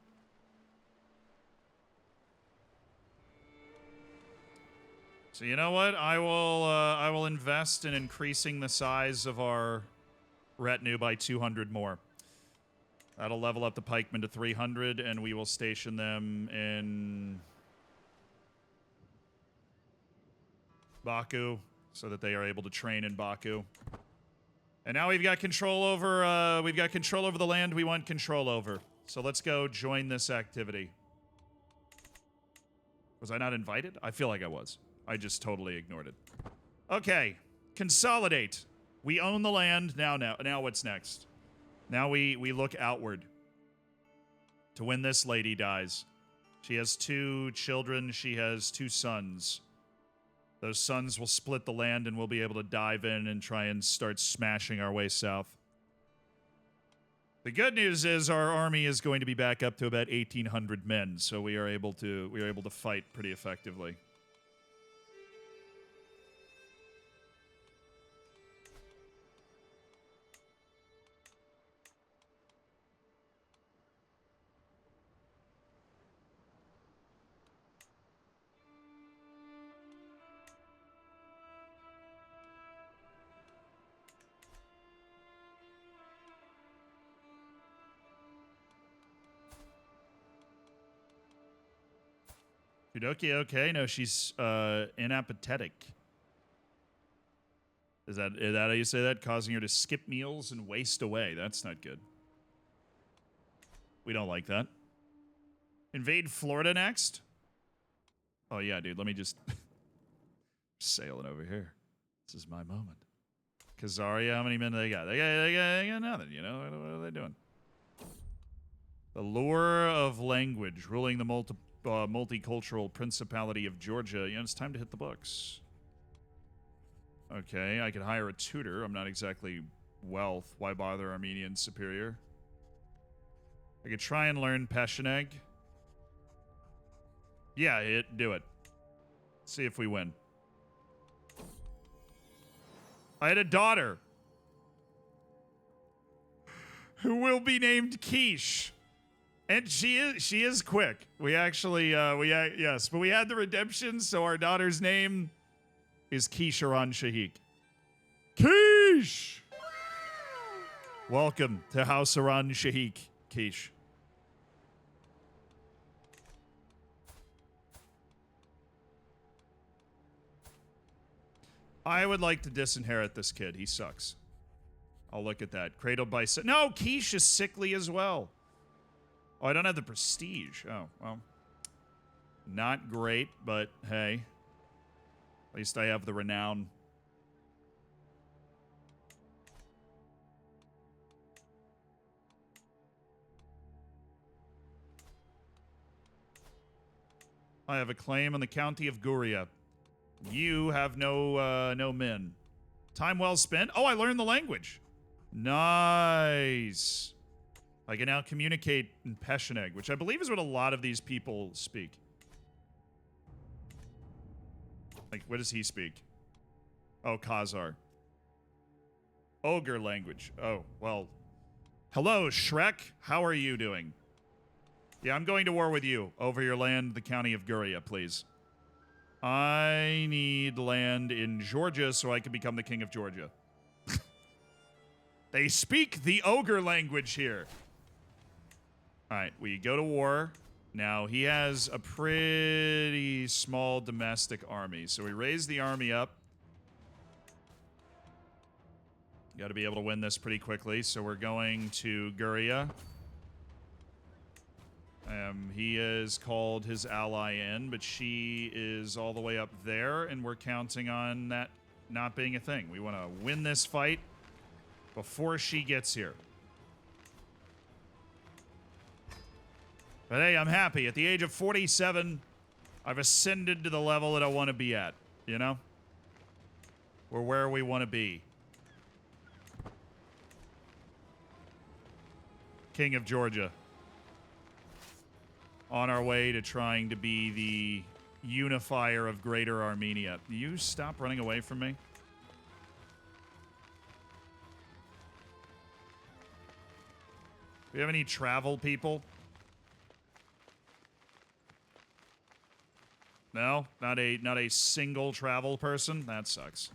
So you know what? I will invest in increasing the size of our retinue by 200 more. That'll level up the pikemen to 300, and we will station them in Baku so that they are able to train in Baku. And now we've got control over the land we want control over. So let's go join this activity. Was I not invited? I feel like I was. I just totally ignored it. Okay, consolidate. We own the land. Now what's next? Now we look outward to when this lady dies. She has 2 children. She has 2 sons. Those sons will split the land and we'll be able to dive in and try and start smashing our way south. The good news is our army is going to be back up to about 1,800 men, so we are able to fight pretty effectively. Kudoki, okay. No, she's inapathetic. Is that how you say that? Causing her to skip meals and waste away. That's not good. We don't like that. Invade Florida next? Oh, yeah, dude. Let me just... sailing over here. This is my moment. Khazaria, how many men do they got? They got nothing, you know? What are they doing? The lure of language, ruling the multicultural principality of Georgia. You know, it's time to hit the books. Okay, I could hire a tutor. I'm not exactly wealth. Why bother Armenian superior? I could try and learn Passionegg. Yeah, do it. See if we win. I had a daughter who will be named Quiche. And she is quick. We actually, yes, but we had the redemption, so our daughter's name is Quiche-Aran Shahik. Quiche! Welcome to House Aran Shahik, Quiche. I would like to disinherit this kid. He sucks. I'll look at that. Cradled by... No, Quiche is sickly as well. Oh, I don't have the prestige. Oh, well. Not great, but hey. At least I have the renown. I have a claim on the county of Guria. You have no men. Time well spent. Oh, I learned the language. Nice. I can now communicate in Passionegg, which I believe is what a lot of these people speak. Like, what does he speak? Oh, Khazar. Ogre language. Oh, well. Hello, Shrek. How are you doing? Yeah, I'm going to war with you over your land, the county of Guria, please. I need land in Georgia so I can become the king of Georgia. They speak the ogre language here. All right, we go to war. Now, he has a pretty small domestic army, so we raise the army up. Got to be able to win this pretty quickly, so we're going to Guria. He has called his ally in, but she is all the way up there, and we're counting on that not being a thing. We want to win this fight before she gets here. But hey, I'm happy. At the age of 47, I've ascended to the level that I want to be at, you know? We're where we want to be. King of Georgia. On our way to trying to be the unifier of Greater Armenia. You stop running away from me? Do we have any travel people? No? Not a single travel person? That sucks.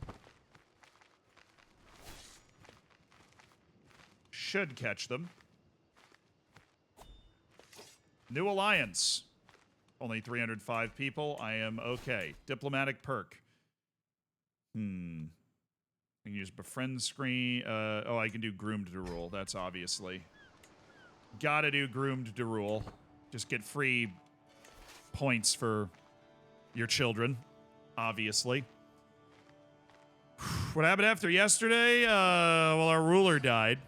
Should catch them. New alliance. Only 305 people. I am okay. Diplomatic perk. I can use befriend screen. Oh, I can do groomed to rule. That's obviously. Gotta do groomed to rule. Just get free points for your children. Obviously. What happened after yesterday? Well, our ruler died.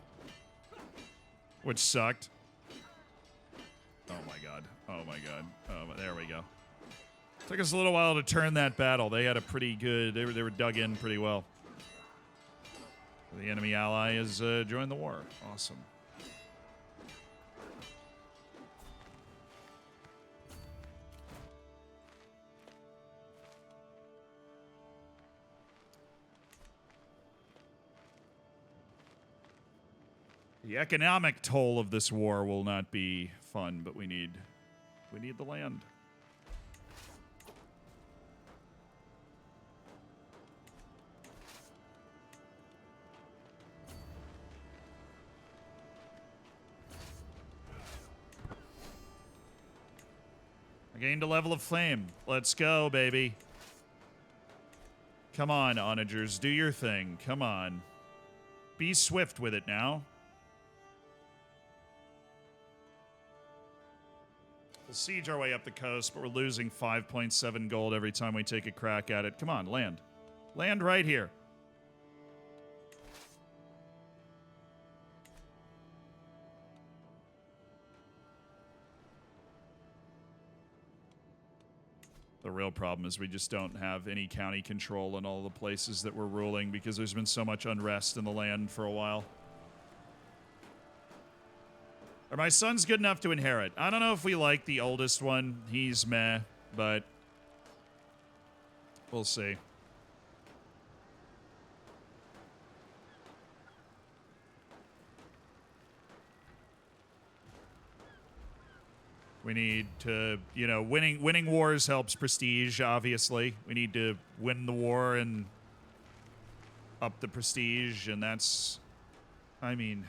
Which sucked. Oh my god. Oh my god. Oh, there we go. Took us a little while to turn that battle. They had a pretty good... They were dug in pretty well. The enemy ally has joined the war. Awesome. The economic toll of this war will not be fun, but we need the land. Gained a level of fame. Let's go, baby. Come on, onagers. Do your thing. Come on. Be swift with it now. We'll siege our way up the coast, but we're losing 5.7 gold every time we take a crack at it. Come on, land. Land right here. The real problem is we just don't have any county control in all the places that we're ruling because there's been so much unrest in the land for a while. Are my sons good enough to inherit? I don't know if we like the oldest one. He's meh, but we'll see. We need to, you know, winning wars helps prestige, obviously. We need to win the war and up the prestige, and that's, I mean...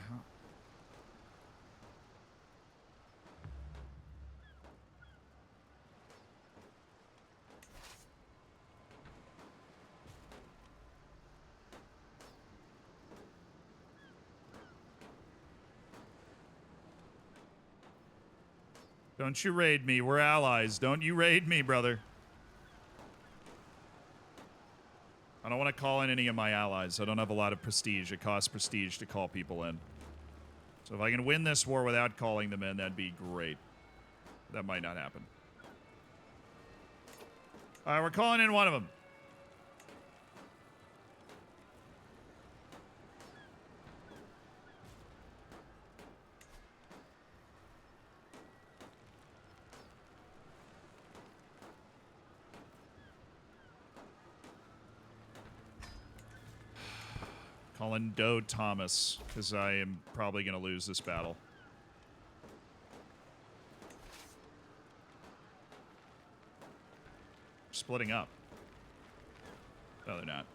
Don't you raid me. We're allies. Don't you raid me, brother. I don't want to call in any of my allies. I don't have a lot of prestige. It costs prestige to call people in. So if I can win this war without calling them in, that'd be great. That might not happen. All right, we're calling in one of them. Calling Doe Thomas, because I am probably going to lose this battle. Splitting up. No, they're not.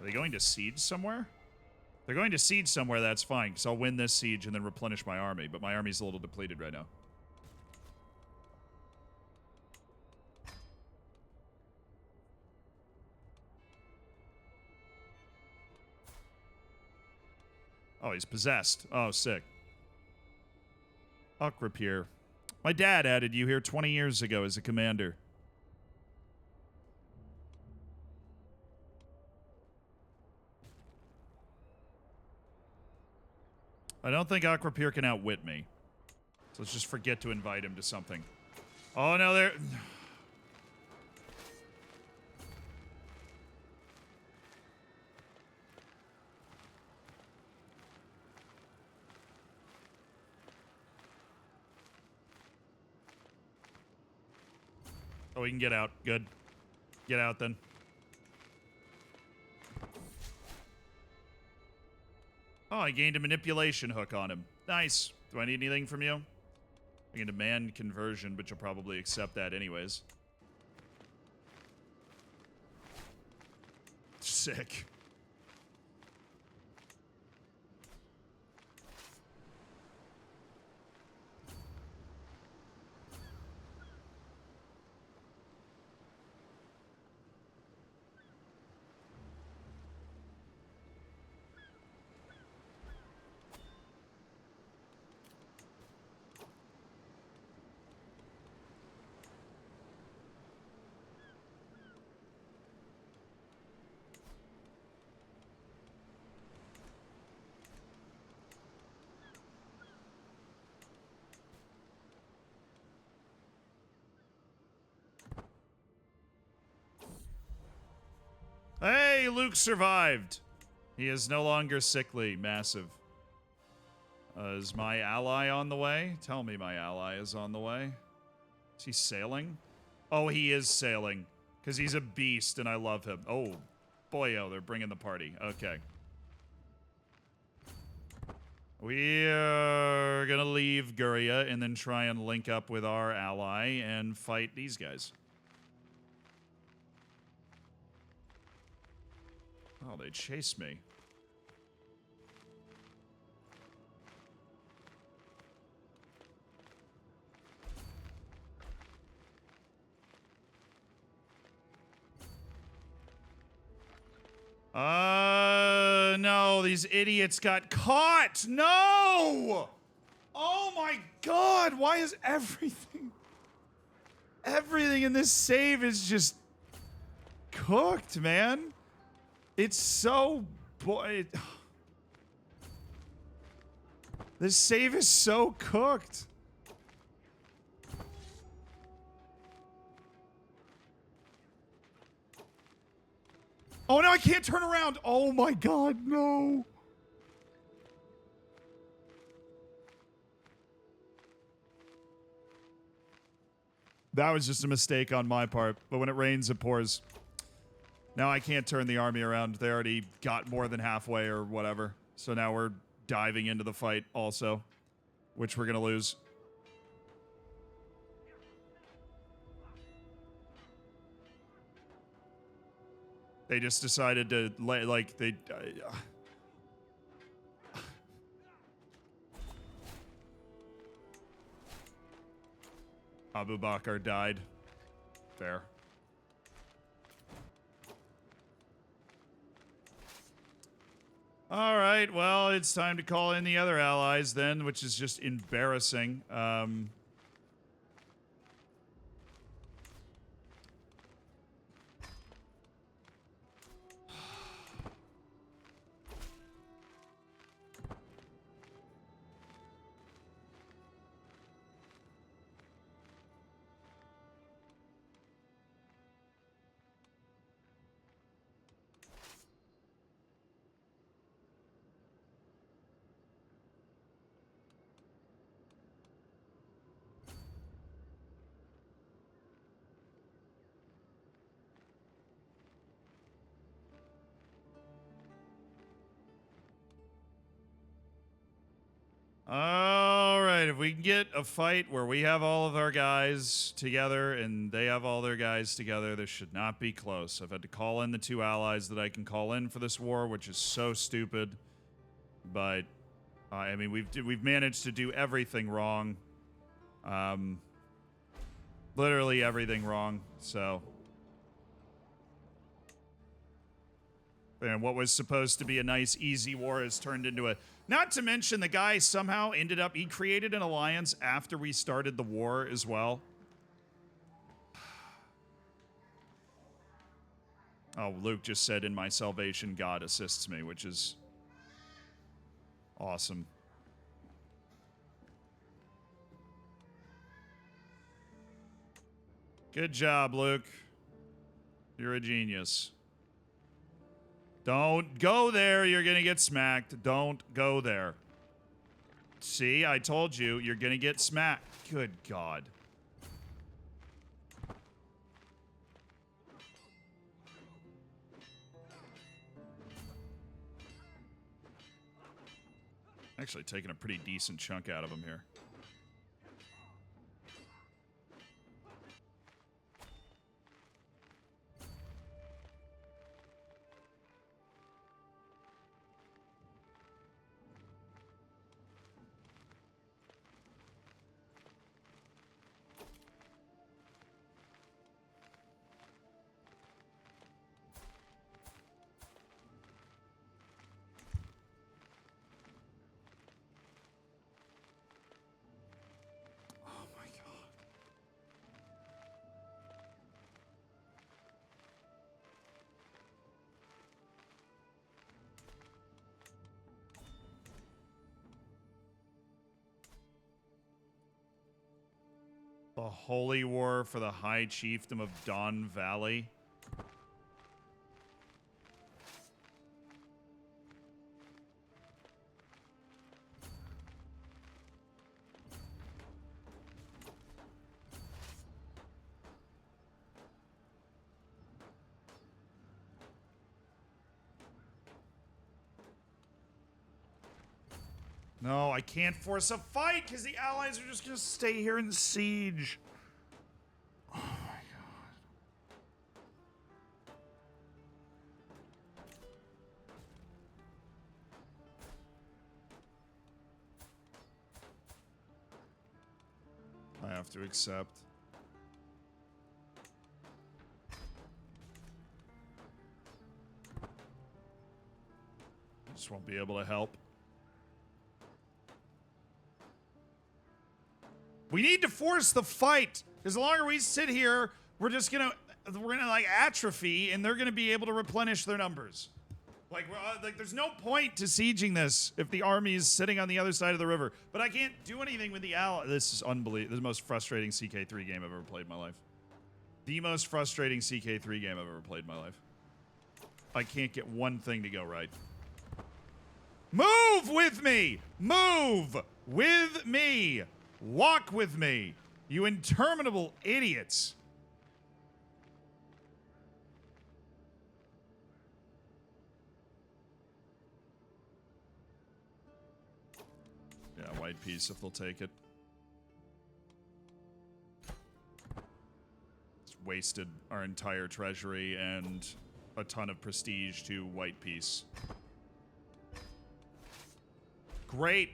Are they going to siege somewhere? If they're going to siege somewhere, that's fine, because I'll win this siege and then replenish my army, but my army's a little depleted right now. Oh, he's possessed. Oh, sick. Rapier. My dad added you here 20 years ago as a commander. I don't think Rapier can outwit me. So let's just forget to invite him to something. Oh, no, there... Oh, we can get out. Good. Get out, then. Oh, I gained a manipulation hook on him. Nice. Do I need anything from you? I can demand conversion, but you'll probably accept that anyways. Sick. Hey, Luke survived. He is no longer sickly. Massive. Is my ally on the way? Tell me my ally is on the way. Is he sailing? Oh, he is sailing. Because he's a beast and I love him. Oh, boyo, they're bringing the party. Okay. We are going to leave Guria and then try and link up with our ally and fight these guys. Oh, they chased me. No, these idiots got caught. No! Oh my god, why is everything in this save is just cooked, man? It's so this save is so cooked. Oh no, I can't turn around. Oh my god, no. That was just a mistake on my part, but when it rains, it pours. Now I can't turn the army around. They already got more than halfway or whatever. So now we're diving into the fight also, which we're going to lose. They just decided to, like, they... Abu Bakr died. Fair. All right, well, it's time to call in the other allies then, which is just embarrassing. All right, if we can get a fight where we have all of our guys together and they have all their guys together, this should not be close. I've had to call in the 2 allies that I can call in for this war, which is so stupid. But I mean, we've managed to do everything wrong. Literally everything wrong. So, and what was supposed to be a nice, easy war has turned into a... Not to mention, the guy somehow ended up... He created an alliance after we started the war as well. Oh, Luke just said, in my salvation, God assists me, which is awesome. Good job, Luke. You're a genius. Don't go there. You're going to get smacked. Don't go there. See, I told you, you're going to get smacked. Good God. Actually taking a pretty decent chunk out of him here. The Holy War for the High Chiefdom of Don Valley. No, I can't force a fight because the allies are just going to stay here and siege. Oh my god. I have to accept. Just won't be able to help. We need to force the fight. Because the longer we sit here, we're gonna like atrophy, and they're gonna be able to replenish their numbers. Like, there's no point to sieging this if the army is sitting on the other side of the river. But I can't do anything with the ally. This is unbelievable. This is the most frustrating CK3 game I've ever played in my life. The most frustrating CK3 game I've ever played in my life. I can't get one thing to go right. Move with me! Move with me! Walk with me! You interminable idiots! Yeah, white piece if they'll take it. Just wasted our entire treasury and a ton of prestige to white piece. Great.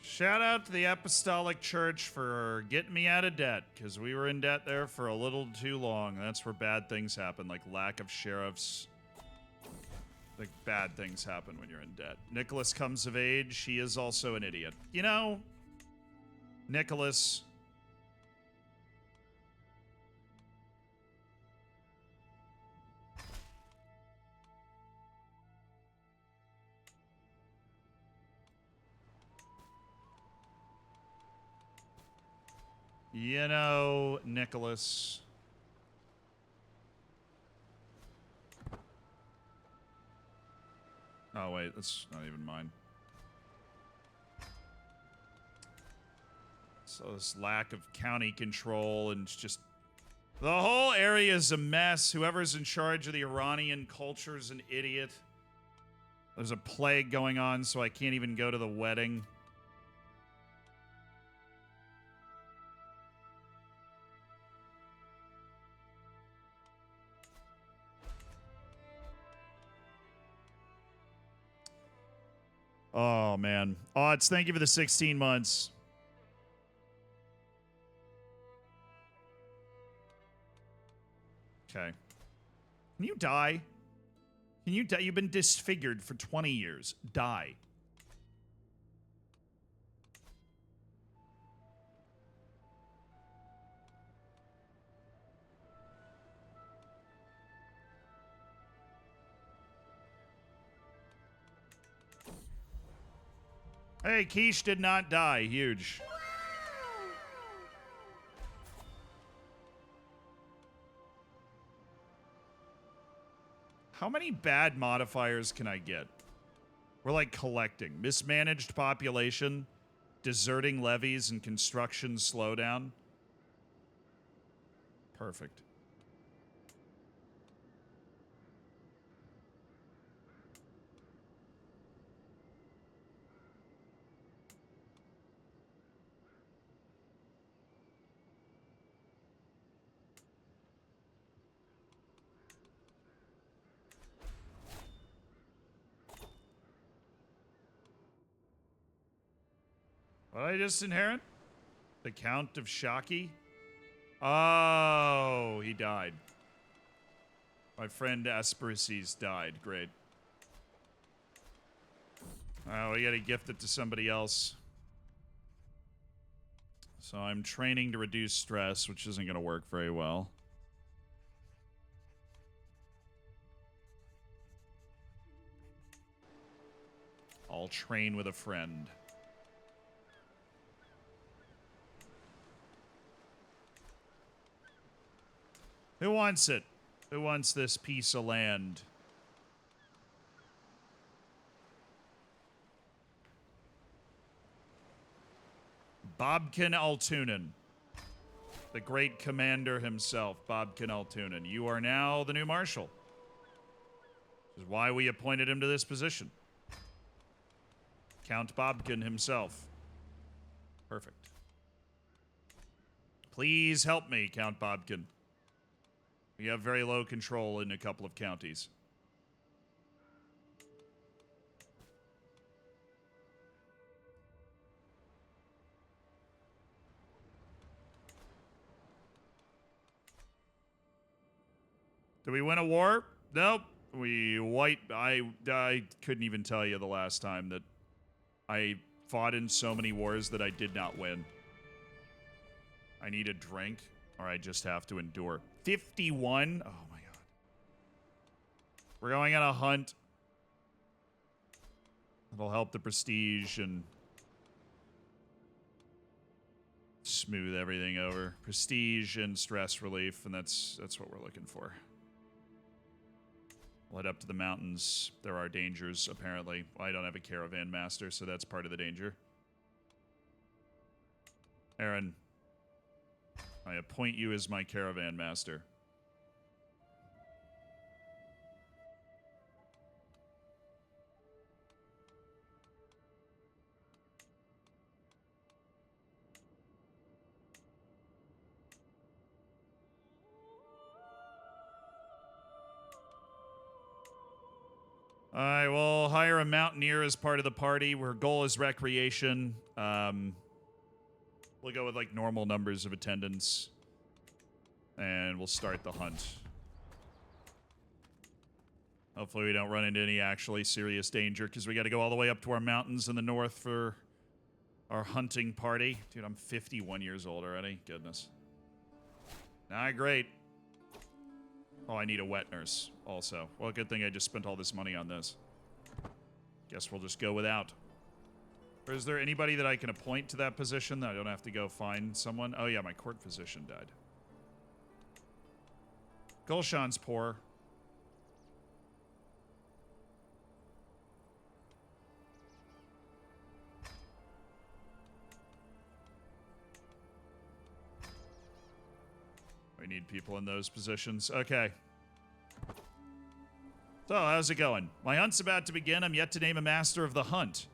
Shout out to the Apostolic Church for getting me out of debt, because we were in debt there for a little too long. That's where bad things happen, like lack of sheriffs. Like, bad things happen when you're in debt. Nicholas comes of age. He is also an idiot. You know, Nicholas. You know, Nicholas. Oh, wait, that's not even mine. So this lack of county control, and it's just... the whole area is a mess. Whoever's in charge of the Iranian culture is an idiot. There's a plague going on, so I can't even go to the wedding. Oh, man. Odds, thank you for the 16 months. Okay. Can you die? Can you die? You've been disfigured for 20 years. Die. Hey, Quiche did not die. Huge. How many bad modifiers can I get? We're like collecting. Mismanaged population, deserting levies, and construction slowdown. Perfect. What did I just inherit? The Count of Shaki? Oh, he died. My friend Asperices died. Great. Oh, we gotta gift it to somebody else. So I'm training to reduce stress, which isn't gonna work very well. I'll train with a friend. Who wants it? Who wants this piece of land? Bobkin Altunen. The great commander himself, Bobkin Altunen. You are now the new marshal. This is why we appointed him to this position. Count Bobkin himself. Perfect. Please help me, Count Bobkin. We have very low control in a couple of counties. Did we win a war? Nope. I couldn't even tell you the last time that I fought in so many wars that I did not win. I need a drink, or I just have to endure. 51? Oh my god. We're going on a hunt. It'll help the prestige and smooth everything over. Prestige and stress relief, and that's what we're looking for. We'll head up to the mountains. There are dangers, apparently. I don't have a caravan master, so that's part of the danger. Aaron, I appoint you as my caravan master. All right, we'll hire a mountaineer as part of the party. Our goal is recreation. We'll go with, like, normal numbers of attendance. And we'll start the hunt. Hopefully we don't run into any actually serious danger, because we got to go all the way up to our mountains in the north for our hunting party. Dude, I'm 51 years old already. Goodness. Not great. Oh, I need a wet nurse also. Well, good thing I just spent all this money on this. Guess we'll just go without. Or is there anybody that I can appoint to that position that I don't have to go find someone? Oh, yeah, my court physician died. Gulshan's poor. We need people in those positions. Okay. So, how's it going? My hunt's about to begin. I'm yet to name a master of the hunt.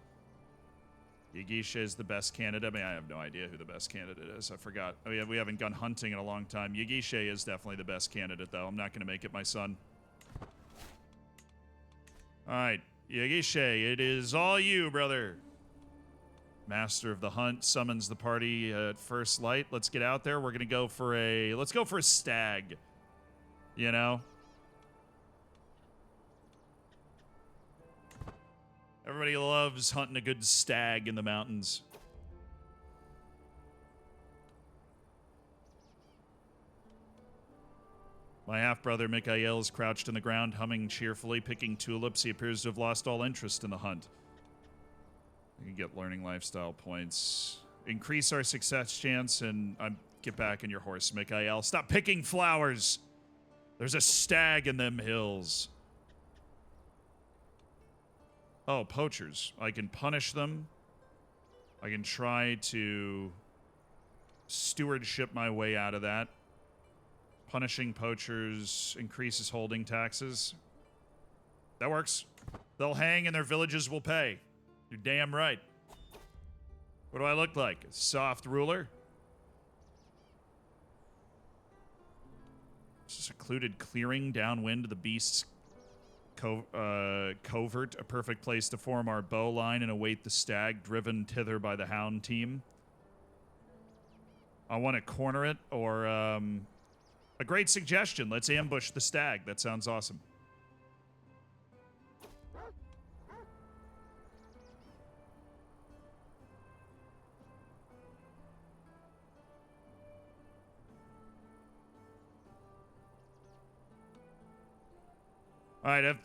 Yagisha is the best candidate. I mean, I have no idea who the best candidate is. I forgot. Oh, yeah, we haven't gone hunting in a long time. Yagisha is definitely the best candidate, though. I'm not going to make it my son. All right. Yagisha, it is all you, brother. Master of the hunt summons the party at first light. Let's get out there. We're going to go for a... Let's go for a stag. You know? Everybody loves hunting a good stag in the mountains. My half-brother Mikhail is crouched in the ground, humming cheerfully, picking tulips. He appears to have lost all interest in the hunt. You can get learning lifestyle points. Increase our success chance, and get back on your horse, Mikhail. Stop picking flowers! There's a stag in them hills. Oh, poachers. I can punish them. I can try to stewardship my way out of that. Punishing poachers increases holding taxes. That works. They'll hang and their villages will pay. You're damn right. What do I look like? A soft ruler? It's a secluded clearing downwind of the beast's covert, a perfect place to form our bow line and await the stag driven thither by the hound team. I want to corner it, or a great suggestion. Let's ambush the stag. That sounds awesome. All right,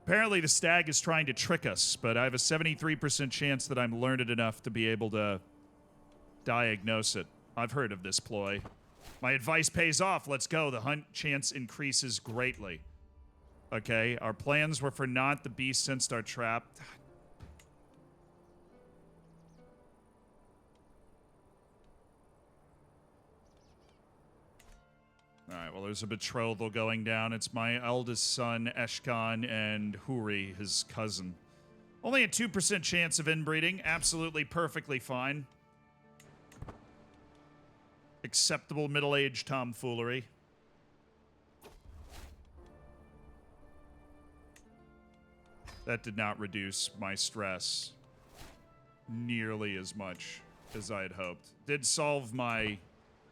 Apparently the stag is trying to trick us, but I have a 73% chance that I'm learned enough to be able to diagnose it. I've heard of this ploy. My advice pays off. Let's go. The hunt chance increases greatly. Okay, our plans were for not the beast sensed our trap. Alright, well, there's a betrothal going down. It's my eldest son, Eshkan, and Huri, his cousin. Only a 2% chance of inbreeding. Absolutely perfectly fine. Acceptable middle-aged tomfoolery. That did not reduce my stress nearly as much as I had hoped. Did solve my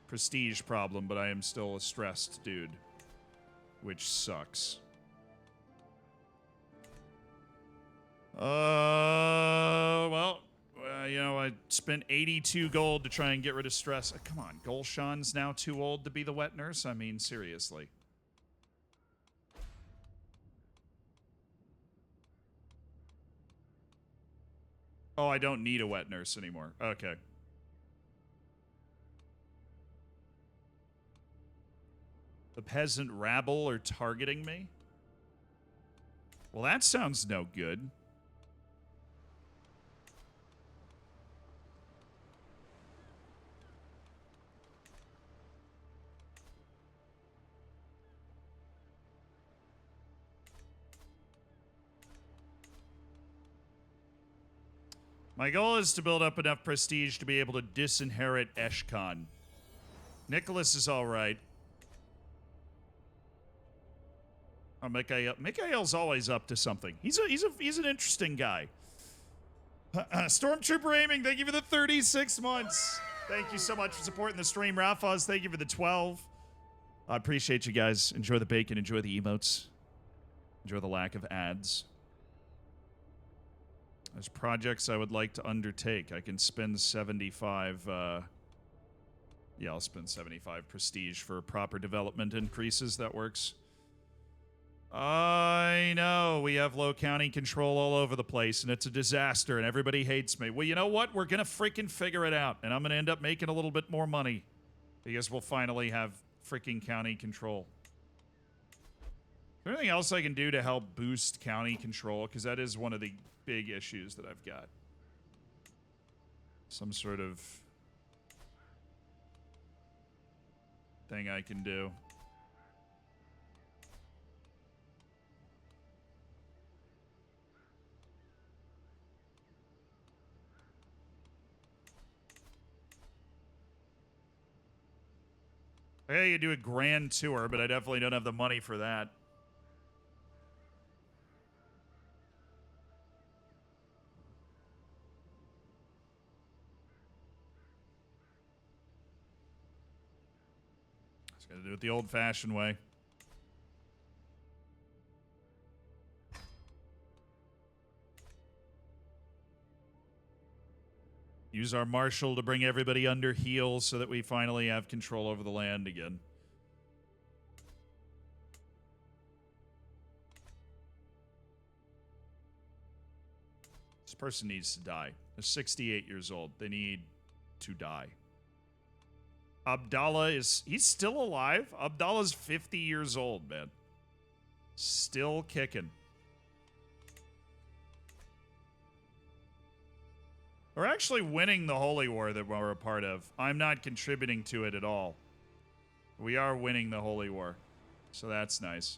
prestige problem, but I am still a stressed dude, which sucks. Well, you know, I spent 82 gold to try and get rid of stress. Come on, Golshan's now too old to be the wet nurse? I mean, seriously. Oh, I don't need a wet nurse anymore. Okay. The peasant rabble are targeting me? Well, that sounds no good. My goal is to build up enough prestige to be able to disinherit Eshkan. Nicholas is all right. Oh, Mikhail's always up to something. He's an interesting guy. Stormtrooper Aiming, thank you for the 36 months. Thank you so much for supporting the stream. Rafaz, thank you for the 12. I appreciate you guys. Enjoy the bacon. Enjoy the emotes. Enjoy the lack of ads. There's projects I would like to undertake. I can spend 75... yeah, I'll spend 75 prestige for proper development increases. That works. I know, we have low county control all over the place, and it's a disaster, and everybody hates me. Well, you know what? We're gonna freaking figure it out, and I'm gonna end up making a little bit more money. Because we'll finally have freaking county control. Is there anything else I can do to help boost county control? Because that is one of the big issues that I've got. Some sort of thing I can do. Yeah, you do a grand tour, but I definitely don't have the money for that. Just gotta do it the old-fashioned way. Use our marshal to bring everybody under heel so that we finally have control over the land again. This person needs to die. They're 68 years old. They need to die. Abdallah is... He's still alive? Abdallah's 50 years old, man. Still kicking. We're actually winning the Holy War that we're a part of. I'm not contributing to it at all. We are winning the Holy War. So that's nice.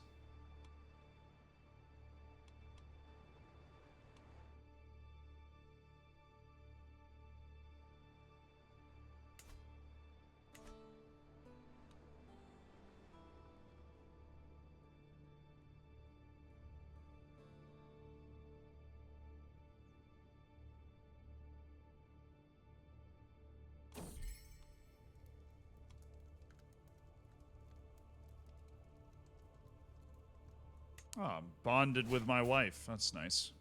Oh, I'm bonded with my wife. That's nice.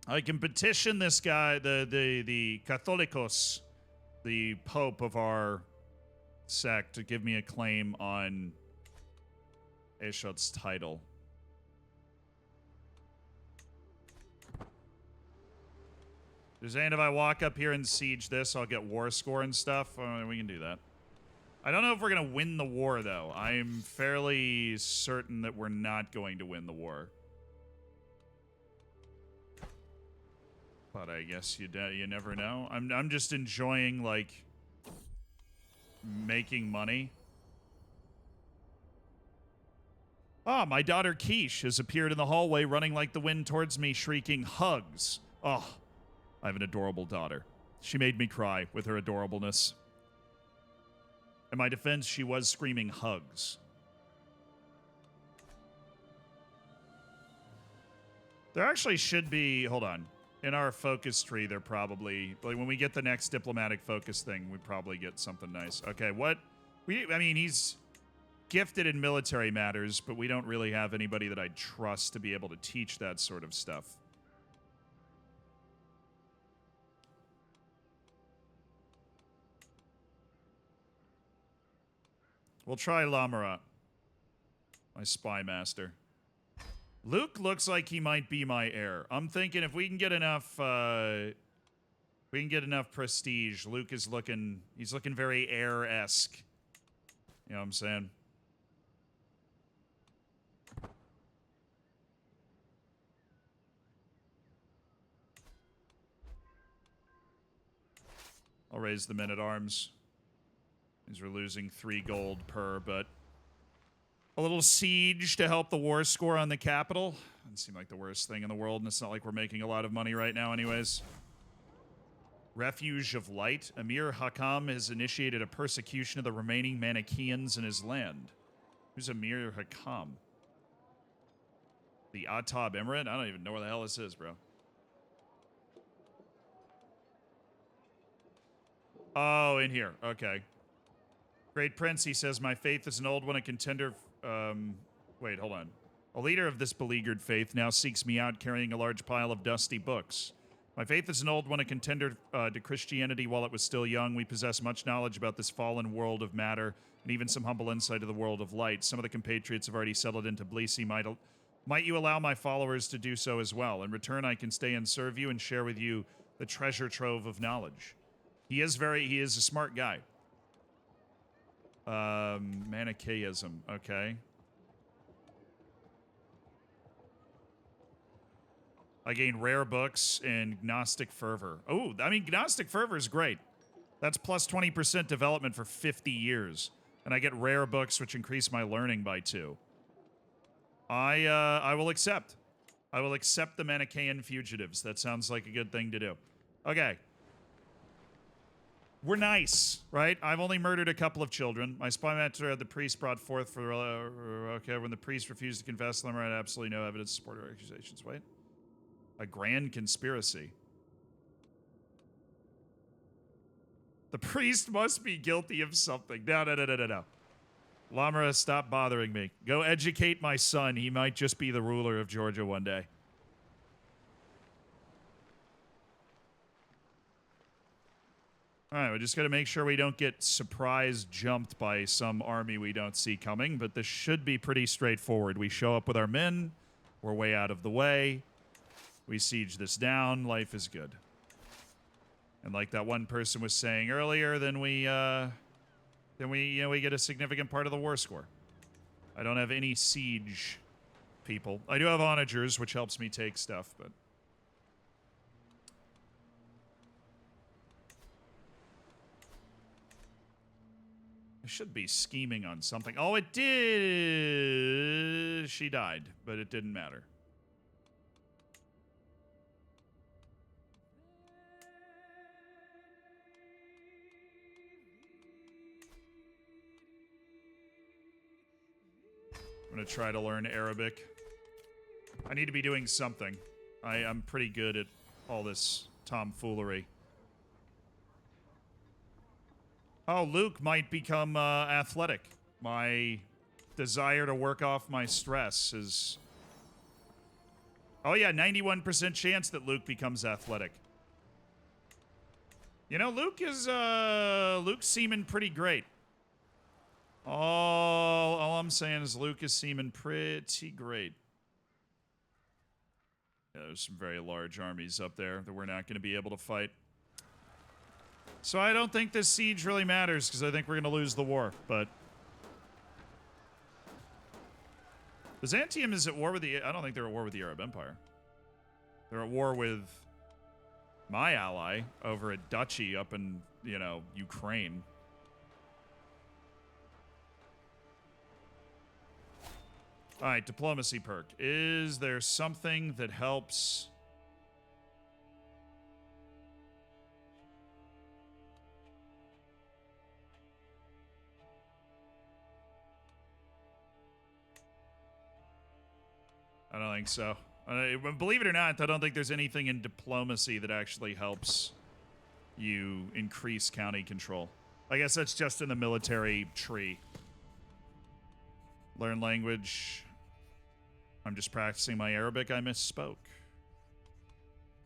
I can petition this guy, the Catholicos, the Pope of our sect, to give me a claim on Aeshot's title. You're saying if I walk up here and siege this, I'll get war score and stuff? We can do that. I don't know if we're going to win the war, though. I'm fairly certain that we're not going to win the war. But I guess you never know. I'm just enjoying, like, making money. Ah, my daughter Quiche has appeared in the hallway running like the wind towards me, shrieking, hugs. Oh, I have an adorable daughter. She made me cry with her adorableness. In my defense, she was screaming hugs. There actually should be, hold on. In our focus tree, there probably, like when we get the next diplomatic focus thing, we probably get something nice. Okay, what? I mean, he's gifted in military matters, but we don't really have anybody that I'd trust to be able to teach that sort of stuff. We'll try Lamara, my spy master. Luke looks like he might be my heir. I'm thinking if we can get enough, prestige. Luke is looking, he's looking very heir-esque. You know what I'm saying? I'll raise the men-at-arms. We're losing 3 gold per, but a little siege to help the war score on the capital. Doesn't seem like the worst thing in the world, and it's not like we're making a lot of money right now anyways. Refuge of Light. Emir Hakam has initiated a persecution of the remaining Manichaeans in his land. Who's Emir Hakam? The Atab Emirate? I don't even know where the hell this is, bro. Oh, in here. Okay. Great Prince, he says, my faith is an old one, a contender... wait, hold on. A leader of this beleaguered faith now seeks me out carrying a large pile of dusty books. My faith is an old one, a contender to Christianity while it was still young. We possess much knowledge about this fallen world of matter and even some humble insight to the world of light. Some of the compatriots have already settled into Blisi. Might you allow my followers to do so as well? In return, I can stay and serve you and share with you the treasure trove of knowledge. He is a smart guy. Manichaeism, okay. I gain rare books and Gnostic Fervor. Oh, I mean, Gnostic Fervor is great. That's plus 20% development for 50 years. And I get rare books, which increase my learning by 2. I will accept. I will accept the Manichaean fugitives. That sounds like a good thing to do. Okay. We're nice, right? I've only murdered a couple of children. My spy master had the priest brought forth for... okay, when the priest refused to confess, Lamar had absolutely no evidence to support her accusations. Wait. A grand conspiracy. The priest must be guilty of something. No. Lamara, stop bothering me. Go educate my son. He might just be the ruler of Georgia one day. All right, we just got to make sure we don't get surprise jumped by some army we don't see coming, but this should be pretty straightforward. We show up with our men. We're way out of the way. We siege this down. Life is good. And like that one person was saying earlier, then we get a significant part of the war score. I don't have any siege people. I do have onagers, which helps me take stuff, but... I should be scheming on something. Oh, it did. She died, but it didn't matter. I'm going to try to learn Arabic. I need to be doing something. I'm pretty good at all this tomfoolery. Oh, Luke might become athletic. My desire to work off my stress is Oh yeah, 91% chance that Luke becomes athletic. You know, Luke's seeming pretty great. All I'm saying is Luke is seeming pretty great. Yeah, there's some very large armies up there that we're not going to be able to fight. So I don't think this siege really matters, because I think we're going to lose the war, but... Byzantium is at war with the... I don't think they're at war with the Arab Empire. They're at war with my ally over a duchy up in, you know, Ukraine. All right, diplomacy perk. Is there something that helps... I don't think so. Believe it or not, I don't think there's anything in diplomacy that actually helps you increase county control. I guess that's just in the military tree. Learn language. I'm just practicing my Arabic. I misspoke.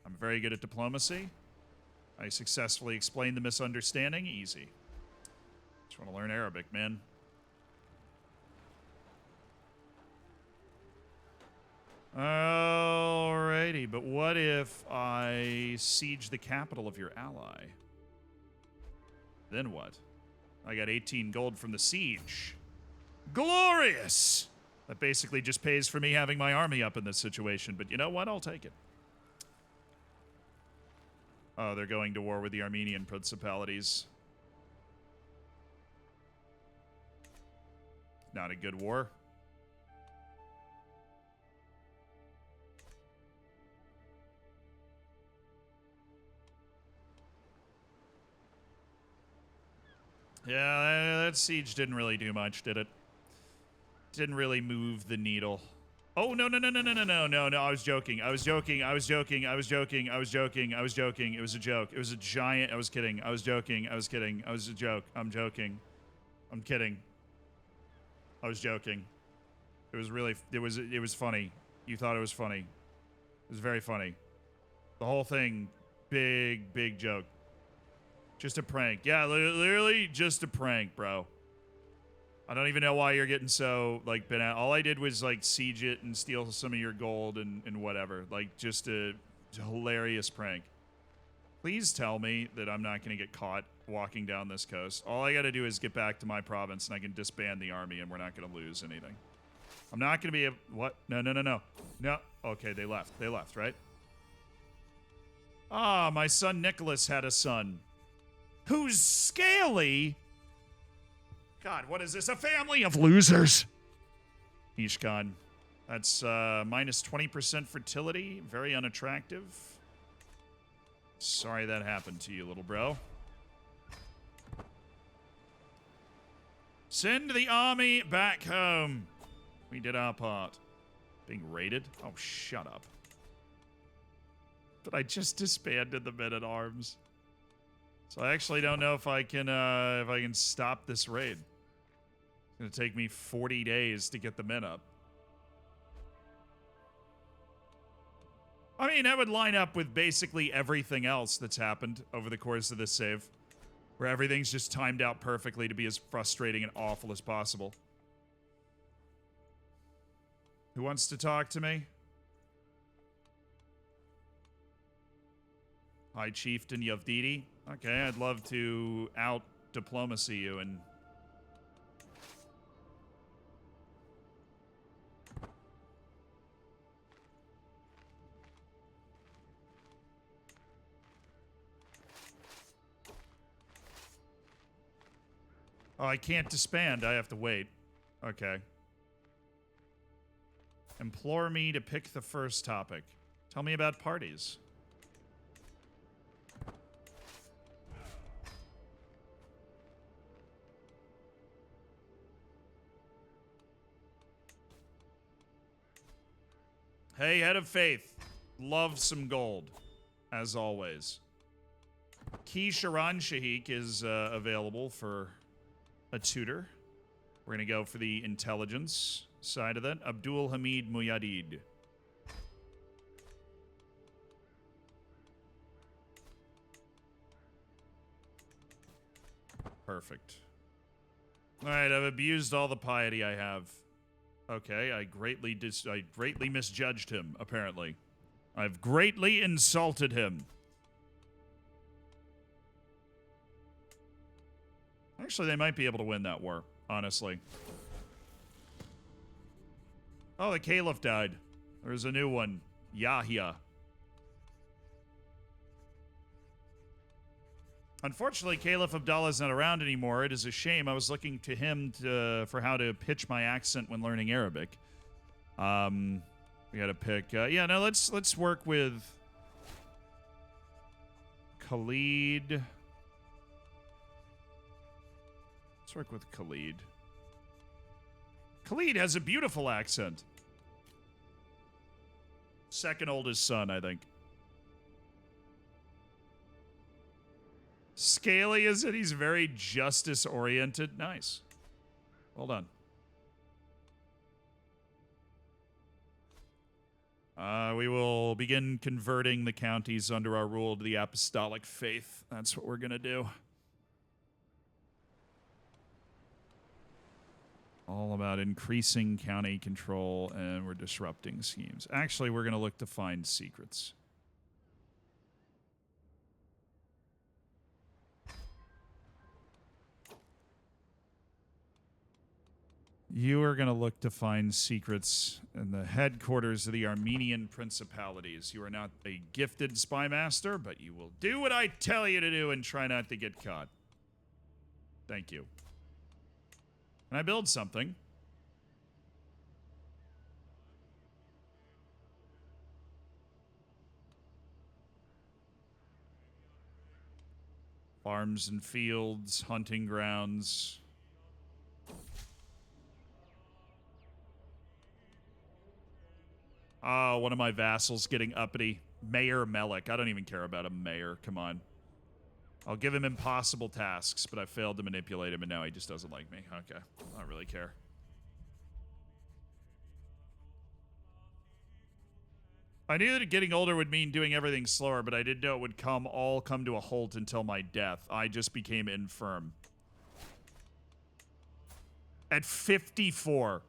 I'm very good at diplomacy. I successfully explained the misunderstanding. Easy. Just want to learn Arabic, man. Alrighty, but what if I siege the capital of your ally? Then what? I got 18 gold from the siege. Glorious! That basically just pays for me having my army up in this situation, but you know what? I'll take it. Oh, they're going to war with the Armenian principalities. Not a good war. Yeah, that siege didn't really do much, did it? Didn't really move the needle. Oh, no. I was joking. I was joking. It was a joke. It was a giant... I was kidding. I was joking. I was kidding. I was a joke. I'm joking. I'm kidding. I was joking. It was really... It was funny. You thought it was funny. It was very funny. The whole thing, big joke. Just a prank. Yeah, literally just a prank, bro. I don't even know why you're getting so, like, bent out. All I did was, like, siege it and steal some of your gold and whatever. Like, just a hilarious prank. Please tell me that I'm not going to get caught walking down this coast. All I got to do is get back to my province and I can disband the army and we're not going to lose anything. I'm not going to be able... What? No. No. Okay, they left. They left, right? Ah, my son Nicholas had a son. Who's scaly? God, what is this? A family of losers. Ishkan. That's minus 20% fertility. Very unattractive. Sorry that happened to you, little bro. Send the army back home. We did our part. Being raided? Oh, shut up. But I just disbanded the men-at-arms. So I actually don't know if I can stop this raid. It's gonna take me 40 days to get the men up. I mean, that would line up with basically everything else that's happened over the course of this save, where everything's just timed out perfectly to be as frustrating and awful as possible. Who wants to talk to me? High Chieftain Yavdidi. Okay, I'd love to out-diplomacy you and... Oh, I can't disband. I have to wait. Okay. Implore me to pick the first topic. Tell me about parties. Hey, Head of Faith. Love some gold, as always. Ki Sharan Shahik is available for a tutor. We're going to go for the intelligence side of that. Abdul Hamid Muyadid. Perfect. All right, I've abused all the piety I have. Okay, I greatly misjudged him, apparently. I've greatly insulted him. Actually, they might be able to win that war, honestly. Oh, the Caliph died. There's a new one. Yahya. Unfortunately, Caliph Abdallah's not around anymore. It is a shame. I was looking to him for how to pitch my accent when learning Arabic. We got to pick. Yeah, no, let's work with Khalid. Let's work with Khalid. Khalid has a beautiful accent. Second oldest son, I think. Scaly is it? He's very justice-oriented. Nice. Well done. We will begin converting the counties under our rule to the apostolic faith. That's what we're going to do. All about increasing county control, and we're disrupting schemes. Actually, we're going to look to find secrets. You are going to look to find secrets in the headquarters of the Armenian principalities. You are not a gifted spy master, but you will do what I tell you to do and try not to get caught. Thank you. Can I build something? Farms and fields, hunting grounds. Oh, one of my vassals getting uppity. Mayor Melik. I don't even care about a mayor. Come on. I'll give him impossible tasks, but I failed to manipulate him, and now he just doesn't like me. Okay. I don't really care. I knew that getting older would mean doing everything slower, but I didn't know it would all come to a halt until my death. I just became infirm. At 54,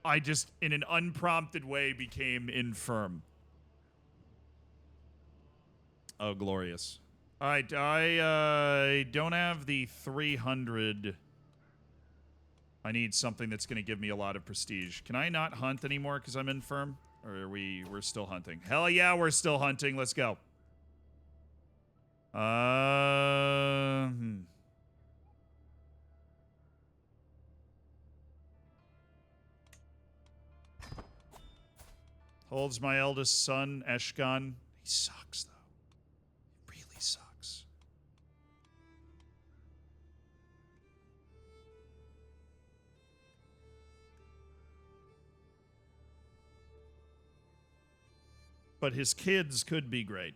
I just, in an unprompted way, became infirm. Oh, glorious. All right, I don't have the 300. I need something that's going to give me a lot of prestige. Can I not hunt anymore because I'm infirm? Or are we're still hunting? Hell yeah, we're still hunting. Let's go. Holds my eldest son, Eshkan. He sucks, though. He really sucks. But his kids could be great.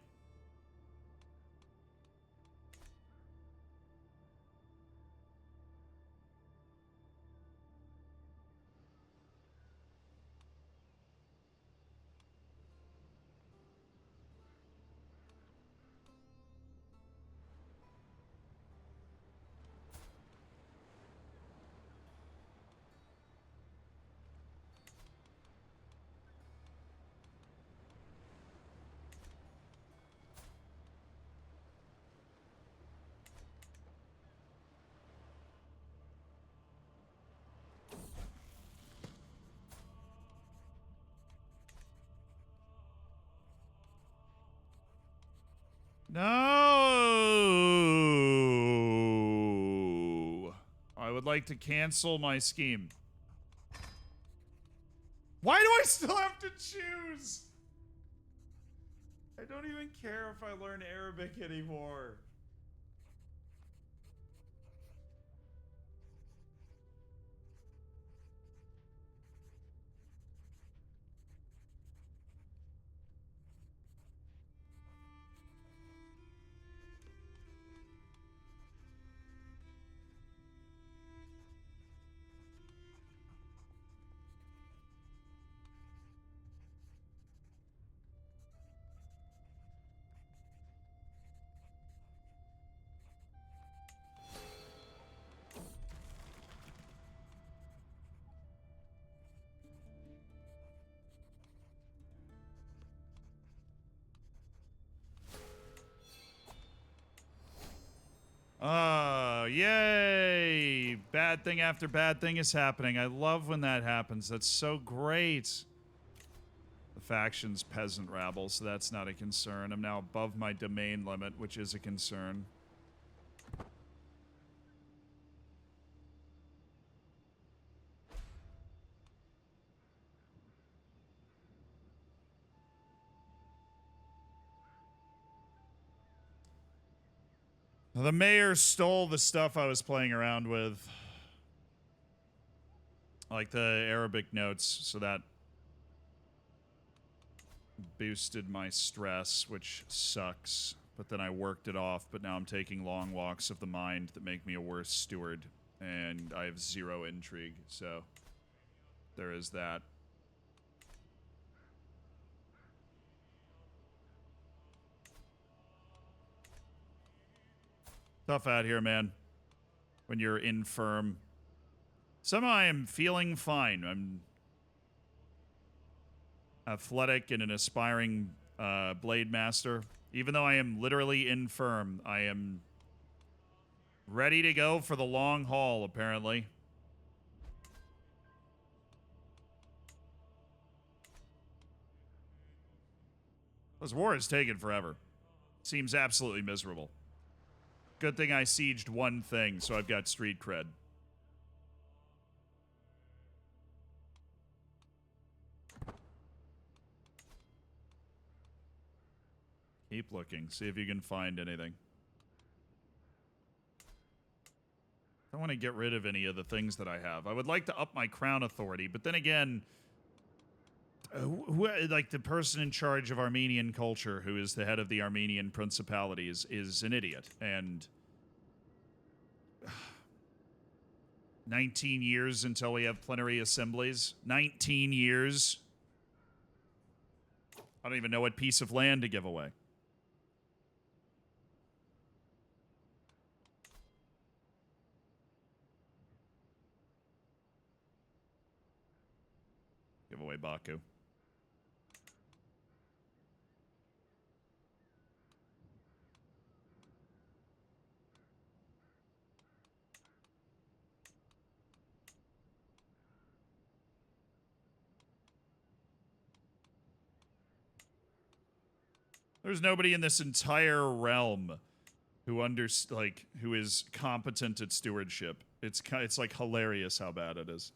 No! I would like to cancel my scheme. Why do I still have to choose? I don't even care if I learn Arabic anymore. yay! Bad thing after bad thing is happening. I love when that happens. That's so great. The faction's peasant rabble, so that's not a concern. I'm now above my domain limit, which is a concern. The mayor stole the stuff I was playing around with. Like the Arabic notes, so that boosted my stress, which sucks. But then I worked it off, but now I'm taking long walks of the mind that make me a worse steward. And I have 0 intrigue, so there is that. Tough out here, man. When you're infirm. Somehow I am feeling fine. I'm athletic and an aspiring blade master. Even though I am literally infirm, I am ready to go for the long haul, apparently. This war has taken forever. Seems absolutely miserable. Good thing I sieged one thing, so I've got street cred. Keep looking. See if you can find anything. I don't want to get rid of any of the things that I have. I would like to up my crown authority, but then again, like the person in charge of Armenian culture, who is the head of the Armenian principality, is an idiot. And 19 years until we have plenary assemblies. 19 years. I don't even know what piece of land to give away. Give away Baku. There's nobody in this entire realm who who is competent at stewardship. It's like hilarious how bad it is.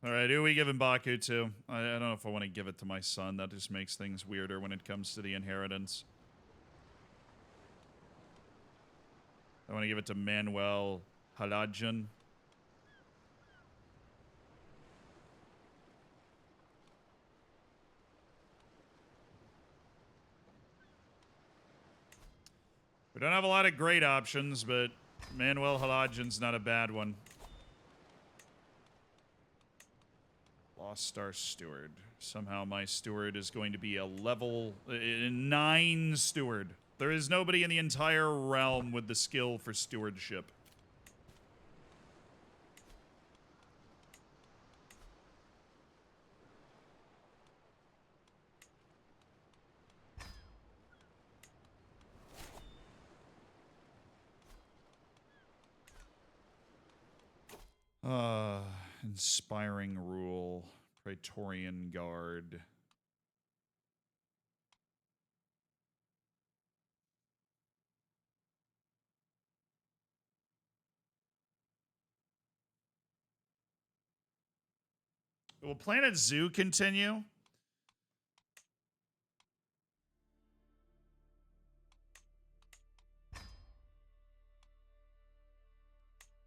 All right, who are we giving Baku to? I don't know if I want to give it to my son. That just makes things weirder when it comes to the inheritance. I want to give it to Manuel Haladjan. We don't have a lot of great options, but Manuel Haladjan's not a bad one. Lost Star Steward. Somehow my steward is going to be a level 9 steward. There is nobody in the entire realm with the skill for stewardship. Inspiring Rule. Praetorian Guard. Will Planet Zoo continue?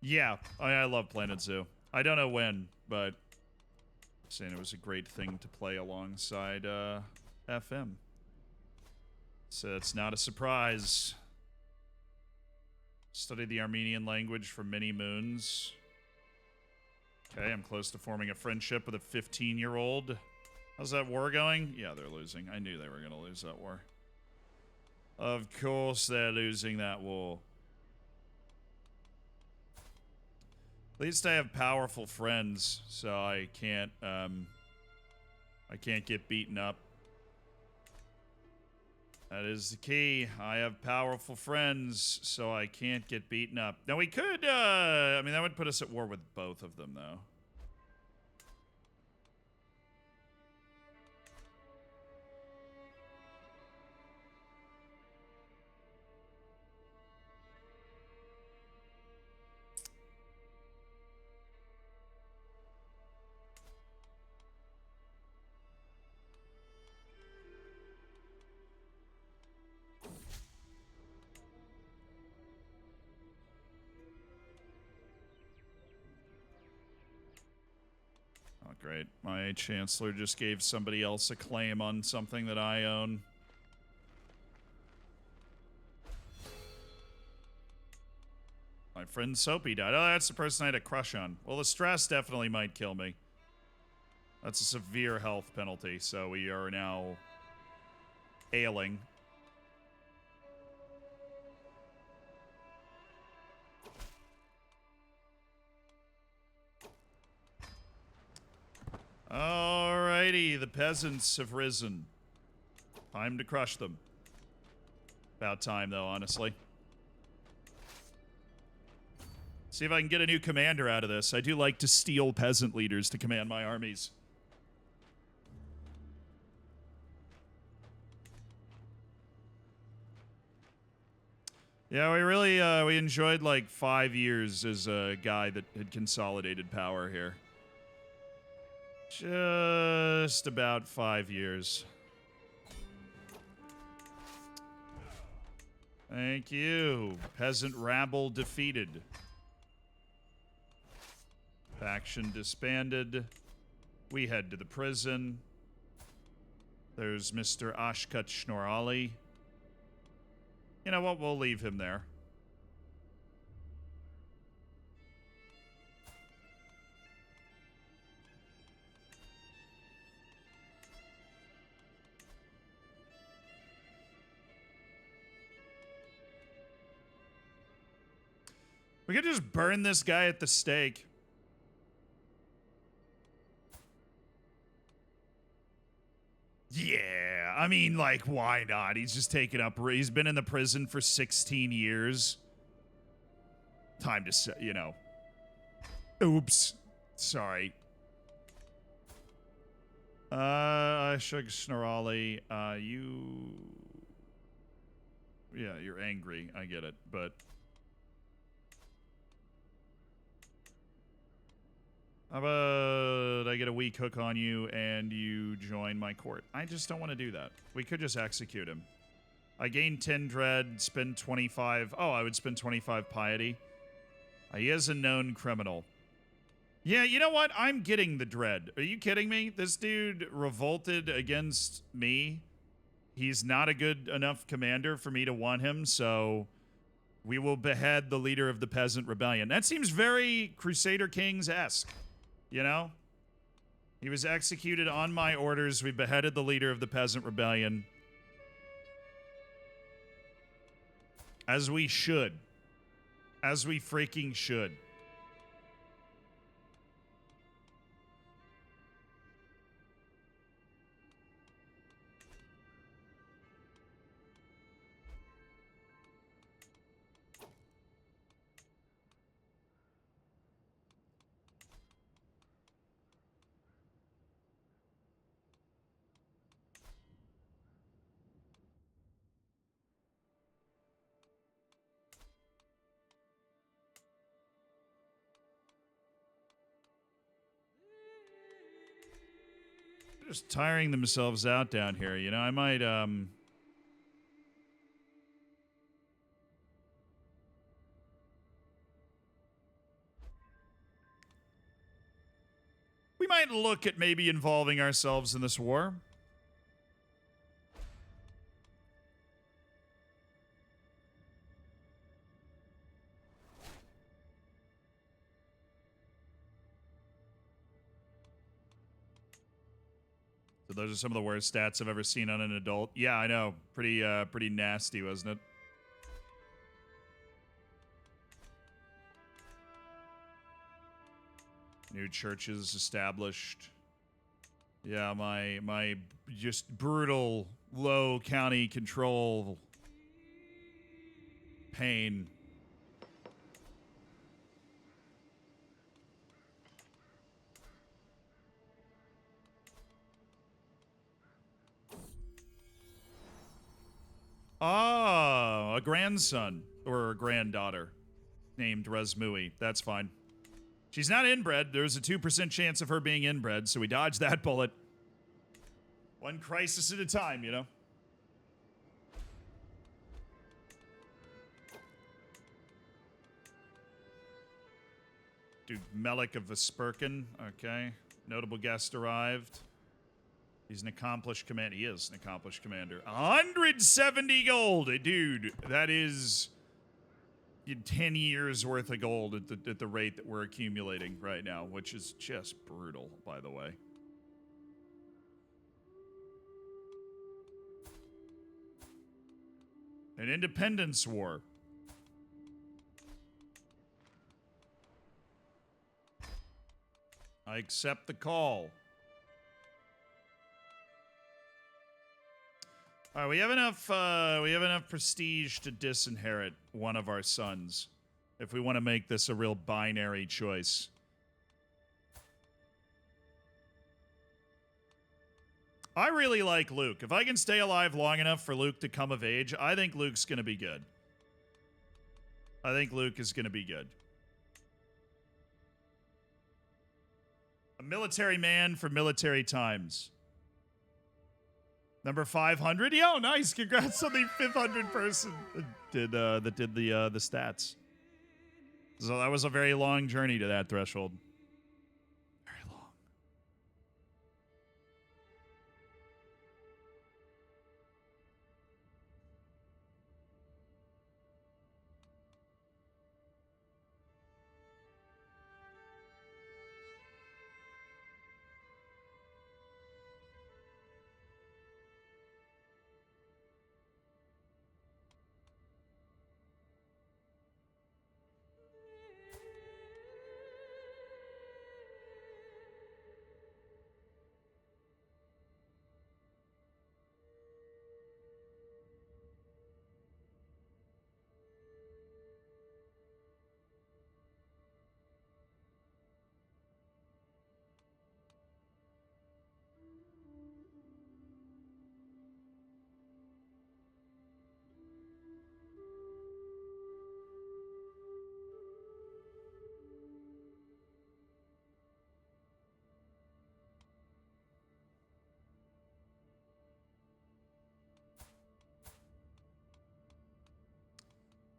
Yeah, I love Planet Zoo. I don't know when, but I'm saying it was a great thing to play alongside FM. So it's not a surprise. Studied the Armenian language for many moons. Okay, I'm close to forming a friendship with a 15-year-old. How's that war going? Yeah, they're losing. I knew they were going to lose that war. Of course they're losing that war. At least I have powerful friends, so I can't get beaten up. That is the key. I have powerful friends, so I can't get beaten up. Now we could, I mean, that would put us at war with both of them, though. Oh, great. My Chancellor just gave somebody else a claim on something that I own. My friend Soapy died. Oh, that's the person I had a crush on. Well, the stress definitely might kill me. That's a severe health penalty, so we are now ailing. Alrighty, the peasants have risen. Time to crush them. About time, though, honestly. See if I can get a new commander out of this. I do like to steal peasant leaders to command my armies. Yeah, we really, we enjoyed like 5 years as a guy that had consolidated power here. Just about 5 years. Thank you. Peasant rabble defeated. Faction disbanded. We head to the prison. There's Mr. Ashkat Schnorali. You know what? We'll leave him there. We could just burn this guy at the stake. Yeah, I mean, like, why not? He's just taken up. He's been in the prison for 16 years. Time to say, you know. Oops. Sorry. Shug Snorali, you... Yeah, you're angry. I get it, but... How about I get a weak hook on you and you join my court? I just don't want to do that. We could just execute him. I gain 10 dread, spend 25... Oh, I would spend 25 piety. He is a known criminal. Yeah, you know what? I'm getting the dread. Are you kidding me? This dude revolted against me. He's not a good enough commander for me to want him, so we will behead the leader of the peasant rebellion. That seems very Crusader Kings-esque, you know? He was executed on my orders. We beheaded the leader of the peasant rebellion. As we should. As we freaking should. Just tiring themselves out down here, you know. I might we might look at maybe involving ourselves in this war. The But those are some of the worst stats I've ever seen on an adult. Yeah, I know. Pretty nasty, wasn't it? New churches established. Yeah, my just brutal low county control pain. Oh, a grandson or a granddaughter named Razmui. That's fine. She's not inbred. There's a 2% chance of her being inbred, so we dodged that bullet. One crisis at a time, you know? Dude, Melik of Vesperkin. Okay. Notable guest arrived. He's an accomplished commander. He is an accomplished commander. 170 gold! Dude, that is 10 years worth of gold at the rate that we're accumulating right now, which is just brutal, by the way. An independence war. I accept the call. All right, we have enough prestige to disinherit one of our sons if we want to make this a real binary choice. I really like Luke. If I can stay alive long enough for Luke to come of age, I think Luke's going to be good. I think Luke is going to be good. A military man for military times. Number 500. Yo, nice. Congrats on the 500 person that did the stats. So that was a very long journey to that threshold. Very long.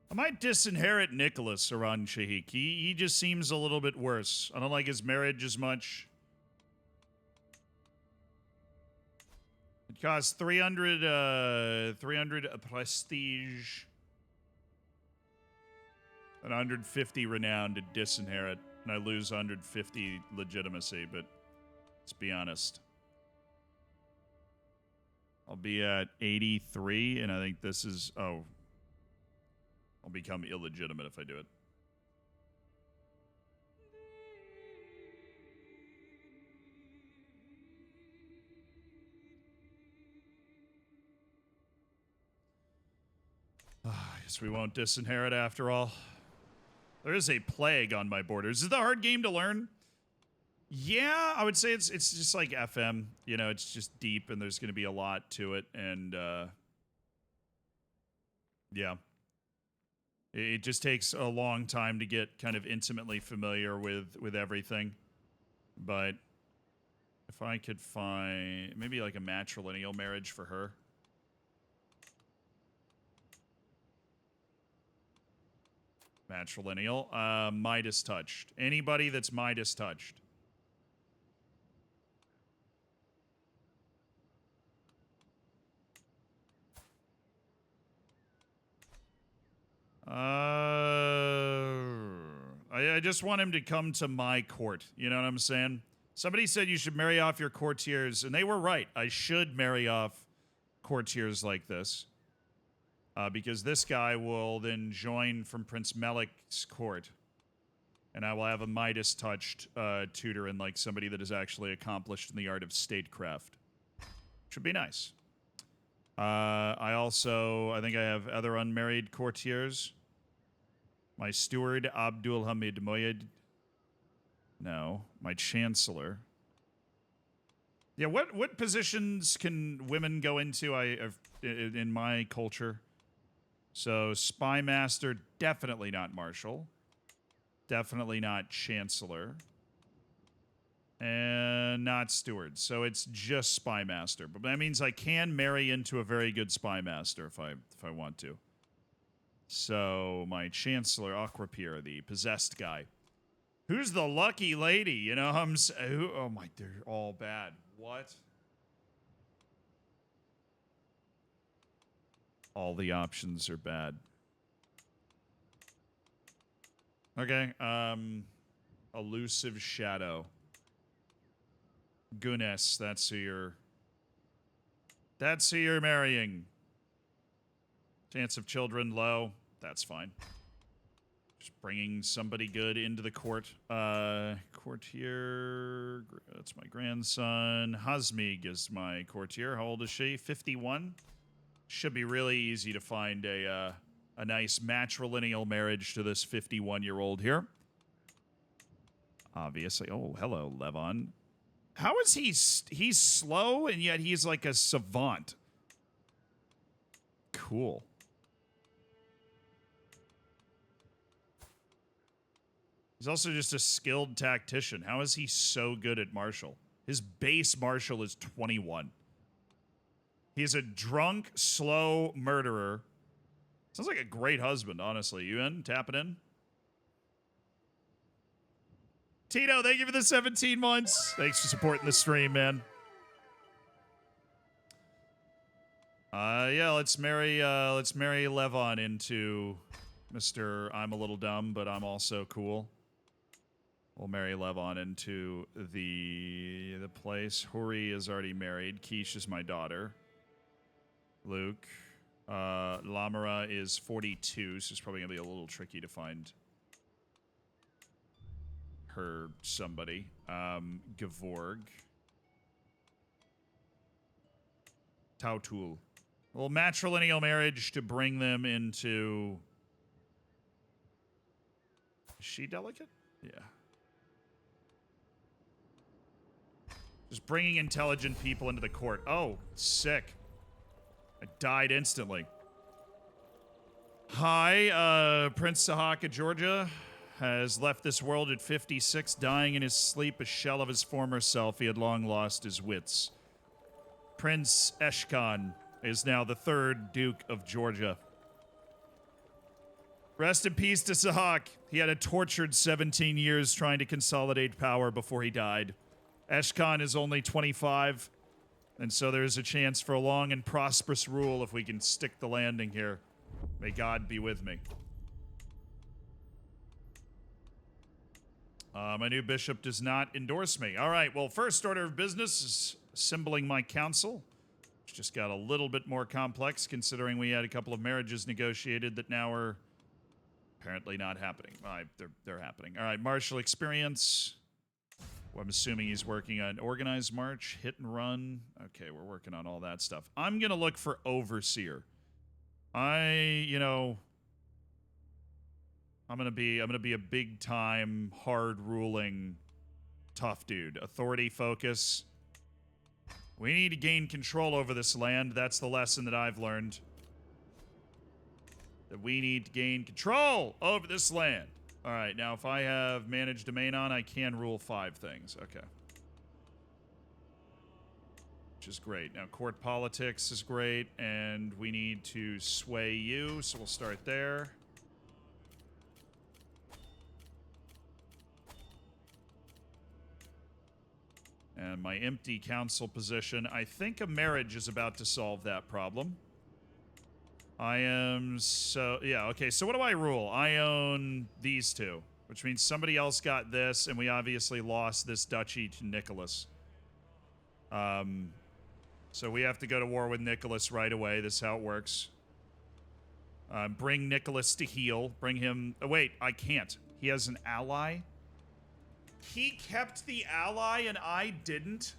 I might disinherit Nicholas around Shahik. He just seems a little bit worse. I don't like his marriage as much. It costs 300 prestige and 150 renown to disinherit, and I lose 150 legitimacy, but let's be honest. I'll be at 83, and I think this is... Oh. I'll become illegitimate if I do it. I guess we won't disinherit after all. There is a plague on my borders. Is it a hard game to learn? Yeah, I would say it's just like FM. You know, it's just deep, and there's going to be a lot to it, and yeah. It just takes a long time to get kind of intimately familiar with everything. But if I could find maybe like a matrilineal marriage for her. Matrilineal. Midas touched. Anybody that's Midas touched. I just want him to come to my court. You know what I'm saying? Somebody said you should marry off your courtiers, and they were right. I should marry off courtiers like this. Because this guy will then join from Prince Melik's court. And I will have a Midas-touched tutor and like somebody that is actually accomplished in the art of statecraft. Should be nice. I think I have other unmarried courtiers. My steward, Abdul Hamid Moyed. No. My chancellor. Yeah, what positions can women go into in my culture? So, spy master, definitely not marshal. Definitely not chancellor. And not steward. So it's just spy master. But that means I can marry into a very good spy master if I want to. So my chancellor, Aquapier, the possessed guy. Who's the lucky lady? You know, oh my, they're all bad. What? All the options are bad. Okay, elusive shadow. Guinness, that's who you're marrying. Chance of children low, that's fine. Just bringing somebody good into the court. Courtier, that's my grandson. Hazmig is my courtier. How old is she? 51. Should be really easy to find a nice matrilineal marriage to this 51-year-old here. Obviously. Oh, hello, Levon. How is he's slow and yet he's like a savant? Cool. He's also just a skilled tactician. How is he so good at martial? His base martial is 21. He's a drunk, slow murderer. Sounds like a great husband, honestly. You in? Tapping in? Tito, thank you for the 17 months. Thanks for supporting the stream, man. Yeah, let's marry Levon into Mr. I'm a little dumb, but I'm also cool. We'll marry Levon into the place. Huri is already married. Quiche is my daughter. Luke. Lamara is 42, so it's probably going to be a little tricky to find her somebody. Gevorg. Tautul. A little matrilineal marriage to bring them into... Is she delicate? Yeah. Just bringing intelligent people into the court. Oh, sick. I died instantly. Hi, Prince Sahaka, Georgia, has left this world at 56, dying in his sleep, a shell of his former self. He had long lost his wits. Prince Eshkan is now the 3rd Duke of Georgia. Rest in peace to Sahak. He had a tortured 17 years trying to consolidate power before he died. Eshkan is only 25. And so there's a chance for a long and prosperous rule if we can stick the landing here. May God be with me. My new bishop does not endorse me. All right, well, first order of business is assembling my council. It's just got a little bit more complex considering we had a couple of marriages negotiated that now are apparently not happening. They're happening. All right, martial experience. Well, I'm assuming he's working on organized march, hit and run. Okay, we're working on all that stuff. I'm going to look for overseer. I'm going to be a big time, hard ruling, tough dude. Authority focus. We need to gain control over this land. That's the lesson that I've learned. That we need to gain control over this land. All right, now if I have managed domain on, I can rule 5 things. Okay. Which is great. Now, court politics is great, and we need to sway you, so we'll start there. And my empty council position, I think a marriage is about to solve that problem. Yeah, okay, so what do I rule? I own these two. Which means somebody else got this, and we obviously lost this duchy to Nicholas. So we have to go to war with Nicholas right away. This is how it works. Bring Nicholas to heal. Bring him... Oh, wait, I can't. He has an ally? He kept the ally and I didn't?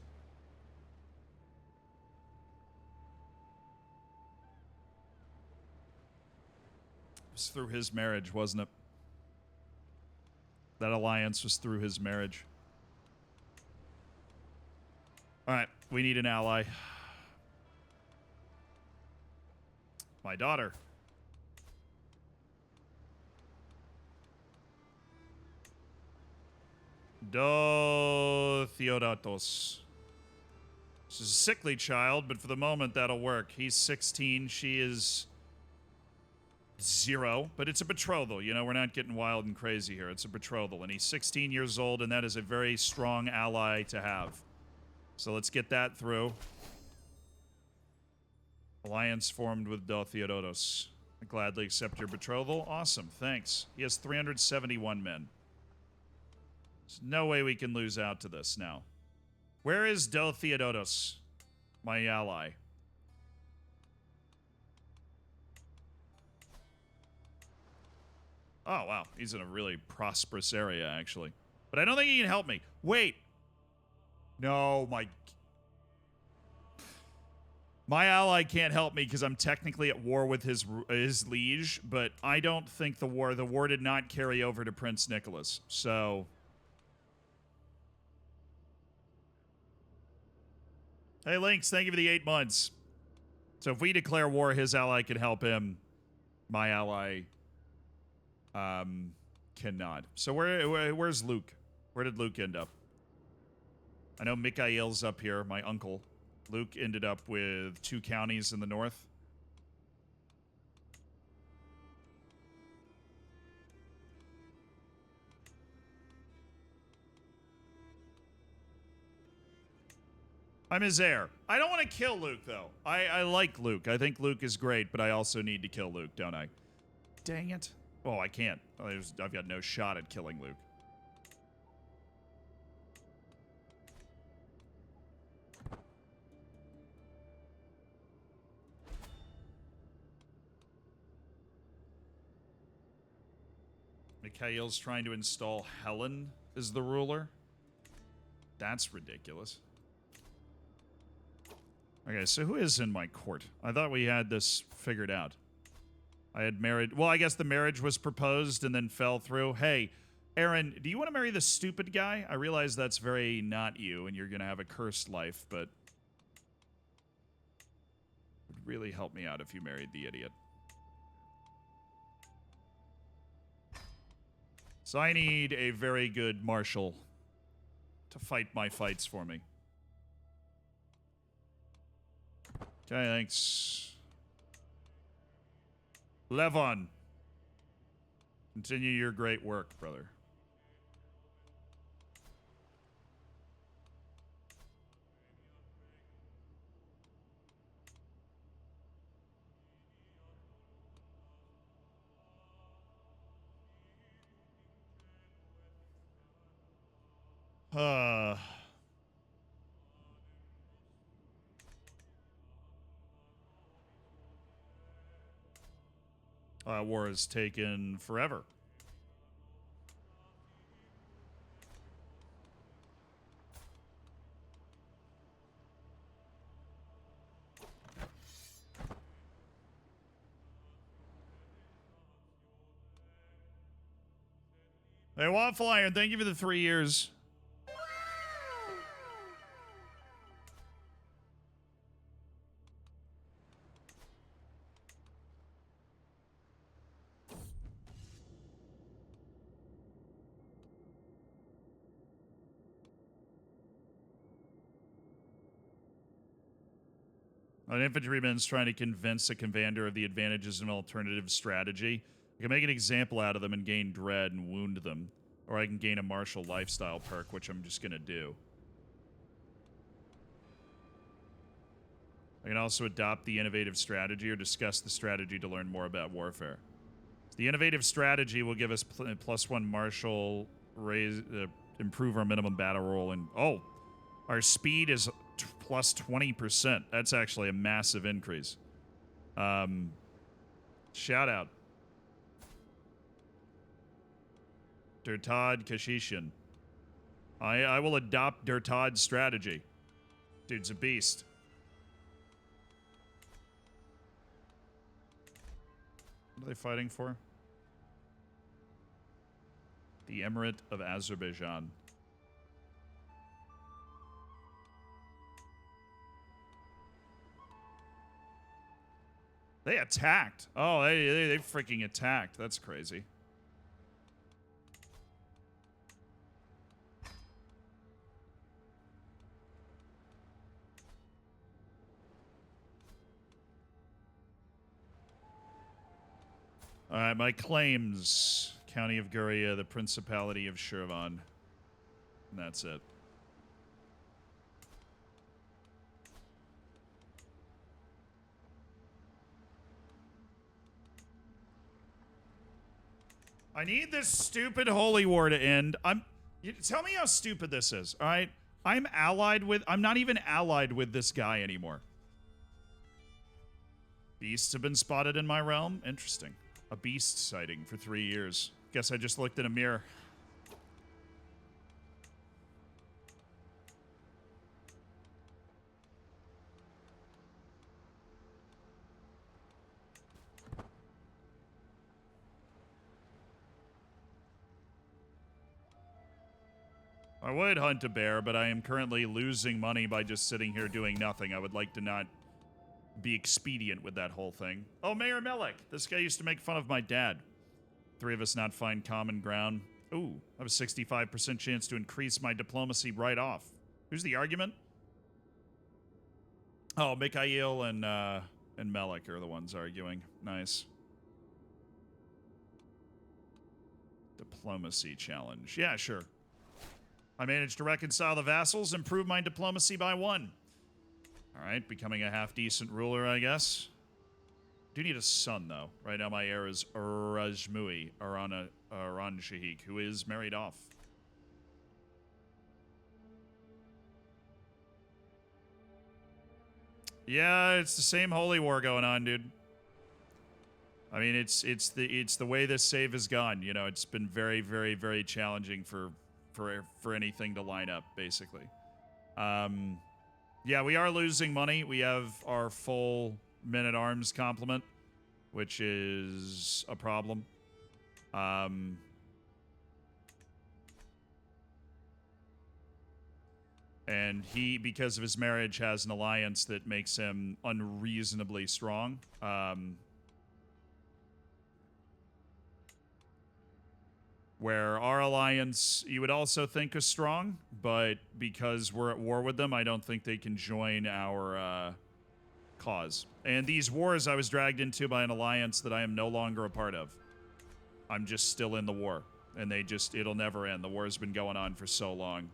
It was through his marriage, wasn't it? That alliance was through his marriage. Alright, we need an ally. My daughter. Theodatos. This is a sickly child, but for the moment that'll work. He's 16, she is 0, but it's a betrothal. You know, we're not getting wild and crazy here. It's a betrothal, and he's 16 years old, and that is a very strong ally to have. So let's get that through. Alliance formed with Theodotos. I gladly accept your betrothal. Awesome, thanks. He has 371 men. There's no way we can lose out to this now. Where is Theodotos, my ally? Oh, wow. He's in a really prosperous area, actually. But I don't think he can help me. Wait. No, my ally can't help me because I'm technically at war with his liege, but I don't think the war did not carry over to Prince Nicholas. So... Hey, Lynx, thank you for the 8 months. So if we declare war, his ally can help him. My ally cannot. So where's Luke? Where did Luke end up? I know Mikhail's up here, my uncle. Luke ended up with 2 counties in the north. I'm his heir. I don't want to kill Luke, though. I like Luke. I think Luke is great, but I also need to kill Luke, don't I? Dang it. Oh, I can't. I've got no shot at killing Luke. Mikhail's trying to install Helen as the ruler. That's ridiculous. Okay, so who is in my court? I thought we had this figured out. I had married... Well, I guess the marriage was proposed and then fell through. Hey, Aaron, do you want to marry the stupid guy? I realize that's very not you, and you're going to have a cursed life, but... It would really help me out if you married the idiot. So I need a very good marshal to fight my fights for me. Okay, thanks. Levon. Continue your great work, brother. War has taken forever. Hey, Waffle Iron, thank you for the 3 years. An infantryman's trying to convince a commander of the advantages of an alternative strategy. I can make an example out of them and gain dread and wound them. Or I can gain a martial lifestyle perk, which I'm just going to do. I can also adopt the innovative strategy or discuss the strategy to learn more about warfare. The innovative strategy will give us +1 martial, raise, improve our minimum battle roll, and oh, our speed is plus 20%. That's actually a massive increase. Shout out. Dirtad Kashishin. I will adopt Dirtad's strategy. Dude's a beast. What are they fighting for? The Emirate of Azerbaijan. They attacked. Oh, they freaking attacked. That's crazy. All right, my claims. County of Guria, the Principality of Shirvan. And that's it. I need this stupid holy war to end. Tell me how stupid this is, all right? I'm not even allied with this guy anymore. Beasts have been spotted in my realm. Interesting. A beast sighting for 3 years. Guess I just looked in a mirror. I would hunt a bear, but I am currently losing money by just sitting here doing nothing. I would like to not be expedient with that whole thing. Oh, Mayor Melik. This guy used to make fun of my dad. 3 of us not find common ground. Ooh, I have a 65% chance to increase my diplomacy right off. Who's the argument? Oh, Mikhail and Melik are the ones arguing. Nice. Diplomacy challenge. Yeah, sure. I managed to reconcile the vassals, improve my diplomacy by 1. All right, becoming a half-decent ruler, I guess. Do need a son, though. Right now, my heir is Rajmui, Aran Shahik, who is married off. Yeah, it's the same holy war going on, dude. I mean, it's the way this save has gone. You know, it's been very, very, very challenging for anything to line up, basically. Yeah, we are losing money. We have our full men-at-arms complement, which is a problem. And he, because of his marriage, has an alliance that makes him unreasonably strong. Where our alliance, you would also think is strong, but because we're at war with them, I don't think they can join our cause. And these wars I was dragged into by an alliance that I am no longer a part of. I'm just still in the war, and it'll never end. The war has been going on for so long.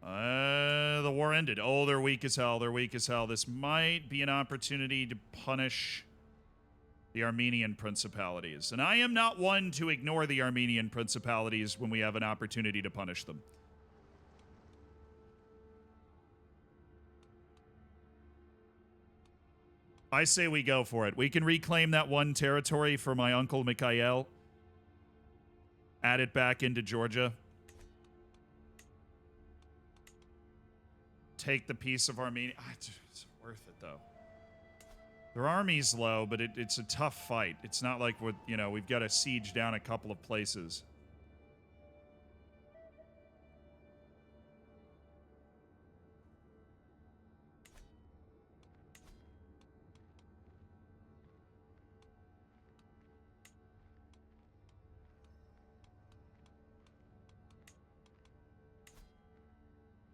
The war ended. Oh, they're weak as hell. They're weak as hell. This might be an opportunity to punish the Armenian principalities. And I am not one to ignore the Armenian principalities when we have an opportunity to punish them. I say we go for it. We can reclaim that 1 territory for my uncle Mikhail. Add it back into Georgia. Take the piece of Armenia. It's worth it, though. Their army's low, but it's a tough fight. It's not like we've got to siege down a couple of places.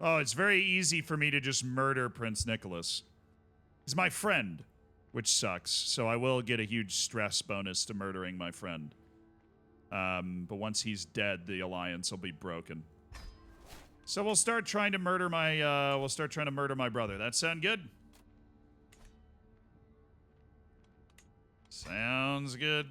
Oh, it's very easy for me to just murder Prince Nicholas. He's my friend, which sucks. So I will get a huge stress bonus to murdering my friend. But once he's dead, the alliance will be broken. So we'll start trying to murder my brother. That sound good? Sounds good.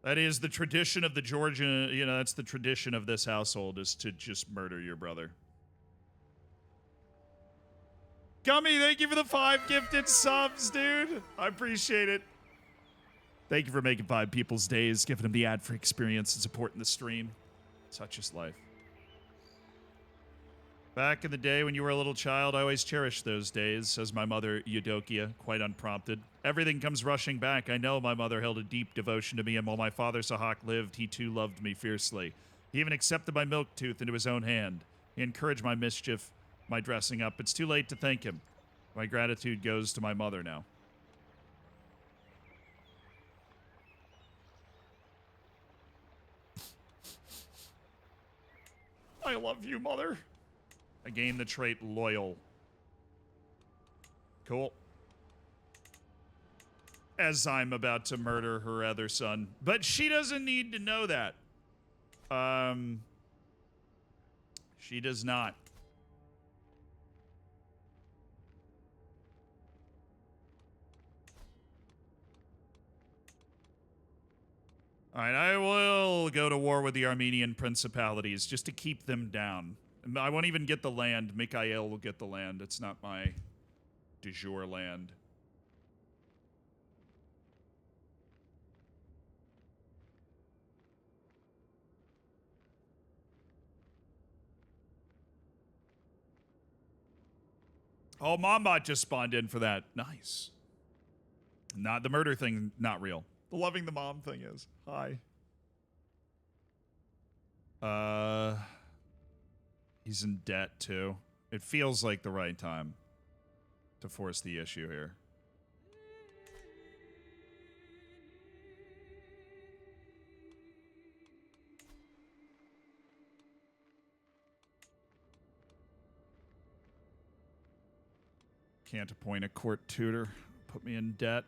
That is the tradition of the Georgia, you know, that's the tradition of this household, is to just murder your brother. Gummy, thank you for the 5 gifted subs, dude. I appreciate it. Thank you for making 5 people's days, giving them the ad-free experience and supporting the stream. Such is life. Back in the day when you were a little child, I always cherished those days, says my mother, Eudokia, quite unprompted. Everything comes rushing back. I know my mother held a deep devotion to me, and while my father Sahak lived, he too loved me fiercely. He even accepted my milk tooth into his own hand. He encouraged my mischief, my dressing up. It's too late to thank him. My gratitude goes to my mother now. I love you, mother. I gained the trait loyal. Cool. As I'm about to murder her other son. But she doesn't need to know that. She does not. Alright, I will go to war with the Armenian principalities just to keep them down. I won't even get the land. Mikhail will get the land. It's not my de jure land. Oh, Mombot just spawned in for that. Nice. Not the murder thing, not real. The loving the mom thing is. Hi. He's in debt, too. It feels like the right time to force the issue here. Can't appoint a court tutor. Put me in debt.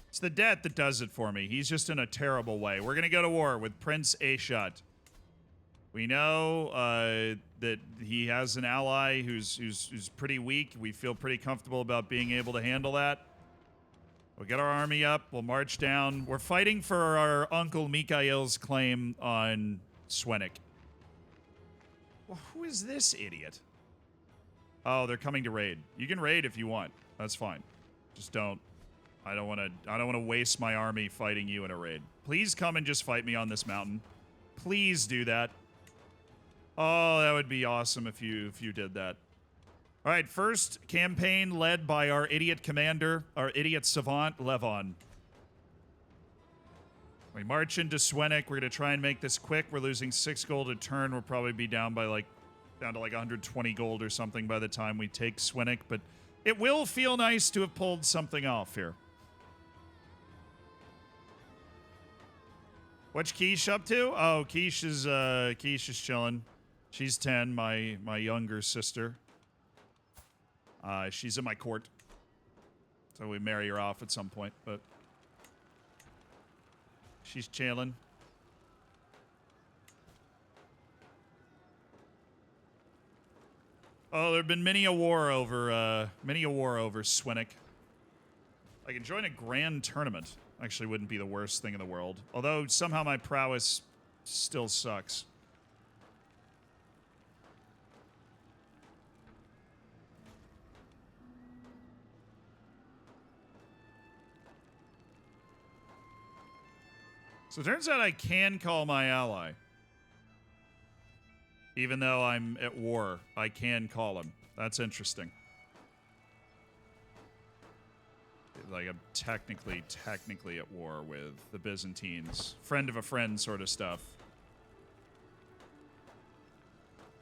It's the debt that does it for me. He's just in a terrible way. We're going to go to war with Prince Ashut. We know that he has an ally who's pretty weak. We feel pretty comfortable about being able to handle that. We'll get our army up. We'll march down. We're fighting for our uncle Mikhail's claim on Swenik. Well, who is this idiot? Oh, they're coming to raid. You can raid if you want. That's fine. Just don't. I don't want to waste my army fighting you in a raid. Please come and just fight me on this mountain. Please do that. Oh, that would be awesome if you did that. All right, first campaign led by our idiot commander, our idiot savant, Levon. We march into Swenik. We're going to try and make this quick. We're losing 6 gold a turn. We'll probably be down to like 120 gold or something by the time we take Swenik, but it will feel nice to have pulled something off here. What's Quiche up to? Oh, Quiche is chilling. She's 10, my younger sister. She's in my court. So we marry her off at some point, but she's chilling. Oh, there've been many a war over Swenik. I can join a grand tournament. Actually wouldn't be the worst thing in the world. Although somehow my prowess still sucks. So it turns out I can call my ally. Even though I'm at war, I can call him. That's interesting. Like, I'm technically at war with the Byzantines. Friend of a friend sort of stuff.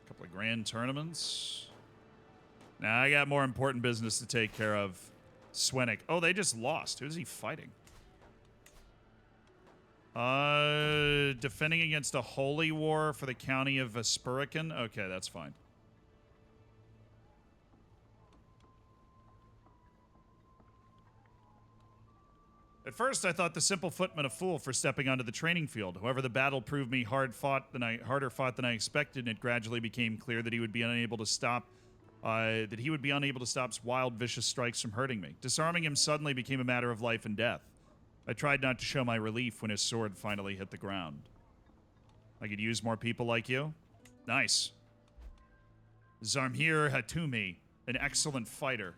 A couple of grand tournaments. Nah, I got more important business to take care of. Swenik. Oh, they just lost. Who's he fighting? Defending against a holy war for the county of Vespurican? Okay, that's fine. At first, I thought the simple footman a fool for stepping onto the training field. However, the battle proved me harder fought than I expected, and it gradually became clear that he would be unable to stop wild, vicious strikes from hurting me. Disarming him suddenly became a matter of life and death. I tried not to show my relief when his sword finally hit the ground. I could use more people like you? Nice. Zarmir Hatumi, an excellent fighter.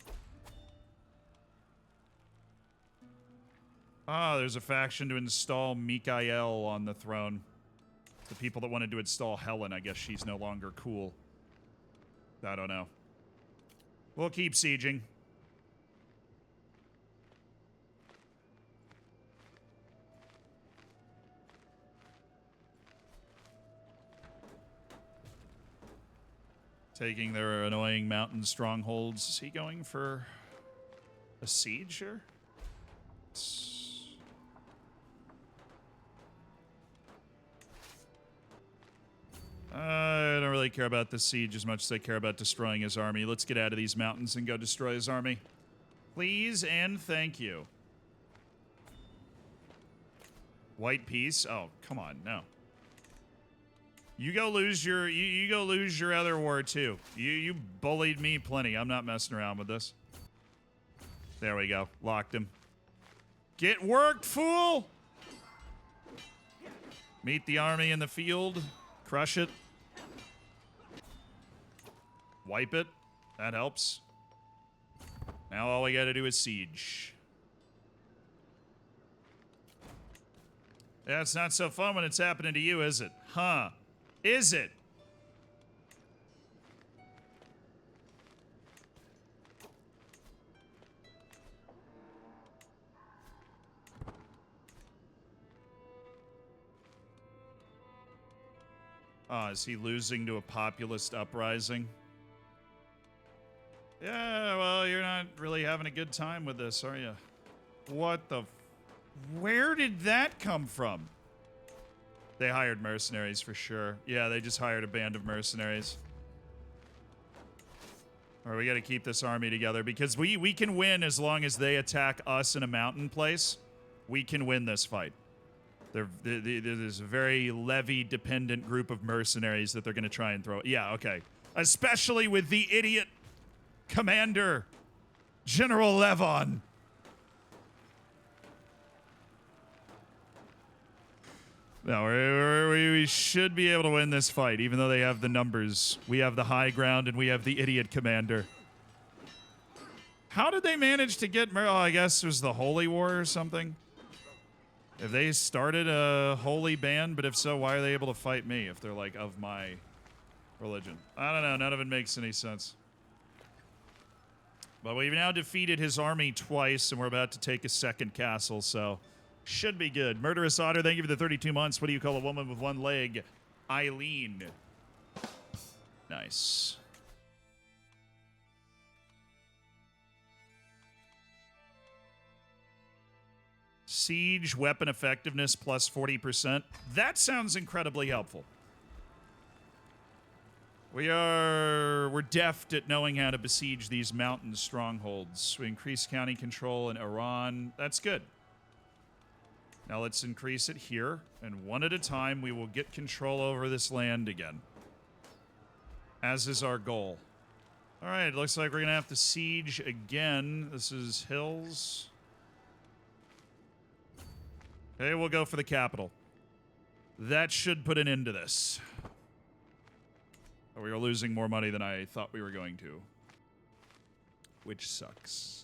Ah, there's a faction to install Mikael on the throne. The people that wanted to install Helen, I guess she's no longer cool. I don't know. We'll keep sieging. Taking their annoying mountain strongholds. Is he going for a siege here? I don't really care about the siege as much as I care about destroying his army. Let's get out of these mountains and go destroy his army. Please and thank you. White peace? Oh, come on, no. You go lose your you go lose your other war too. You bullied me plenty. I'm not messing around with this. There we go. Locked him. Get worked, fool! Meet the army in the field. Crush it. Wipe it. That helps. Now all we gotta do is siege. Yeah, it's not so fun when it's happening to you, is it? Huh? Is it? Is he losing to a populist uprising? Yeah, well, you're not really having a good time with this, are you? What the... Where did that come from? They hired mercenaries for sure. Yeah, they just hired a band of mercenaries. All right, we got to keep this army together because we can win as long as they attack us in a mountain place. We can win this fight. There's a very levy-dependent group of mercenaries that they're going to try and throw. Yeah, okay. Especially with the idiot commander, General Levon. No, we should be able to win this fight, even though they have the numbers. We have the high ground, and we have the idiot commander. How did they manage to get... Oh, I guess it was the Holy War or something? If they started a holy band, but if so, why are they able to fight me if they're, like, of my religion? I don't know. None of it makes any sense. But we've now defeated his army twice, and we're about to take a second castle, so... Should be good. Murderous Otter, thank you for the 32 months. What do you call a woman with one leg? Eileen. Nice. Siege weapon effectiveness plus 40%. That sounds incredibly helpful. We're deft at knowing how to besiege these mountain strongholds. We increase county control in Iran. That's good. Now let's increase it here, and one at a time we will get control over this land again. As is our goal. Alright, looks like we're going to have to siege again. This is hills. Okay, we'll go for the capital. That should put an end to this. We are losing more money than I thought we were going to. Which sucks.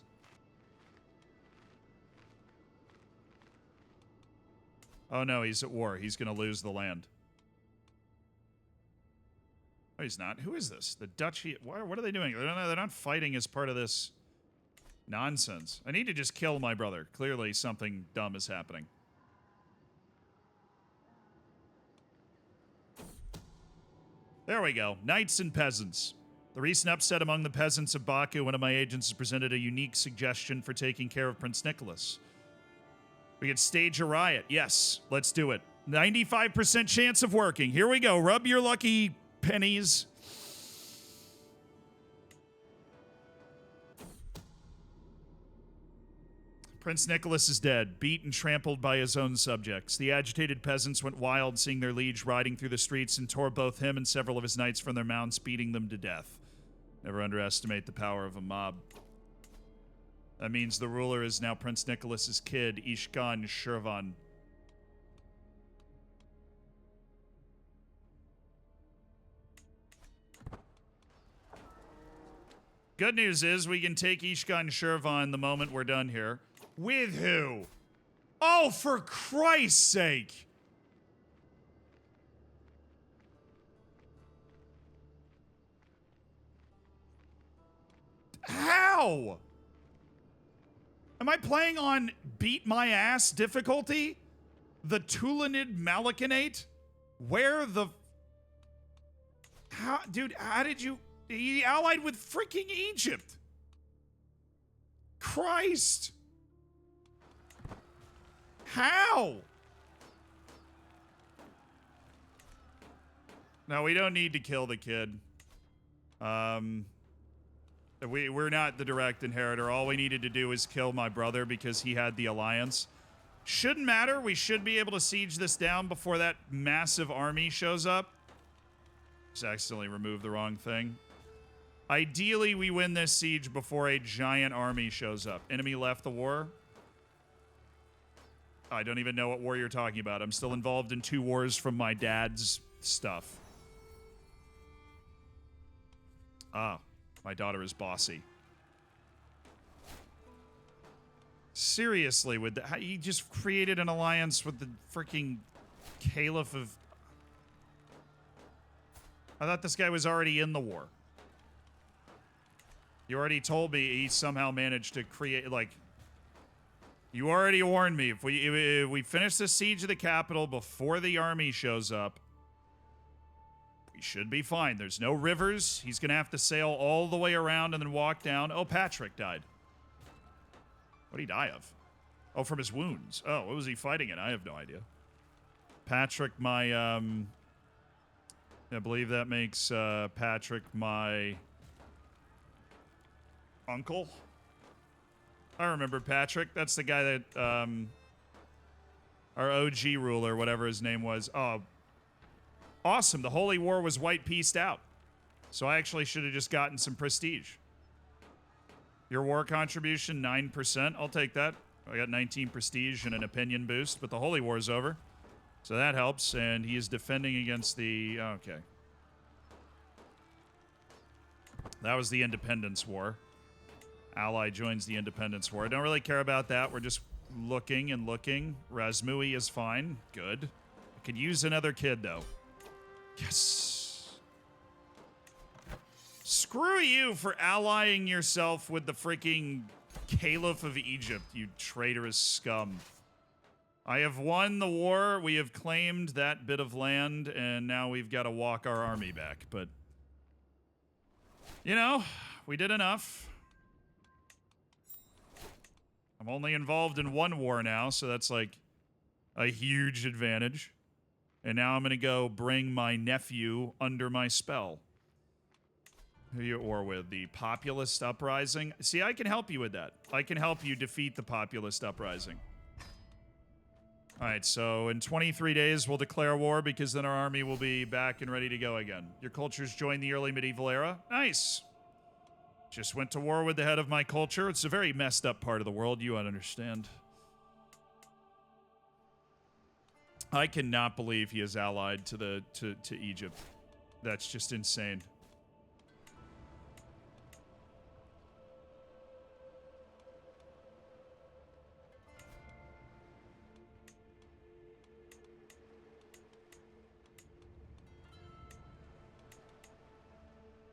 Oh no, he's at war. He's going to lose the land. Oh, he's not. Who is this? The Duchy. What are they doing? They're not fighting as part of this nonsense. I need to just kill my brother. Clearly something dumb is happening. There we go. Knights and peasants. The recent upset among the peasants of Baku, one of my agents has presented a unique suggestion for taking care of Prince Nicholas. We could stage a riot. Yes, let's do it. 95% chance of working. Here we go. Rub your lucky pennies. Prince Nicholas is dead, beat and trampled by his own subjects. The agitated peasants went wild, seeing their liege riding through the streets, and tore both him and several of his knights from their mounts, beating them to death. Never underestimate the power of a mob. That means the ruler is now Prince Nicholas's kid, Ishkan Shirvan. Good news is we can take Ishkan Shirvan the moment we're done here. With who? Oh, for Christ's sake! How? Am I playing on beat my ass difficulty? The Tulanid Malakanate? Where the... How, dude, how did you... He allied with freaking Egypt. Christ. How? No, we don't need to kill the kid. We're not the direct inheritor. All we needed to do is kill my brother because he had the alliance. Shouldn't matter. We should be able to siege this down before that massive army shows up. Just accidentally removed the wrong thing. Ideally, we win this siege before a giant army shows up. Enemy left the war. I don't even know what war you're talking about. I'm still involved in 2 wars from my dad's stuff. Ah, my daughter is bossy. Seriously, with the, he just created an alliance with the freaking Caliph of... I thought this guy was already in the war. You already told me he somehow managed to create, like... You already warned me. If we finish the siege of the capital before the army shows up, we should be fine. There's no rivers. He's going to have to sail all the way around and then walk down. Oh, Patrick died. What did he die of? Oh, from his wounds. Oh, what was he fighting in? I have no idea. Patrick, my, I believe that makes Patrick my uncle. I remember Patrick. That's the guy that, our OG ruler, whatever his name was. Oh, awesome. The Holy War was white-pieced out. So I actually should have just gotten some prestige. Your war contribution, 9%. I'll take that. I got 19 prestige and an opinion boost, but the Holy War's over. So that helps, and he is defending against the... Okay. That was the Independence War. Ally joins the Independence War. I don't really care about that. We're just looking and looking. Razmui is fine. Good. I could use another kid, though. Yes. Screw you for allying yourself with the freaking Caliph of Egypt, you traitorous scum. I have won the war. We have claimed that bit of land, and now we've got to walk our army back. But, you know, we did enough. I'm only involved in 1 war now, so that's like a huge advantage. And now I'm going to go bring my nephew under my spell. Who are you at war with? The Populist Uprising? See, I can help you with that. I can help you defeat the Populist Uprising. Alright, so in 23 days we'll declare war because then our army will be back and ready to go again. Your cultures joined the early medieval era. Nice! Just went to war with the head of my culture. It's a very messed up part of the world, you understand. I cannot believe he is allied to Egypt. That's just insane.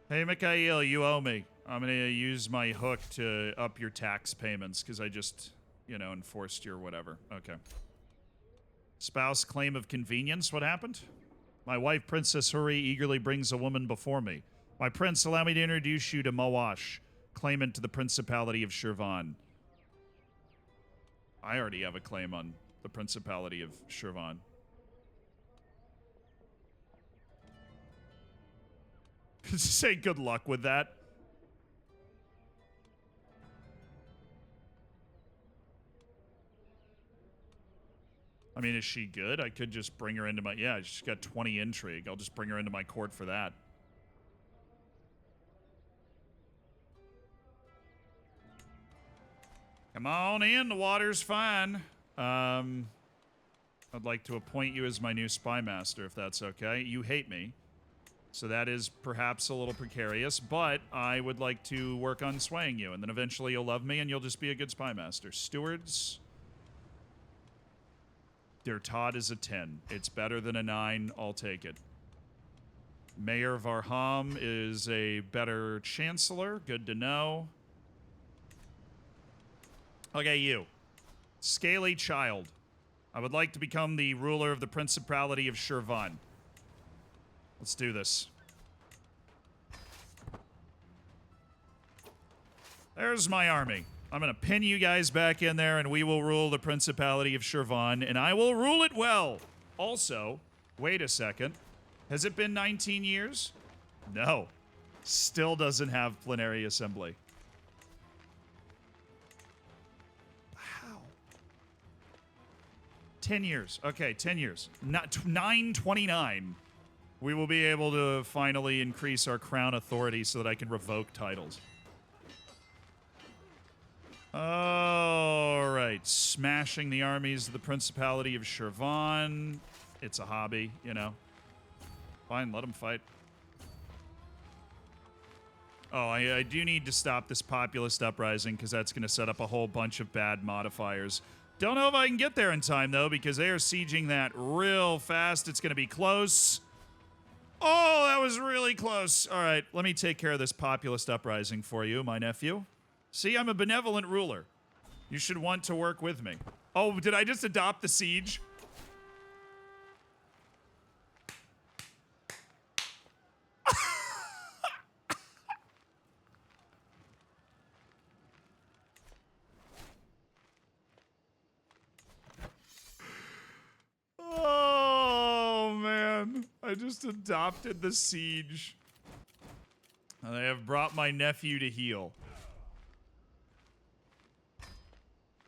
Hey, Mikhail, you owe me. I'm going to use my hook to up your tax payments because I just, you know, enforced your whatever. Okay. Spouse claim of convenience. What happened? My wife, Princess Huri, eagerly brings a woman before me. My prince, allow me to introduce you to Mawash, claimant to the Principality of Shirvan. I already have a claim on the Principality of Shirvan. Say good luck with that. I mean, is she good? I could just bring her into my... Yeah, she's got 20 intrigue. I'll just bring her into my court for that. Come on in, the water's fine. I'd like to appoint you as my new spy master, if that's okay. You hate me, so that is perhaps a little precarious, but I would like to work on swaying you, and then eventually you'll love me and you'll just be a good spy master. Stewards. Their Todd is a 10. It's better than a 9. I'll take it. Mayor Varham is a better chancellor. Good to know. Okay, you. Scaly child. I would like to become the ruler of the Principality of Shirvan. Let's do this. There's my army. I'm going to pin you guys back in there, and we will rule the Principality of Shirvan, and I will rule it well. Also, wait a second. Has it been 19 years? No. Still doesn't have plenary assembly. How? 10 years. Okay, 10 years. Not 929. We will be able to finally increase our crown authority so that I can revoke titles. All right. Smashing the armies of the Principality of Shirvan. It's a hobby, you know. Fine, let them fight. Oh, I do need to stop this populist uprising because that's going to set up a whole bunch of bad modifiers. Don't know if I can get there in time, though, because they are sieging that real fast. It's going to be close. Oh, that was really close. All right, let me take care of this populist uprising for you, my nephew. See, I'm a benevolent ruler. You should want to work with me. Oh, did I just adopt the siege? Oh, man. I just adopted the siege. And I have brought my nephew to heel.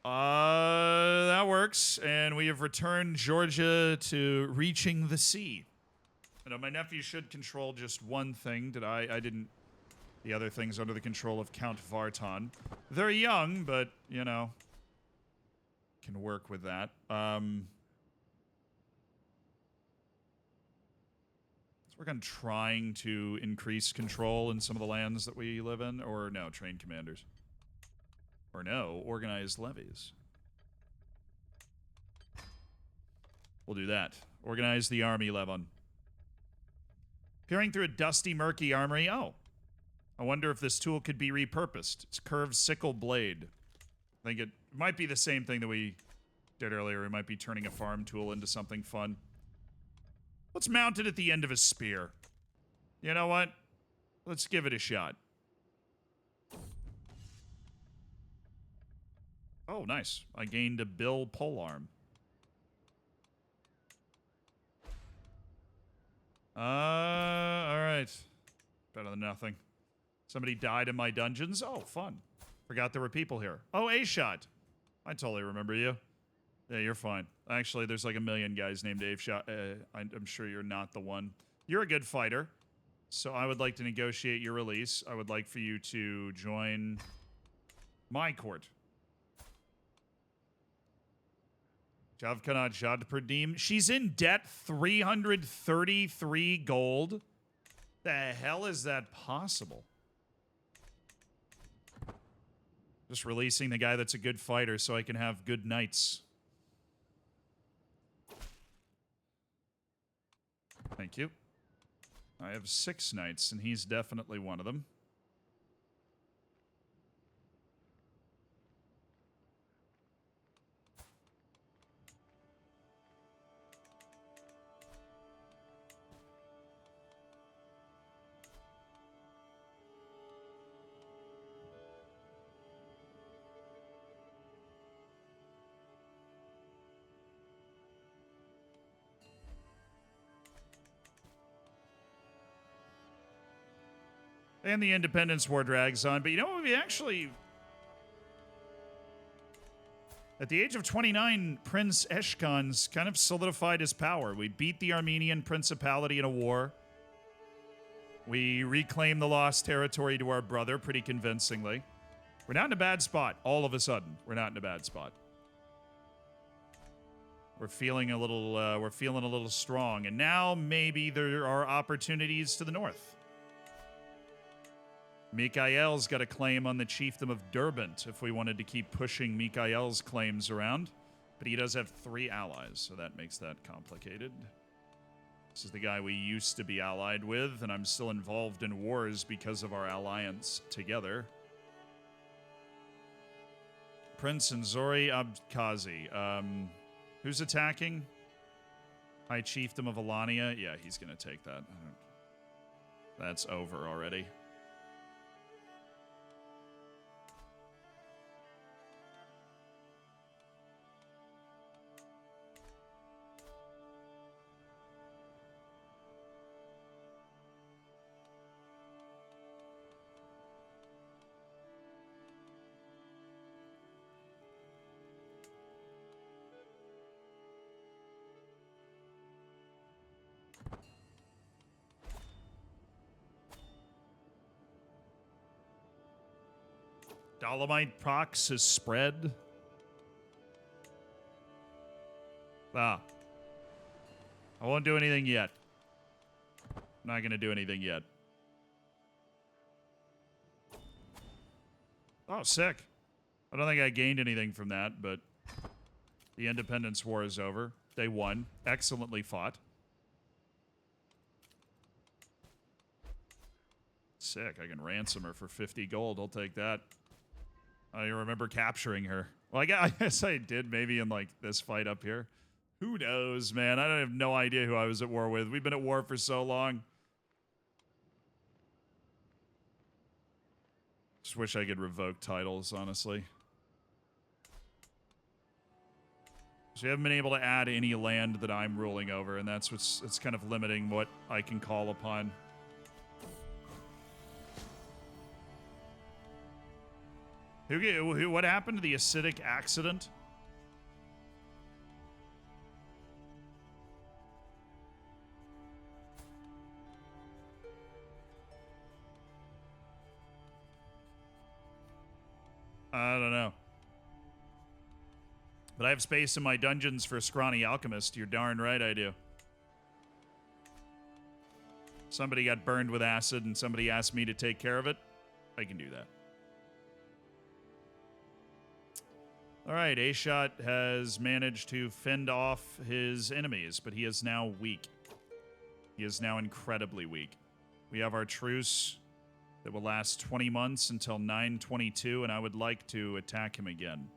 That works. And we have returned Georgia to reaching the sea. You know, my nephew should control just one thing. I didn't... The other thing's under the control of Count Vartan. They're young, but, you know, can work with that. Let's work on trying to increase control in some of the lands that we live in. Or no, train commanders. Or no, organized levies. We'll do that. Organize the army, Levon. Peering through a dusty, murky armory. Oh. I wonder if this tool could be repurposed. It's curved sickle blade. I think it might be the same thing that we did earlier. We might be turning a farm tool into something fun. Let's mount it at the end of a spear. You know what? Let's give it a shot. Oh, nice. I gained a bill polearm. Alright. Better than nothing. Somebody died in my dungeons? Oh, fun. Forgot there were people here. Oh, A-Shot. I totally remember you. Yeah, you're fine. Actually, there's like a million guys named A-Shot. I'm sure you're not the one. You're a good fighter. So I would like to negotiate your release. I would like for you to join my court. Javkana Jadpradim. She's in debt 333 gold. The hell is that possible? Just releasing the guy that's a good fighter so I can have good knights. Thank you. I have 6 knights, and he's definitely one of them. And the Independence War drags on. But you know what? We actually... At the age of 29, Prince Eshkan's kind of solidified his power. We beat the Armenian Principality in a war. We reclaimed the lost territory to our brother pretty convincingly. We're not in a bad spot. All of a sudden, we're not in a bad spot. We're feeling a little strong, and now maybe there are opportunities to the north. Mikhail's got a claim on the chiefdom of Derbent if we wanted to keep pushing Mikhail's claims around, but he does have 3 allies, so that makes that complicated. This is the guy we used to be allied with, and I'm still involved in wars because of our alliance together. Prince and Zori Abkhazi. Who's attacking? High Chiefdom of Alania. Yeah, he's going to take that. That's over already. Dolomite prox has spread. I won't do anything yet. I'm not going to do anything yet. Oh, sick. I don't think I gained anything from that, but the Independence War is over. They won. Excellently fought. Sick. I can ransom her for 50 gold. I'll take that. I remember capturing her. Well, I guess I did maybe in, like, this fight up here. Who knows, man? I have no idea who I was at war with. We've been at war for so long. Just wish I could revoke titles, honestly. So we haven't been able to add any land that I'm ruling over, and that's it's kind of limiting what I can call upon. What happened to the acidic accident? I don't know. But I have space in my dungeons for a scrawny alchemist. You're darn right I do. Somebody got burned with acid and somebody asked me to take care of it. I can do that. All right, Ashot has managed to fend off his enemies, but he is now weak. He is now incredibly weak. We have our truce that will last 20 months until 9/22, and I would like to attack him again.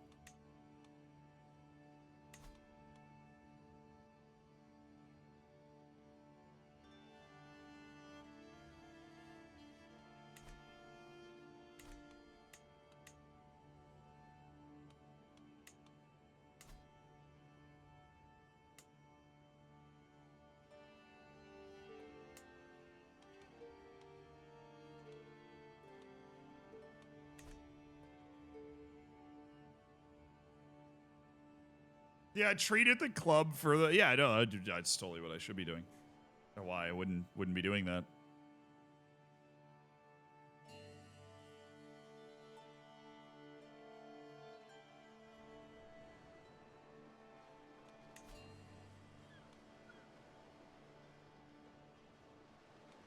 Yeah, treat at the club for the... Yeah, I know. That's totally what I should be doing. I don't know why I wouldn't be doing that.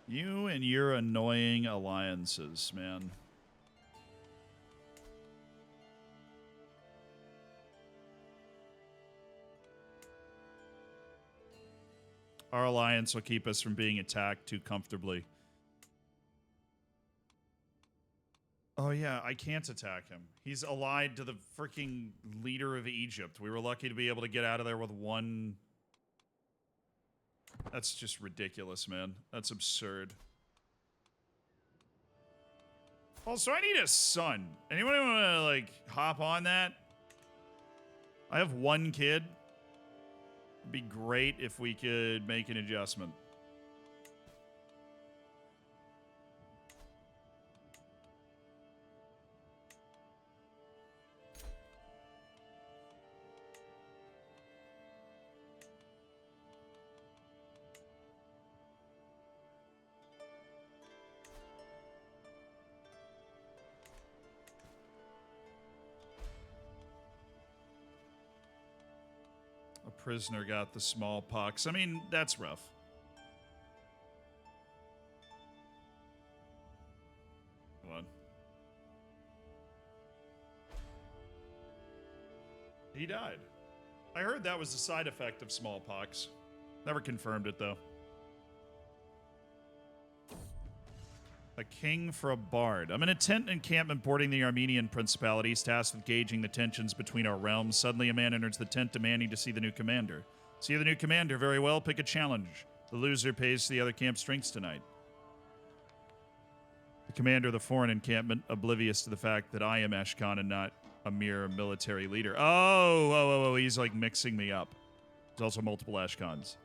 You and your annoying alliances, man. Our alliance will keep us from being attacked too comfortably. Oh yeah, I can't attack him. He's allied to the freaking leader of Egypt. We were lucky to be able to get out of there with one... That's just ridiculous, man. That's absurd. Also, I need a son. Anyone want to, like, hop on that? I have one kid. It'd be great if we could make an adjustment. A prisoner got the smallpox. I mean, that's rough. Hold on. He died. I heard that was a side effect of smallpox. Never confirmed it, though. A king for a bard. I'm in a tent encampment boarding the Armenian principalities, tasked with gauging the tensions between our realms. Suddenly, a man enters the tent demanding to see the new commander. See the new commander? Very well, pick a challenge. The loser pays to the other camp's drinks tonight. The commander of the foreign encampment, oblivious to the fact that I am Eshkan and not a mere military leader. Oh, he's like mixing me up. There's also multiple Eshkans.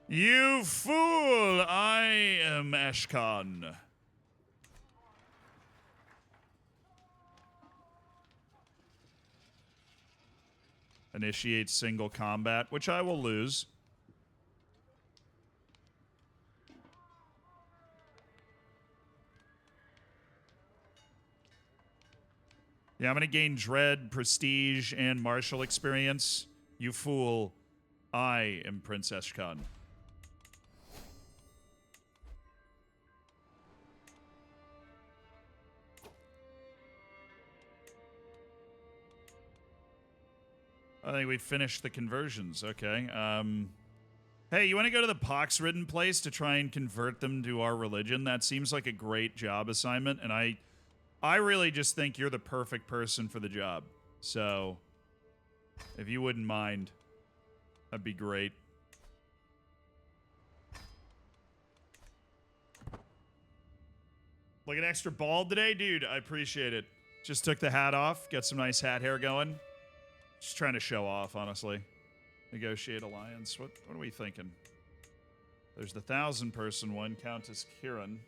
You fool! I am Eshkan. Initiate single combat, which I will lose. Yeah, I'm going to gain dread, prestige, and martial experience. You fool. I am Prince Eshkan. I think we finished the conversions. Okay. Hey, you want to go to the pox-ridden place to try and convert them to our religion? That seems like a great job assignment, and I really just think you're the perfect person for the job. So, if you wouldn't mind, that'd be great. Like an extra bald today? Dude, I appreciate it. Just took the hat off, got some nice hat hair going. Just trying to show off, honestly. Negotiate alliance. What are we thinking? There's the 1,000-person one, Countess Kieran.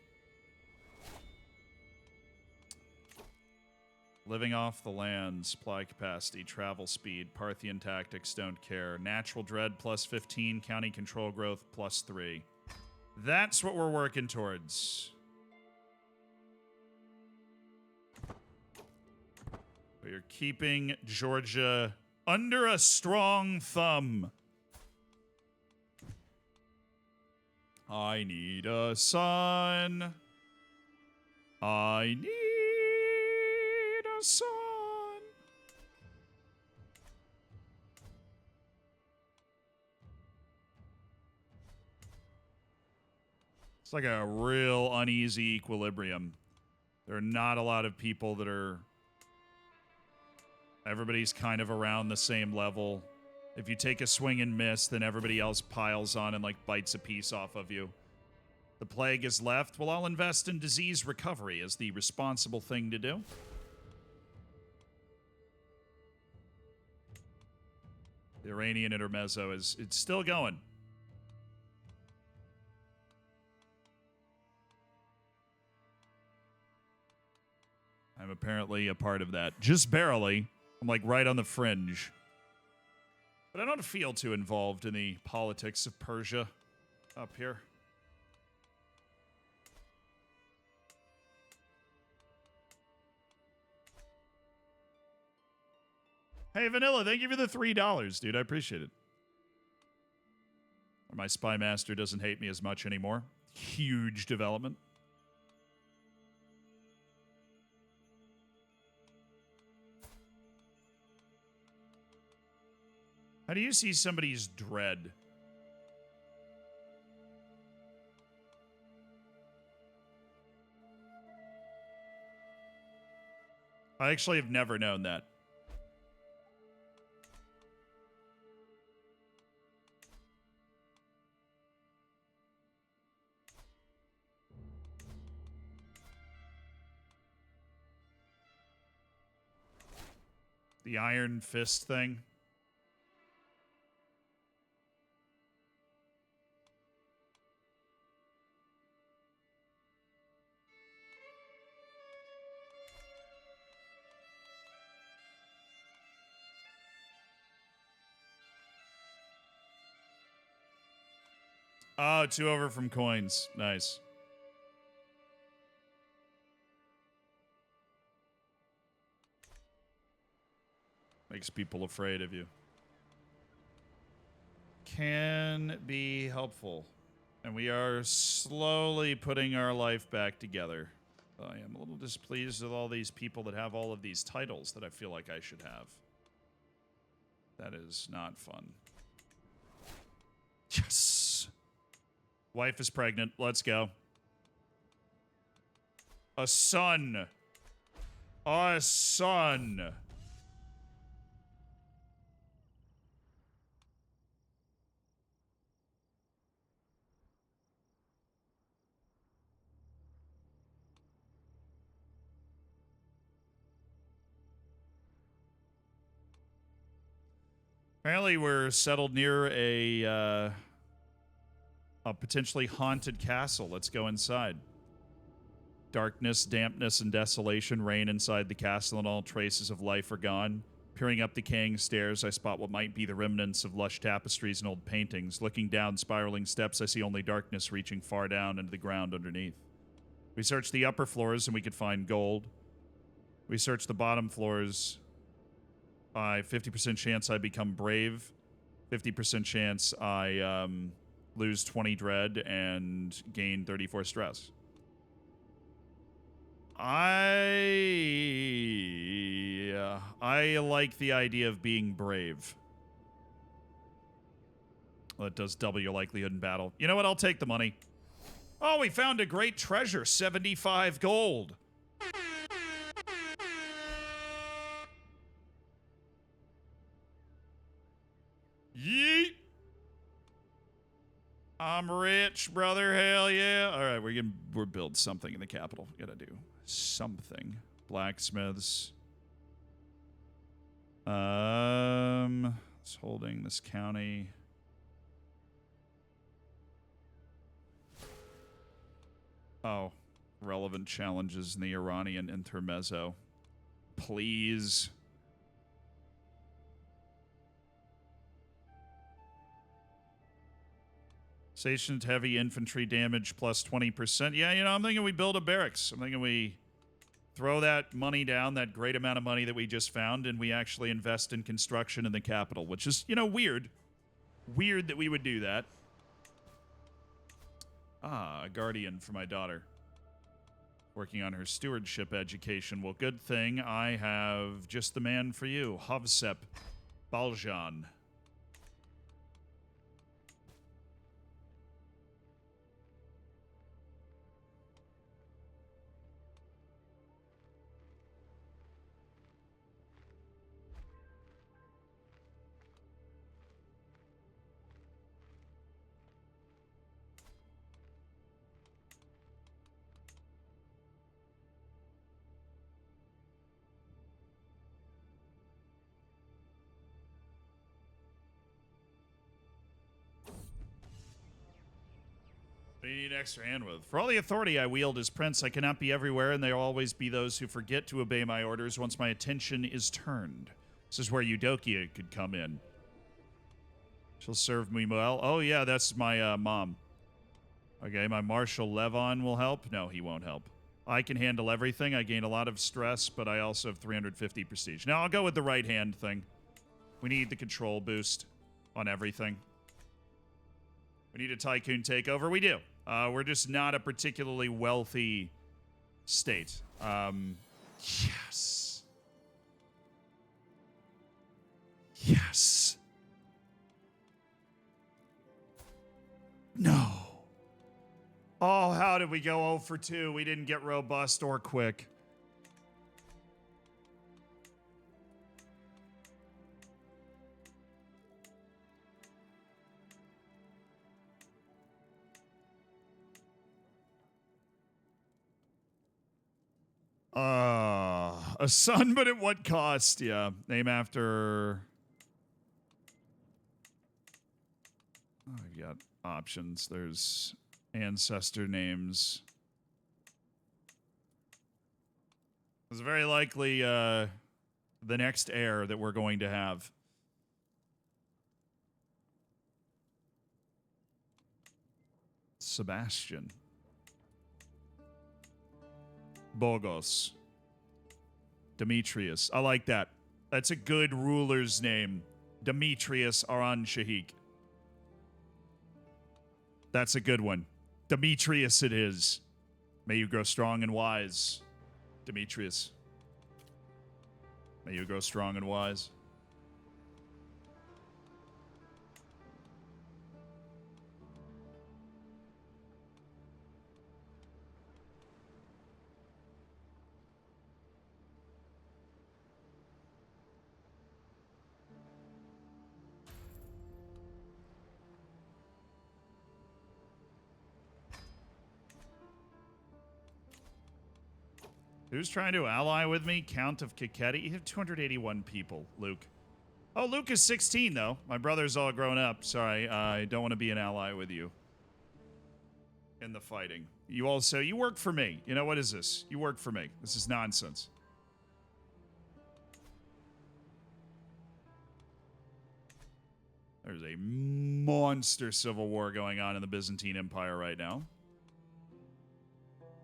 Living off the land, supply capacity, travel speed, Parthian tactics, don't care. Natural dread plus 15, county control growth plus 3. That's what we're working towards. We are keeping Georgia under a strong thumb. I need a son. I need a son. It's like a real uneasy equilibrium. There are not a lot of people that are... Everybody's kind of around the same level. If you take a swing and miss, then everybody else piles on and, like, bites a piece off of you. The plague is left. Well, I'll invest in disease recovery as the responsible thing to do. The Iranian intermezzo it's still going. I'm apparently a part of that. Just barely. I'm like right on the fringe. But I don't feel too involved in the politics of Persia up here. Hey, Vanilla, thank you for the $3, dude. I appreciate it. My spy master doesn't hate me as much anymore. Huge development. How do you see somebody's dread? I actually have never known that. The Iron Fist thing. Oh, 2 over from coins. Nice. Makes people afraid of you. can be helpful. And we are slowly putting our life back together. I am a little displeased with all these people that have all of these titles that I feel like I should have. That is not fun. Yes! Wife is pregnant. Let's go. A son. A son. Apparently we're settled near a potentially haunted castle. Let's go inside. Darkness, dampness, and desolation reign inside the castle, and all traces of life are gone. Peering up decaying stairs, I spot what might be the remnants of lush tapestries and old paintings. Looking down spiraling steps, I see only darkness reaching far down into the ground underneath. We search the upper floors, and we could find gold. We search the bottom floors. 50% chance I become brave. 50% chance I lose 20 dread and gain 34 stress. I like the idea of being brave. Well, it does double your likelihood in battle. You know what? I'll take the money. Oh, we found a great treasure. 75 gold. Yeet. I'm rich, brother. Hell yeah. All right, we're build something in the capital. Gotta do something. Blacksmiths. It's holding this county. Oh, relevant challenges in the Iranian intermezzo. Please. Stationed heavy infantry damage plus 20%. Yeah, you know, I'm thinking we build a barracks. I'm thinking we throw that money down, that great amount of money that we just found, and we actually invest in construction in the capital, which is, you know, weird. Weird that we would do that. Ah, a guardian for my daughter. Working on her stewardship education. Well, good thing I have just the man for you. Havsep Baljan. What do you need an extra hand with? For all the authority I wield as prince, I cannot be everywhere, and there will always be those who forget to obey my orders once my attention is turned. This is where Eudokia could come in. She'll serve me well. Oh, yeah, that's my mom. Okay, my Marshal Levon will help. No, he won't help. I can handle everything. I gain a lot of stress, but I also have 350 prestige. Now, I'll go with the right hand thing. We need the control boost on everything. We need a tycoon takeover. We do. We're just not a particularly wealthy state. Yes. Yes. No. Oh, how did we go 0 for 2? We didn't get robust or quick. A son, but at what cost? Yeah, name after... Oh, I've got options. There's ancestor names. It's very likely the next heir that we're going to have. Sebastian. Bogos. Demetrius. I like that. That's a good ruler's name. Demetrius Aran Shahik. That's a good one. Demetrius it is. May you grow strong and wise, Demetrius. May you grow strong and wise. Who's trying to ally with me? Count of Kaketti. You have 281 people, Luke. Oh, Luke is 16, though. My brother's all grown up. Sorry, I don't want to be an ally with you in the fighting. You also, you work for me. You know, what is this? You work for me. This is nonsense. There's a monster civil war going on in the Byzantine Empire right now.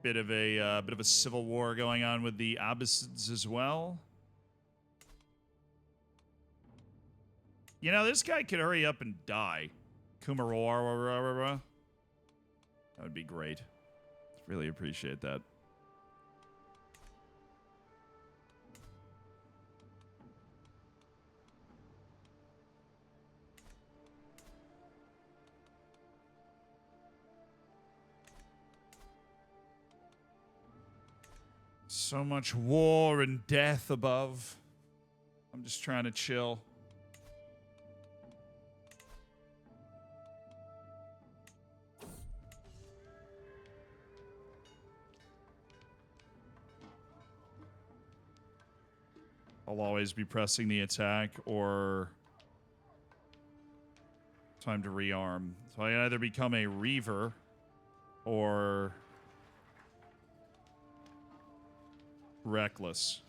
Bit of a civil war going on with the Abbasids as well. You know, this guy could hurry up and die. Kumarora. That would be great. Really appreciate that. So much war and death above. I'm just trying to chill. I'll always be pressing the attack or time to rearm. So I can either become a Reaver or Reckless.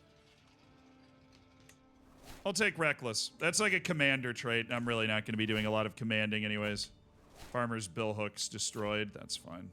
I'll take Reckless. That's like a commander trait. I'm really not going to be doing a lot of commanding anyways. Farmer's billhook's destroyed. That's fine.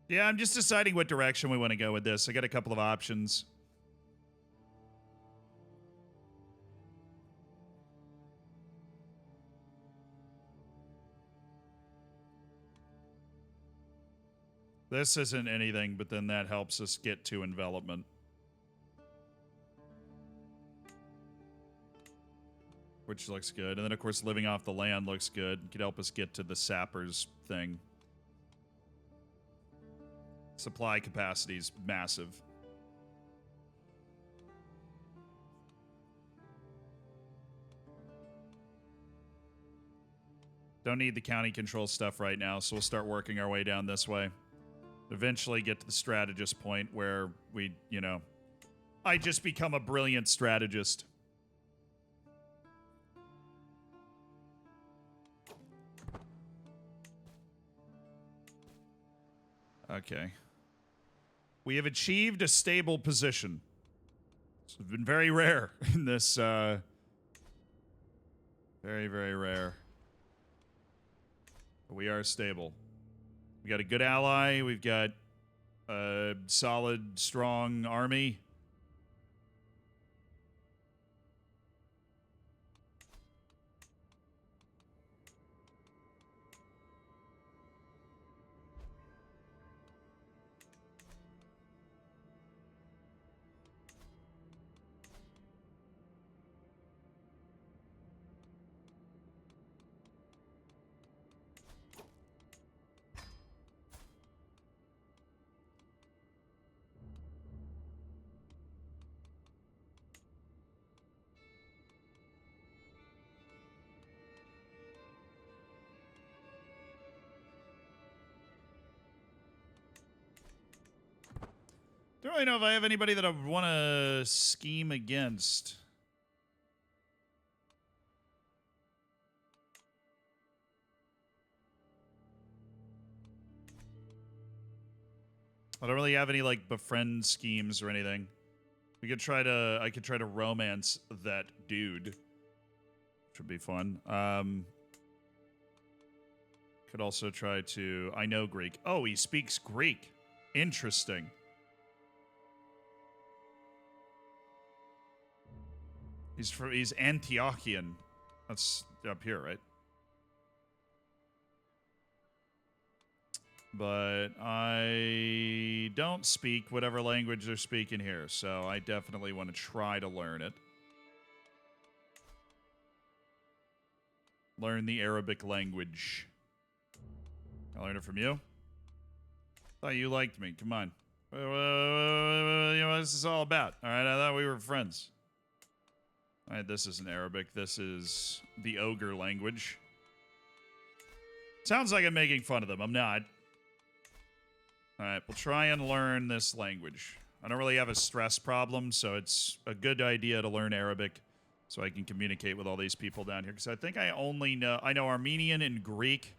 Yeah, I'm just deciding what direction we want to go with this. I got a couple of options. This isn't anything, but then that helps us get to envelopment. Which looks good. And then, of course, living off the land looks good. Could help us get to the sappers thing. Supply capacity is massive. Don't need the county control stuff right now, so we'll start working our way down this way. Eventually get to the strategist point where we, you know, I just become a brilliant strategist. Okay. We have achieved a stable position. It's been very rare in this, very, very rare. But we are stable. We got a good ally. We've got a solid, strong army. don't really know if I have anybody that I want to scheme against. I don't really have any, like, befriend schemes or anything. I could try to romance that dude. Which would be fun. Could also try to... I know Greek. Oh, he speaks Greek. Interesting. He's Antiochian. That's up here, right? But I don't speak whatever language they're speaking here, so I definitely want to try to learn it. Learn the Arabic language. I learned it from you? Thought you liked me. Come on. You know what this is all about. All right, I thought we were friends. All right, this isn't Arabic. This is the ogre language. Sounds like I'm making fun of them. I'm not. All right, we'll try and learn this language. I don't really have a stress problem, so it's a good idea to learn Arabic so I can communicate with all these people down here. Because I think I know Armenian and Greek.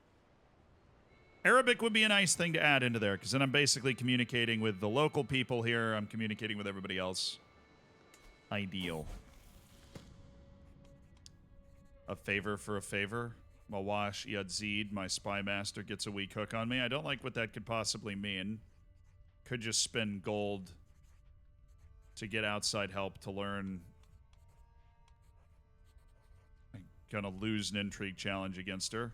Arabic would be a nice thing to add into there, because then I'm basically communicating with the local people here. I'm communicating with everybody else. Ideal. A favor for a favor. Mawash Yadzid, my spy master, gets a weak hook on me. I don't like what that could possibly mean. Could just spend gold to get outside help to learn. I'm gonna lose an intrigue challenge against her.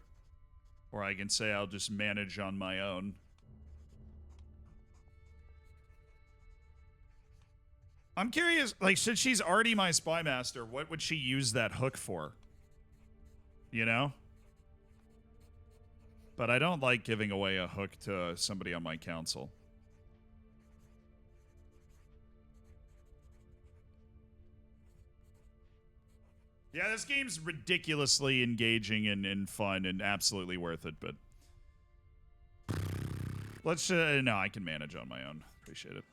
Or I can say I'll just manage on my own. I'm curious, like, since she's already my spy master, what would she use that hook for? You know? But I don't like giving away a hook to somebody on my council. Yeah, this game's ridiculously engaging and fun and absolutely worth it, but... Let's, no, I can manage on my own. Appreciate it.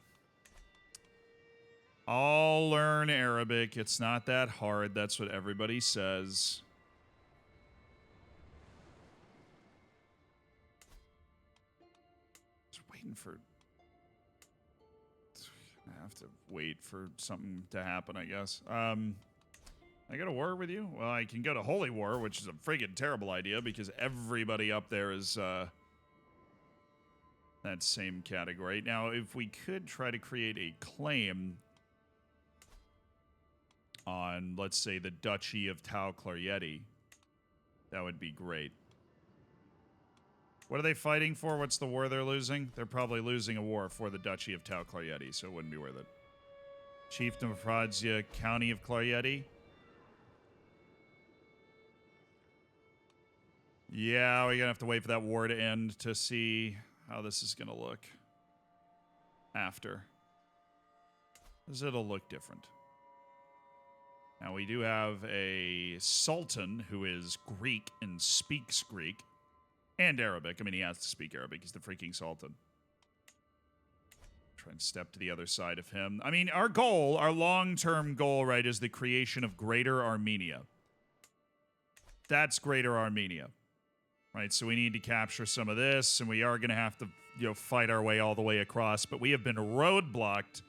I'll learn Arabic. It's not that hard. That's what everybody says. For I have to wait for something to happen, I guess. I go to war with you? Well, I can go to Holy War, which is a friggin' terrible idea because everybody up there is that same category. Now, if we could try to create a claim on, let's say, the Duchy of Tau Clarieti, that would be great. What are they fighting for? What's the war they're losing? They're probably losing a war for the Duchy of Tau Clarieti, so it wouldn't be worth it. Chieftain of Fradzia, County of Clarieti. Yeah, we're going to have to wait for that war to end to see how this is going to look after. Because it'll look different. Now, we do have a Sultan who is Greek and speaks Greek. And Arabic. I mean, he has to speak Arabic. He's the freaking Sultan. Try and step to the other side of him. I mean, our goal, our long-term goal, right, is the creation of Greater Armenia. That's Greater Armenia. Right, so we need to capture some of this, and we are going to have to, you know, fight our way all the way across. But we have been roadblocked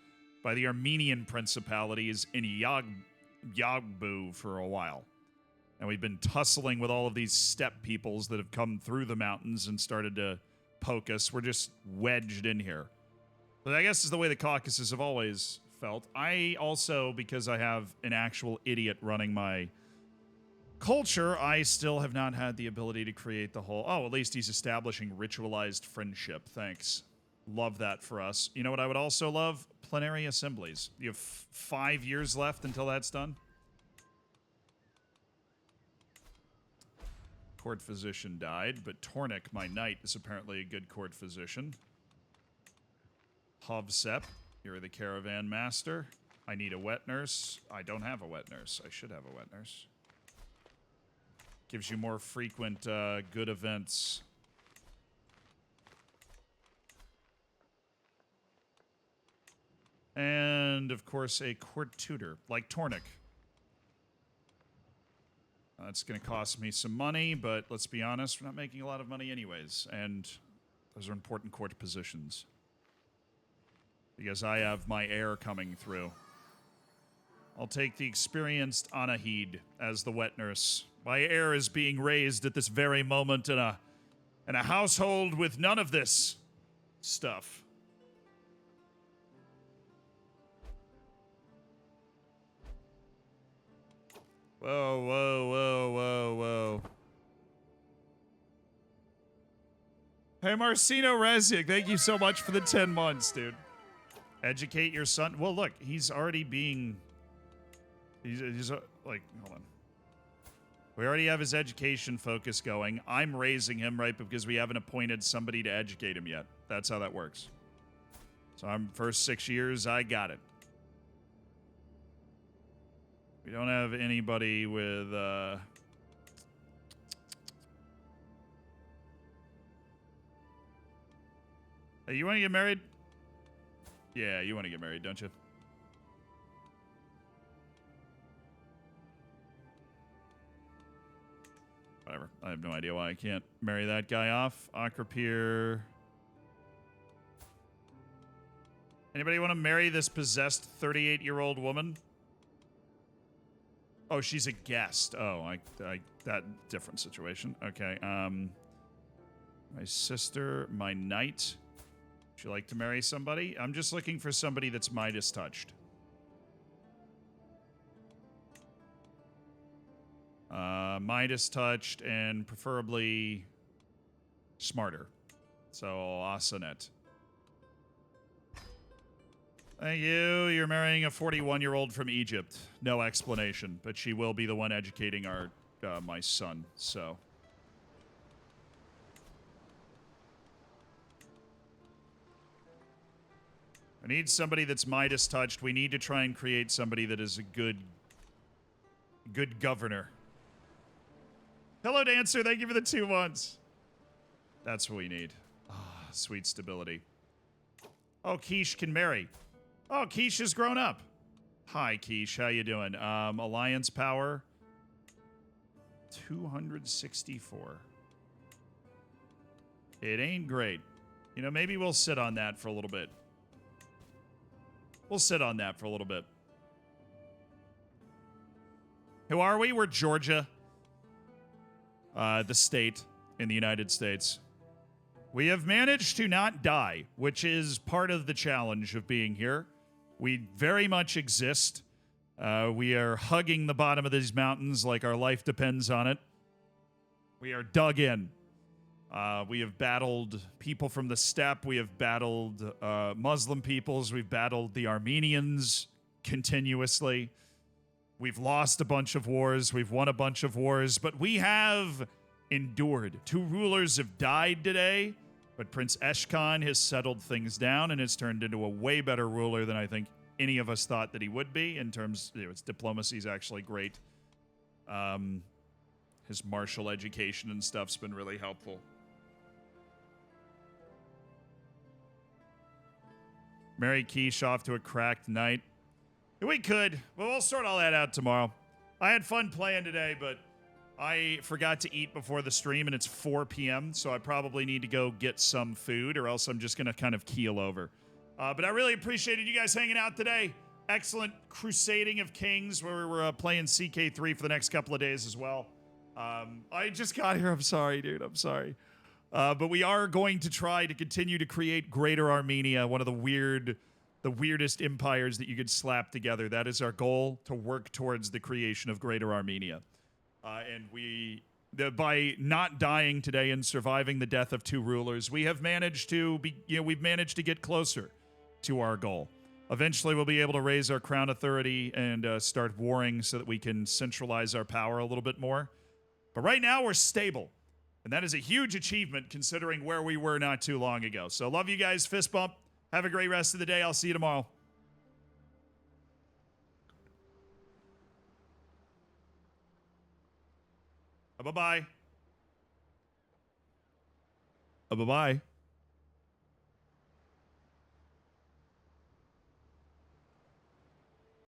by the Armenian principalities in Yagbu for a while. And we've been tussling with all of these steppe peoples that have come through the mountains and started to poke us. We're just wedged in here. But I guess is the way the Caucasus have always felt. I also, because I have an actual idiot running my culture, I still have not had the ability to create the whole... Oh, at least he's establishing ritualized friendship. Thanks. Love that for us. You know what I would also love? Plenary assemblies. You have 5 years left until that's done. Court physician died, but Tornik, my knight, is apparently a good court physician. Hovsep, you're the caravan master. I need a wet nurse. I don't have a wet nurse. I should have a wet nurse. Gives you more frequent good events. And, of course, a court tutor, like Tornik. That's going to cost me some money, but let's be honest, we're not making a lot of money anyways. And those are important court positions. Because I have my heir coming through. I'll take the experienced Anahid as the wet nurse. My heir is being raised at this very moment in a household with none of this stuff. Whoa, whoa, whoa, whoa, whoa. Hey, Marcino Rezic, thank you so much for the 10 months, dude. Educate your son. Well, look, he's already being... He's like, hold on. We already have his education focus going. I'm raising him, right, because we haven't appointed somebody to educate him yet. That's how that works. So I'm first 6 years, I got it. We don't have anybody with, Hey, you want to get married? Yeah, you want to get married, don't you? Whatever. I have no idea why I can't marry that guy off. Akrapir. Anybody want to marry this possessed 38-year-old woman? Oh, she's a guest. Oh, that different situation. Okay. My sister, my knight. Would you like to marry somebody? I'm just looking for somebody that's Midas touched. Midas touched and preferably smarter. So, Asanet. Thank you. You're marrying a 41-year-old from Egypt. No explanation, but she will be the one educating our my son, so. I need somebody that's Midas touched. We need to try and create somebody that is a good governor. Hello, Dancer. Thank you for the 2 months. That's what we need. Ah, sweet stability. Oh, Quiche can marry. Oh, Quiche has grown up. Hi, Quiche. How you doing? Alliance power. 264. It ain't great. You know, maybe we'll sit on that for a little bit. We'll sit on that for a little bit. Who are we? We're Georgia. The state in the United States. We have managed to not die, which is part of the challenge of being here. We very much exist. We are hugging the bottom of these mountains like our life depends on it. We are dug in. We have battled people from the steppe. We have battled Muslim peoples. We've battled the Armenians continuously. We've lost a bunch of wars. We've won a bunch of wars. But we have endured. 2 rulers have died today. But Prince Eshkan has settled things down and has turned into a way better ruler than I think any of us thought that he would be. In terms, its diplomacy is actually great. His martial education and stuff's been really helpful. Marry Quiche off to a cracked knight. We could, but we'll sort all that out tomorrow. I had fun playing today, but I forgot to eat before the stream, and it's 4 p.m., so I probably need to go get some food, or else I'm just going to kind of keel over. But I really appreciated you guys hanging out today. Excellent Crusading of Kings, where we were playing CK3 for the next couple of days as well. I just got here. I'm sorry, dude. I'm sorry. But we are going to try to continue to create Greater Armenia, one of the weirdest empires that you could slap together. That is our goal, to work towards the creation of Greater Armenia. And by not dying today and surviving the death of 2 rulers, we have managed to we've managed to get closer to our goal. Eventually, we'll be able to raise our crown authority and start warring so that we can centralize our power a little bit more. But right now, we're stable. And that is a huge achievement considering where we were not too long ago. So love you guys. Fist bump. Have a great rest of the day. I'll see you tomorrow. Bye-bye. Bye-bye.